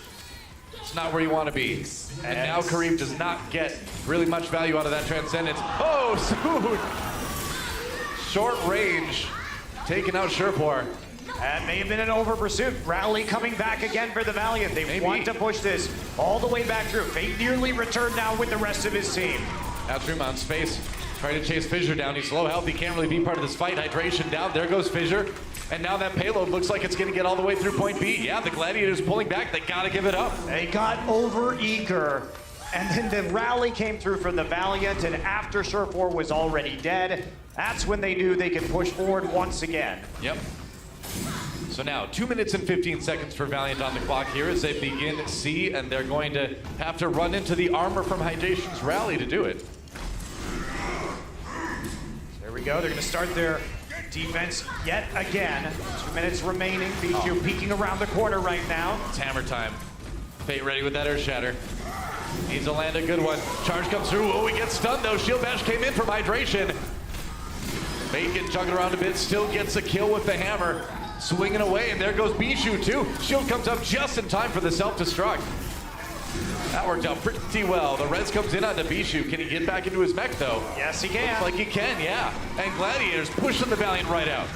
It's not where you want to be. And now Karib does not get really much value out of that Transcendence. Oh, Soon! Short range, taking out Sherfor. And may have been an over pursuit. Rally coming back again for the Valiant. They want to push this all the way back through. Fate nearly returned now with the rest of his team. Now Truma on space, trying to chase Fissure down. He's low health, he can't really be part of this fight. Hydration down, there goes Fissure. And now that payload looks like it's gonna get all the way through point B. Yeah, the Gladiators pulling back, they gotta give it up. They got over eager. And then the rally came through for the Valiant, and after Sherfor was already dead, that's when they knew they could push forward once again. Yep. So now, 2 minutes and 15 seconds for Valiant on the clock here as they begin C, and they're going to have to run into the armor from Hydration's rally to do it. There we go, they're gonna start their Defense yet again. 2 minutes remaining. Bijou peeking around the corner right now. It's hammer time. Fate ready with that Earth Shatter. Needs to land a good one. Charge comes through. Oh, he gets stunned though. Shield Bash came in from hydration. Fate getting chugged around a bit. Still gets a kill with the hammer. Swinging away, and there goes Bijou too. Shield comes up just in time for the self-destruct. That worked out pretty well. The res comes in onto Bijou. Can he get back into his mech though? Yes, he can. Looks like he can, yeah. And Gladiators pushing the Valiant right out.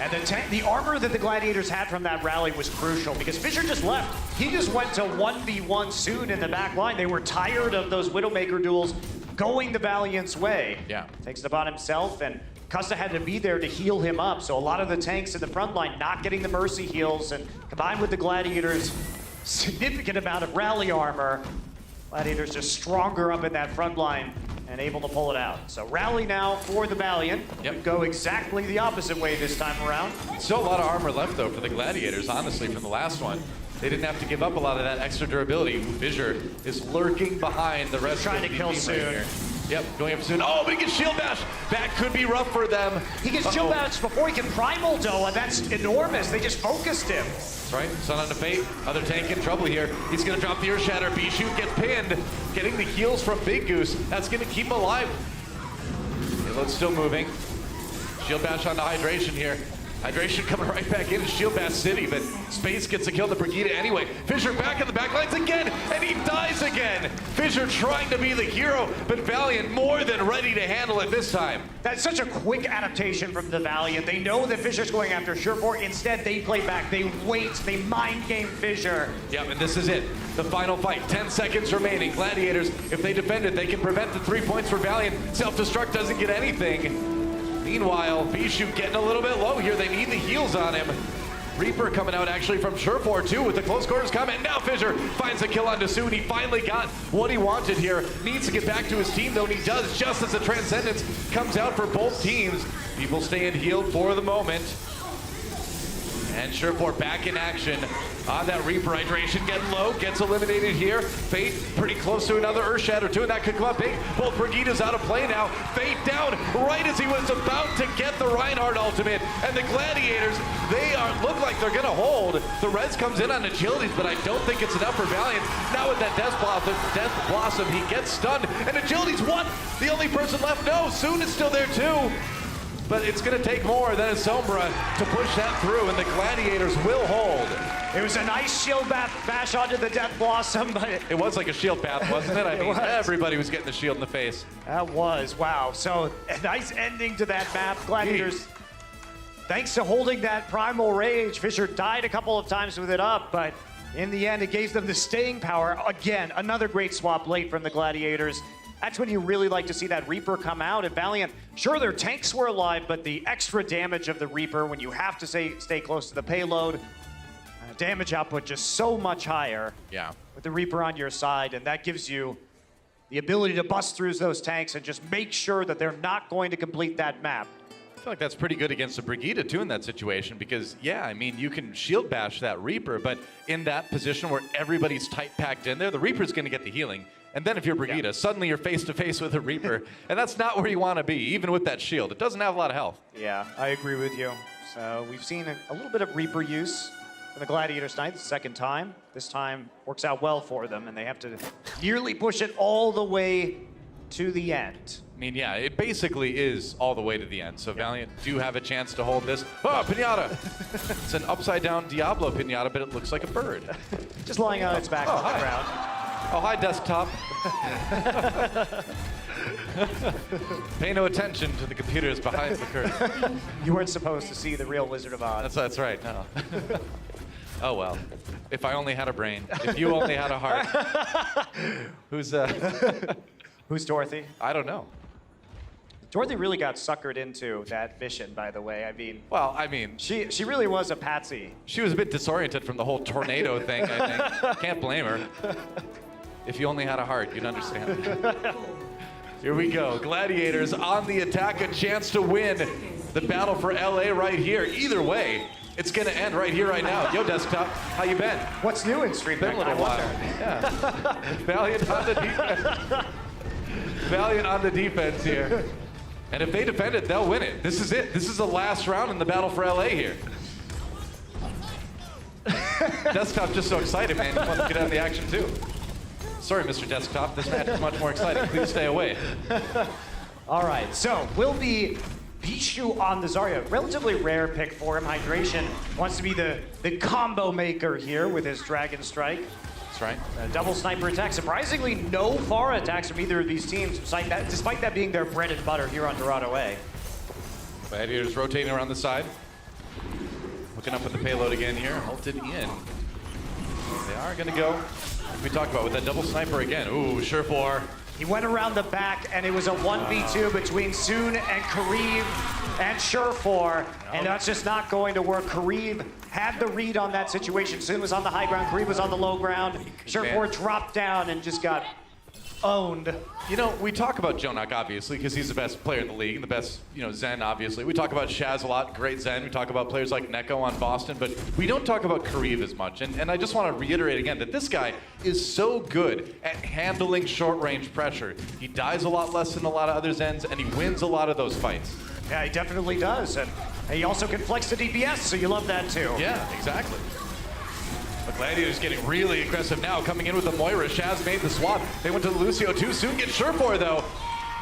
And the armor that the Gladiators had from that rally was crucial because Fisher just left. He just went to 1v1 soon in the back line. They were tired of those Widowmaker duels going the Valiant's way. Yeah. Takes it upon himself, and Custa had to be there to heal him up. So a lot of the tanks in the front line not getting the mercy heals, and combined with the Gladiators' significant amount of rally armor, Gladiators just stronger up in that front line and able to pull it out. So rally now for the Valiant. Yep. Could go exactly the opposite way this time around. Still a lot of armor left though for the Gladiators, honestly, from the last one. They didn't have to give up a lot of that extra durability. Fissure is lurking behind the rest Trying of the to kill team soon. right here. Yep, going up soon. Oh, but he gets Shield Bash. That could be rough for them. He gets Shield Bash before he can Primal though, and that's enormous. They just focused him. That's right, Sun on the Fate. Other tank in trouble here. He's gonna drop the Earth Shatter. Bijou gets pinned. Getting the heals from Big Goose. That's gonna keep him alive. Payload's still moving. Shield Bash on the Hydration here. Hydration coming right back into Shield Bash City, but Space gets to kill the Brigida anyway. Fissure back in the back lines again, and he dies again. Fissure trying to be the hero, but Valiant more than ready to handle it this time. That's such a quick adaptation from the Valiant. They know that Fissure's going after Surefour. Instead, they play back. They wait. They mind game Fissure. Yep, and this is it. The final fight. 10 seconds remaining. Gladiators, if they defend it, they can prevent the 3 points for Valiant. Self-destruct doesn't get anything. Meanwhile, Bijou getting a little bit low here. They need the heals on him. Reaper coming out actually from Surefour too with the close quarters comment. Now Fissure finds a kill on Dasu, and he finally got what he wanted here. Needs to get back to his team though, and he does just as the Transcendence comes out for both teams. People staying healed for the moment. And Surefour back in action on that Reaper. Hydration getting low, gets eliminated here. Fate pretty close to another Earth Shatter too, and that could come up big. Both Brigida's out of play now. Fate down right as he was about to get the Reinhardt ultimate. And the Gladiators, look like they're gonna hold. The res comes in on Agilities, but I don't think it's enough for Valiant. Now with that Death Blossom, he gets stunned. And Agilities, what? The only person left? No, Soon is still there too. But it's going to take more than a Sombra to push that through, and the Gladiators will hold. It was a nice shield bash onto the Death Blossom, but it was like a shield bath, wasn't it? I mean, everybody was getting the shield in the face. That was, wow. So a nice ending to that map. Gladiators, thanks to holding that Primal Rage, Fissure died a couple of times with it up, but in the end, it gave them the staying power. Again, another great swap late from the Gladiators. That's when you really like to see that Reaper come out. And Valiant, sure, their tanks were alive, but the extra damage of the Reaper when you have to stay close to the payload, damage output just so much higher. Yeah. With the Reaper on your side, and that gives you the ability to bust through those tanks and just make sure that they're not going to complete that map. I feel like that's pretty good against the Brigida too in that situation because, yeah, I mean, you can shield bash that Reaper, but in that position where everybody's tight packed in there, the Reaper's going to get the healing. And then if you're Brigida, suddenly you're face to face with a Reaper, and that's not where you want to be, even with that shield. It doesn't have a lot of health. Yeah, I agree with you. So we've seen a little bit of Reaper use for the Gladiators tonight, the second time. This time works out well for them, and they have to nearly push it all the way to the end. I mean, yeah, it basically is all the way to the end. So Valiant do have a chance to hold this. Oh, Pinata! It's an upside-down Diablo Pinata, but it looks like a bird. Just lying on its back on the ground. Oh, hi, desktop. Pay no attention to the computers behind the curtain. You weren't supposed to see the real Wizard of Oz. That's right, no. Oh, well. If I only had a brain. If you only had a heart. Who's Dorothy? I don't know. Dorothy really got suckered into that mission, by the way. I mean... Well, I mean... She really was a patsy. She was a bit disoriented from the whole tornado thing, I think. Can't blame her. If you only had a heart, you'd understand. Here we go. Gladiators on the attack, a chance to win the battle for LA right here. Either way, it's going to end right here, right now. Yo, desktop, how you been? What's new in Street Been a little while. Yeah. Valiant on the defense. Valiant on the defense here. And if they defend it, they'll win it. This is it. This is the last round in the battle for LA here. Desktop just so excited, man. He wants to get out of the action too. Sorry, Mr. Desktop. This match is much more exciting. Please stay away. All right, so will be Bishu on the Zarya. Relatively rare pick for him. Hydration wants to be the combo maker here with his Dragon Strike. That's right. A double sniper attack. Surprisingly, no Pharah attacks from either of these teams, despite that being their bread and butter here on Dorado A. Gladiators rotating around the side. Looking up at the payload again here. Halted in. They are going to go, like we talked about, with that double sniper again. Ooh, Surefour. He went around the back, and it was a 1v2 between Soon and Kareev and Surefour, and that's just not going to work. Kareev had the read on that situation. Soon was on the high ground, Kareev was on the low ground. Surefour dropped down and just got owned. You know, we talk about Jonak, obviously, because he's the best player in the league, and the best, Zen, obviously. We talk about Shaz a lot, great Zen. We talk about players like Neko on Boston, but we don't talk about Kareev as much. And I just want to reiterate again that this guy is so good at handling short-range pressure. He dies a lot less than a lot of other Zens, and he wins a lot of those fights. Yeah, he definitely does. And he also can flex the DPS, so you love that too. Yeah, exactly. The Gladiators getting really aggressive now, coming in with the Moira. Shaz made the swap. They went to the Lucio too. Soon gets Surefour though.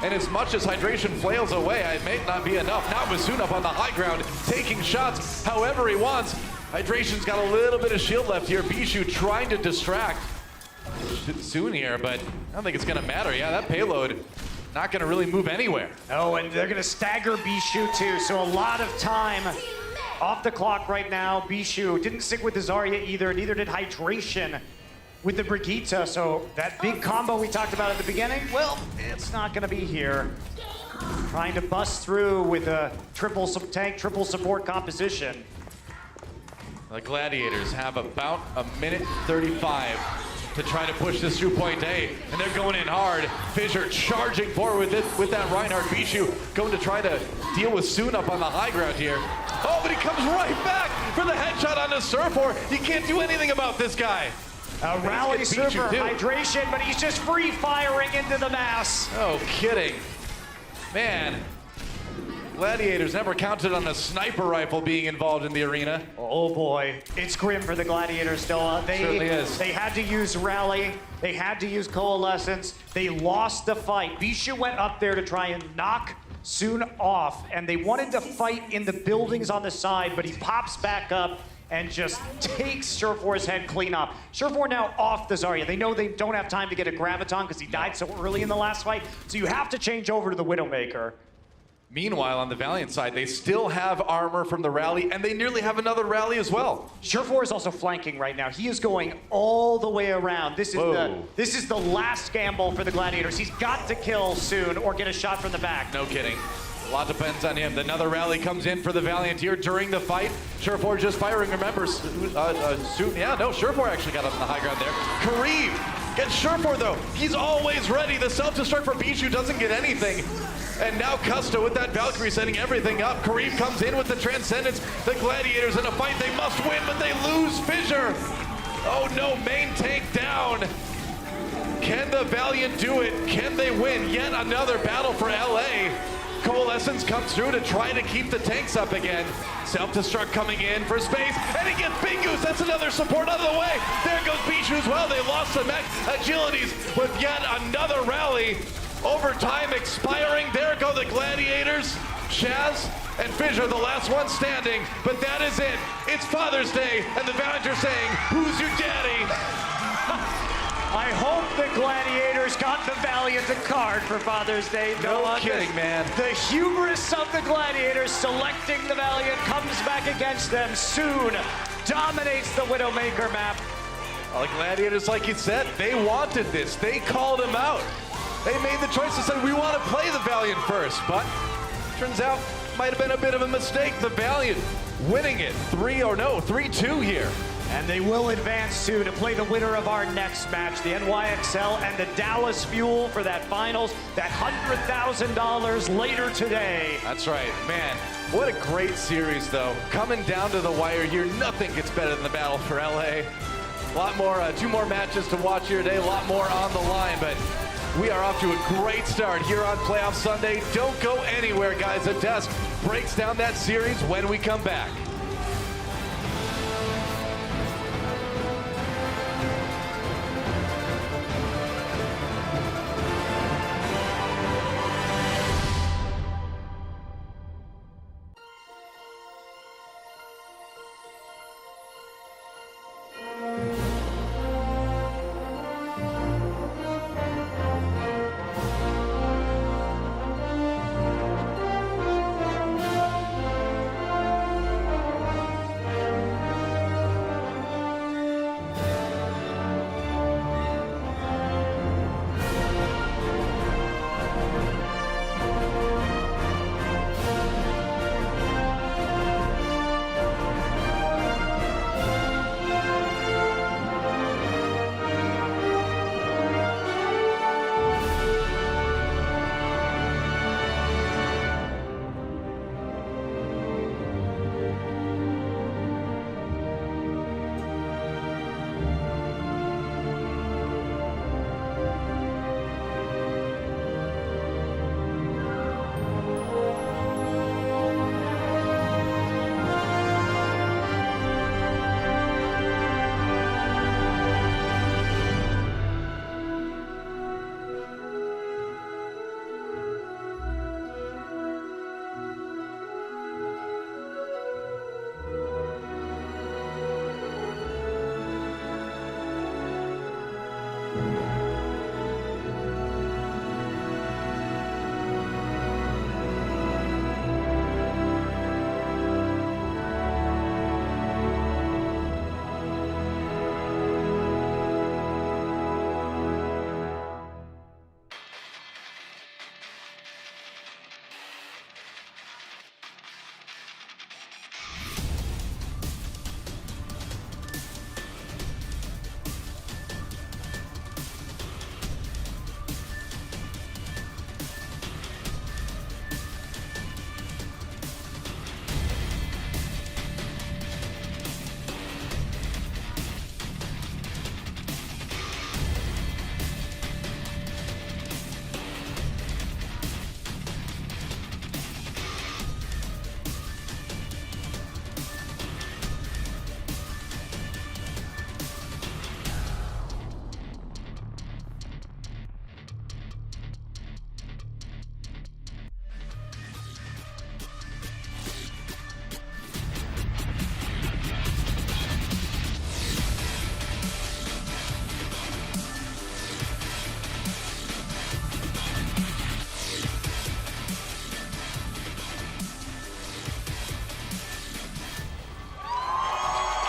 And as much as Hydration flails away, it may not be enough. Now Masoon up on the high ground, taking shots however he wants. Hydration's got a little bit of shield left here. Bishu trying to distract Soon here, but I don't think it's gonna matter. Yeah, that payload not gonna really move anywhere. Oh, and they're gonna stagger Bishu too, so a lot of time off the clock right now. Bishu didn't stick with the Zarya either, neither did Hydration with the Brigitte, so that big combo we talked about at the beginning, well, it's not gonna be here. Trying to bust through with a triple tank, triple support composition. The Gladiators have about a minute 35 to try to push this through point A, and they're going in hard. Fissure charging forward with that Reinhardt. Bishu going to try to deal with Soon up on the high ground here. Oh, but he comes right back for the headshot on the Surefour. You can't do anything about this guy. A rally super Hydration, but he's just free firing into the mass. Oh, kidding. Man, Gladiators never counted on a sniper rifle being involved in the arena. Oh boy, it's grim for the Gladiators, Noah. Certainly is. They had to use Rally, they had to use Coalescence, they lost the fight. Bishu went up there to try and knock Soon off, and they wanted to fight in the buildings on the side, but he pops back up and just takes Surefour's head clean off. Surefour now off the Zarya. They know they don't have time to get a Graviton because he died so early in the last fight, so you have to change over to the Widowmaker. Meanwhile, on the Valiant side, they still have armor from the rally, and they nearly have another rally as well. Surefour is also flanking right now. He is going all the way around. This is the last gamble for the Gladiators. He's got to kill Soon or get a shot from the back. No kidding. A lot depends on him. Another rally comes in for the Valiant here during the fight. Surefour just firing. Remember, Soon. Yeah, no, Surefour actually got up on the high ground there. Kareev gets Surefour though. He's always ready. The self-destruct for Bishu doesn't get anything. And now Custa with that Valkyrie setting everything up. Kareev comes in with the Transcendence. The Gladiators in a fight they must win, but they lose Fissure. Oh no, main tank down. Can the Valiant do it? Can they win yet another battle for LA? Coalescence comes through to try to keep the tanks up again. Self-destruct coming in for space, and he gets Big Goose. That's another support out of the way. There goes Bishu as well. They lost the mech agilities with yet another rally. Overtime expiring. There go the Gladiators. Shaz and Fissure, the last one standing. But that is it. It's Father's Day, and the Valiant are saying, "Who's your daddy?" I hope the Gladiators got the Valiant a card for Father's Day. No kidding, man. The hubris of the Gladiators selecting the Valiant comes back against them. Soon dominates the Widowmaker map. Well, the Gladiators, like you said, they wanted this. They called him out. They made the choice and said, we want to play the Valiant first. But turns out, might have been a bit of a mistake. The Valiant winning it 3-2 here. And they will advance to play the winner of our next match, the NYXL and the Dallas Fuel for that finals, that $100,000 later today. That's right, man. What a great series, though. Coming down to the wire here, nothing gets better than the battle for LA. A lot more, 2 more matches to watch here today, a lot more on the line, but We are off to a great start here on Playoff Sunday. Don't go anywhere, guys. The desk breaks down that series when we come back.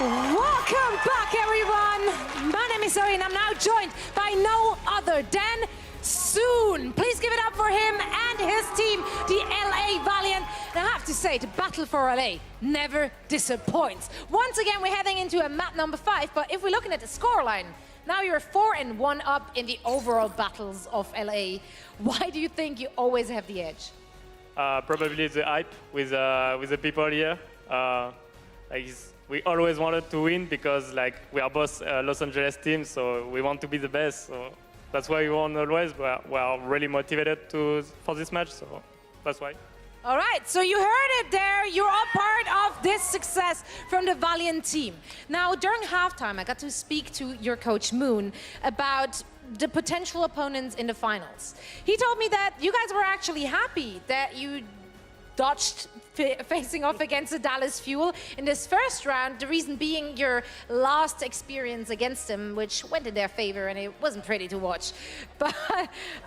Welcome back, everyone. My name is Zoe, and I'm now joined by no other than Soon. Please give it up for him and his team, the LA Valiant. And I have to say, the battle for LA never disappoints. Once again, we're heading into a map number 5, but if we're looking at the scoreline, now you're 4-1 up in the overall battles of LA. Why do you think you always have the edge? Probably the hype with the people here. We always wanted to win because we are both Los Angeles teams, so we want to be the best. So that's why we won always. But we are really motivated for this match, so that's why. All right, so you heard it there. You're all part of this success from the Valiant team. Now, during halftime, I got to speak to your coach, Moon, about the potential opponents in the finals. He told me that you guys were actually happy that you dodged facing off against the Dallas Fuel in this first round, the reason being your last experience against them, which went in their favor, and it wasn't pretty to watch. But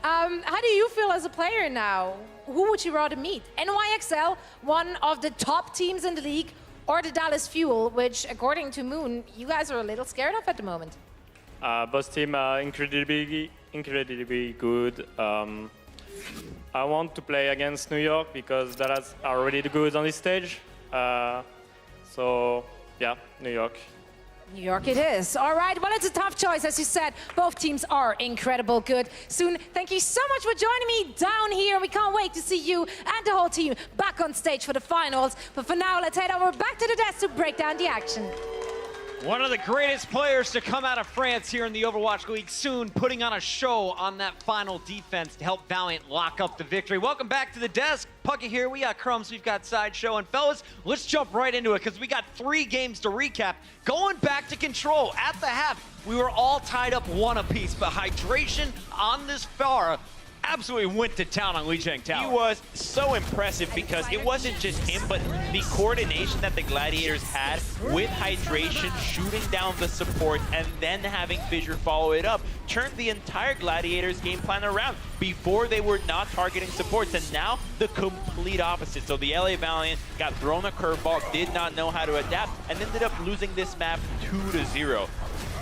how do you feel as a player now? Who would you rather meet? NYXL, one of the top teams in the league, or the Dallas Fuel, which, according to Moon, you guys are a little scared of at the moment? Both teams are incredibly good. I want to play against New York because Dallas are already good on this stage. So, yeah, New York. New York it is. All right, well, it's a tough choice. As you said, both teams are incredible good. Soon, thank you so much for joining me down here. We can't wait to see you and the whole team back on stage for the finals. But for now, let's head over back to the desk to break down the action. One of the greatest players to come out of France here in the Overwatch League soon, putting on a show on that final defense to help Valiant lock up the victory. Welcome back to the desk. Pucky here, we got Crumbs, we've got Sideshow, and fellas, let's jump right into it because we got 3 games to recap. Going back to Control, at the half, we were all tied up 1 apiece, but Hydration on this Pharah absolutely went to town on Lijiang Tower. He was so impressive because it wasn't just him, but the coordination that the Gladiators had with Hydration, shooting down the support, and then having Fissure follow it up, turned the entire Gladiators game plan around. Before, they were not targeting supports, and now the complete opposite. So the LA Valiant got thrown a curveball, did not know how to adapt, and ended up losing this map 2-0.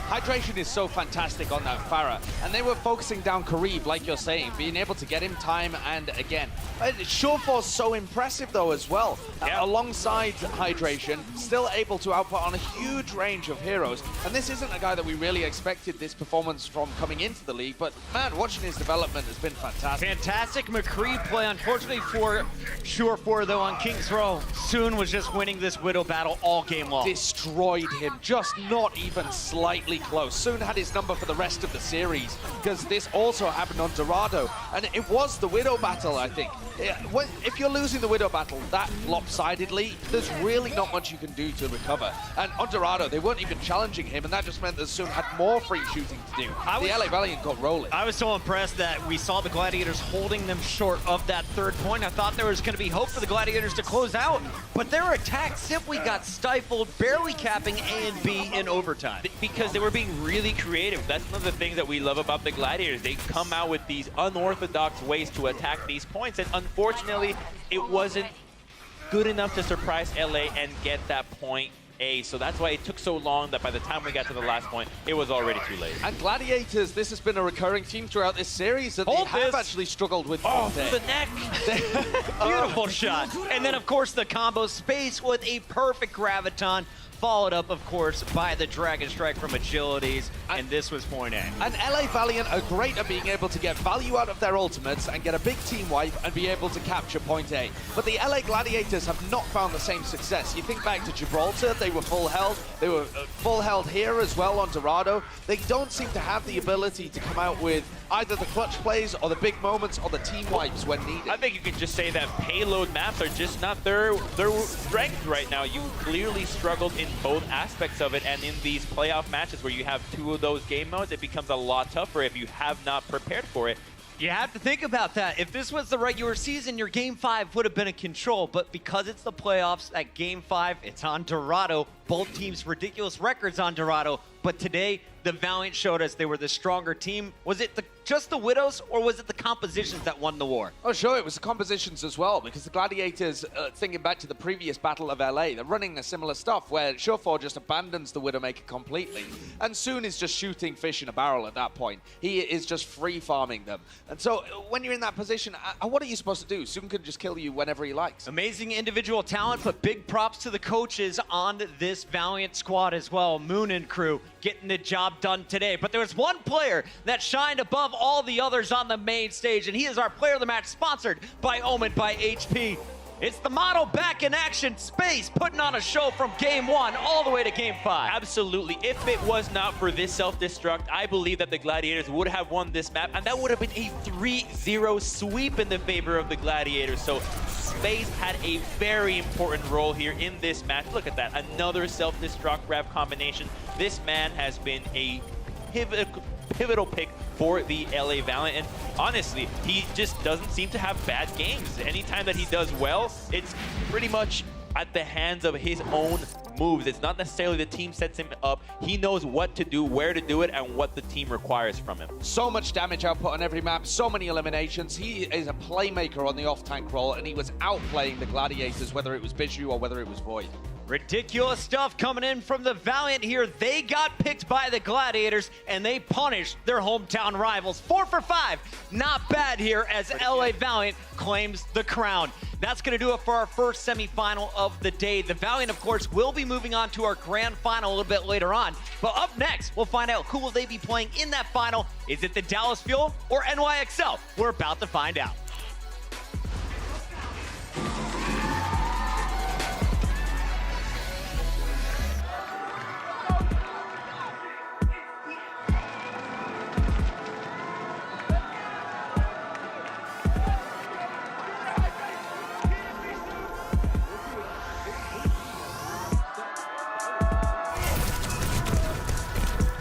Hydration is so fantastic on that Pharah, and they were focusing down Karib, like you're saying, being able to get him time and again. Surefor's so impressive though as well. Alongside Hydration, still able to output on a huge range of heroes, and this isn't a guy that we really expected this performance from coming into the league, but man, watching his development has been fantastic. Fantastic McCree play, unfortunately for Surefor though on King's Row. Soon was just winning this Widow battle all game long. Destroyed him, just not even slightly close. Soon had his number for the rest of the series, because this also happened on Dorado, and it was the Widow battle, I think. If you're losing the Widow battle that lopsidedly, there's really not much you can do to recover. And on Dorado, they weren't even challenging him, and that just meant that Soon had more free shooting to do. The LA Valiant got rolling. I was so impressed that we saw the Gladiators holding them short of that 3rd point. I thought there was going to be hope for the Gladiators to close out, but their attack simply got stifled, barely capping A and B in overtime. Because they were being really creative. That's one of the things that we love about the Gladiators. They come out with these unorthodox ways to attack these points, and unfortunately, it wasn't good enough to surprise LA and get that point A. So that's why it took so long that by the time we got to the last point, it was already too late. And Gladiators, this has been a recurring theme throughout this series that they have actually struggled with. Oh, through the neck! Beautiful shot. And then, of course, the combo space with a perfect Graviton, followed up, of course, by the Dragon Strike from Agilities, and this was point A. And LA Valiant are great at being able to get value out of their ultimates and get a big team wipe and be able to capture point A. But the LA Gladiators have not found the same success. You think back to Gibraltar, they were full held. They were full held here as well on Dorado. They don't seem to have the ability to come out with either the clutch plays or the big moments or the team wipes when needed. I think you could just say that payload maps are just not their strength right now. You clearly struggled in both aspects of it, and in these playoff matches where you have 2 of those game modes, it becomes a lot tougher if you have not prepared for it. You have to think about that. If this was the regular season, your Game 5 would have been a Control, but because it's the playoffs, at Game 5, it's on Dorado. Both teams ridiculous records on Dorado, but today, the Valiant showed us they were the stronger team. Was it just the Widows, or was it the compositions that won the war? Oh, sure, it was the compositions as well, because the Gladiators, thinking back to the previous Battle of LA, they're running a similar stuff, where Surefor just abandons the Widowmaker completely, and Soon is just shooting fish in a barrel at that point. He is just free-farming them. And so, when you're in that position, what are you supposed to do? Soon can just kill you whenever he likes. Amazing individual talent, but big props to the coaches on this Valiant squad as well. Moon and crew getting the job done today. But there was one player that shined above all the others on the main stage, and he is our player of the match, sponsored by Omen by HP. It's the model back in action, Space, putting on a show from Game 1 all the way to Game 5. Absolutely. If it was not for this self-destruct, I believe that the Gladiators would have won this map, and that would have been a 3-0 sweep in the favor of the Gladiators. So Space had a very important role here in this match. Look at that, another self-destruct rev combination. This man has been a pivotal pick for the LA Valiant, and honestly, he just doesn't seem to have bad games. Anytime that he does well, it's pretty much at the hands of his own moves. It's not necessarily the team sets him up. He knows what to do, where to do it, and what the team requires from him. So much damage output on every map, so many eliminations. He is a playmaker on the off-tank role, and he was outplaying the Gladiators, whether it was Bijou or whether it was Void. Ridiculous stuff coming in from the Valiant here. They got picked by the Gladiators, and they punished their hometown rivals. 4 for 5. Not bad here as LA Valiant claims the crown. That's going to do it for our first semifinal of the day. The Valiant, of course, will be moving on to our grand final a little bit later on. But up next, we'll find out who will they be playing in that final. Is it the Dallas Fuel or NYXL? We're about to find out.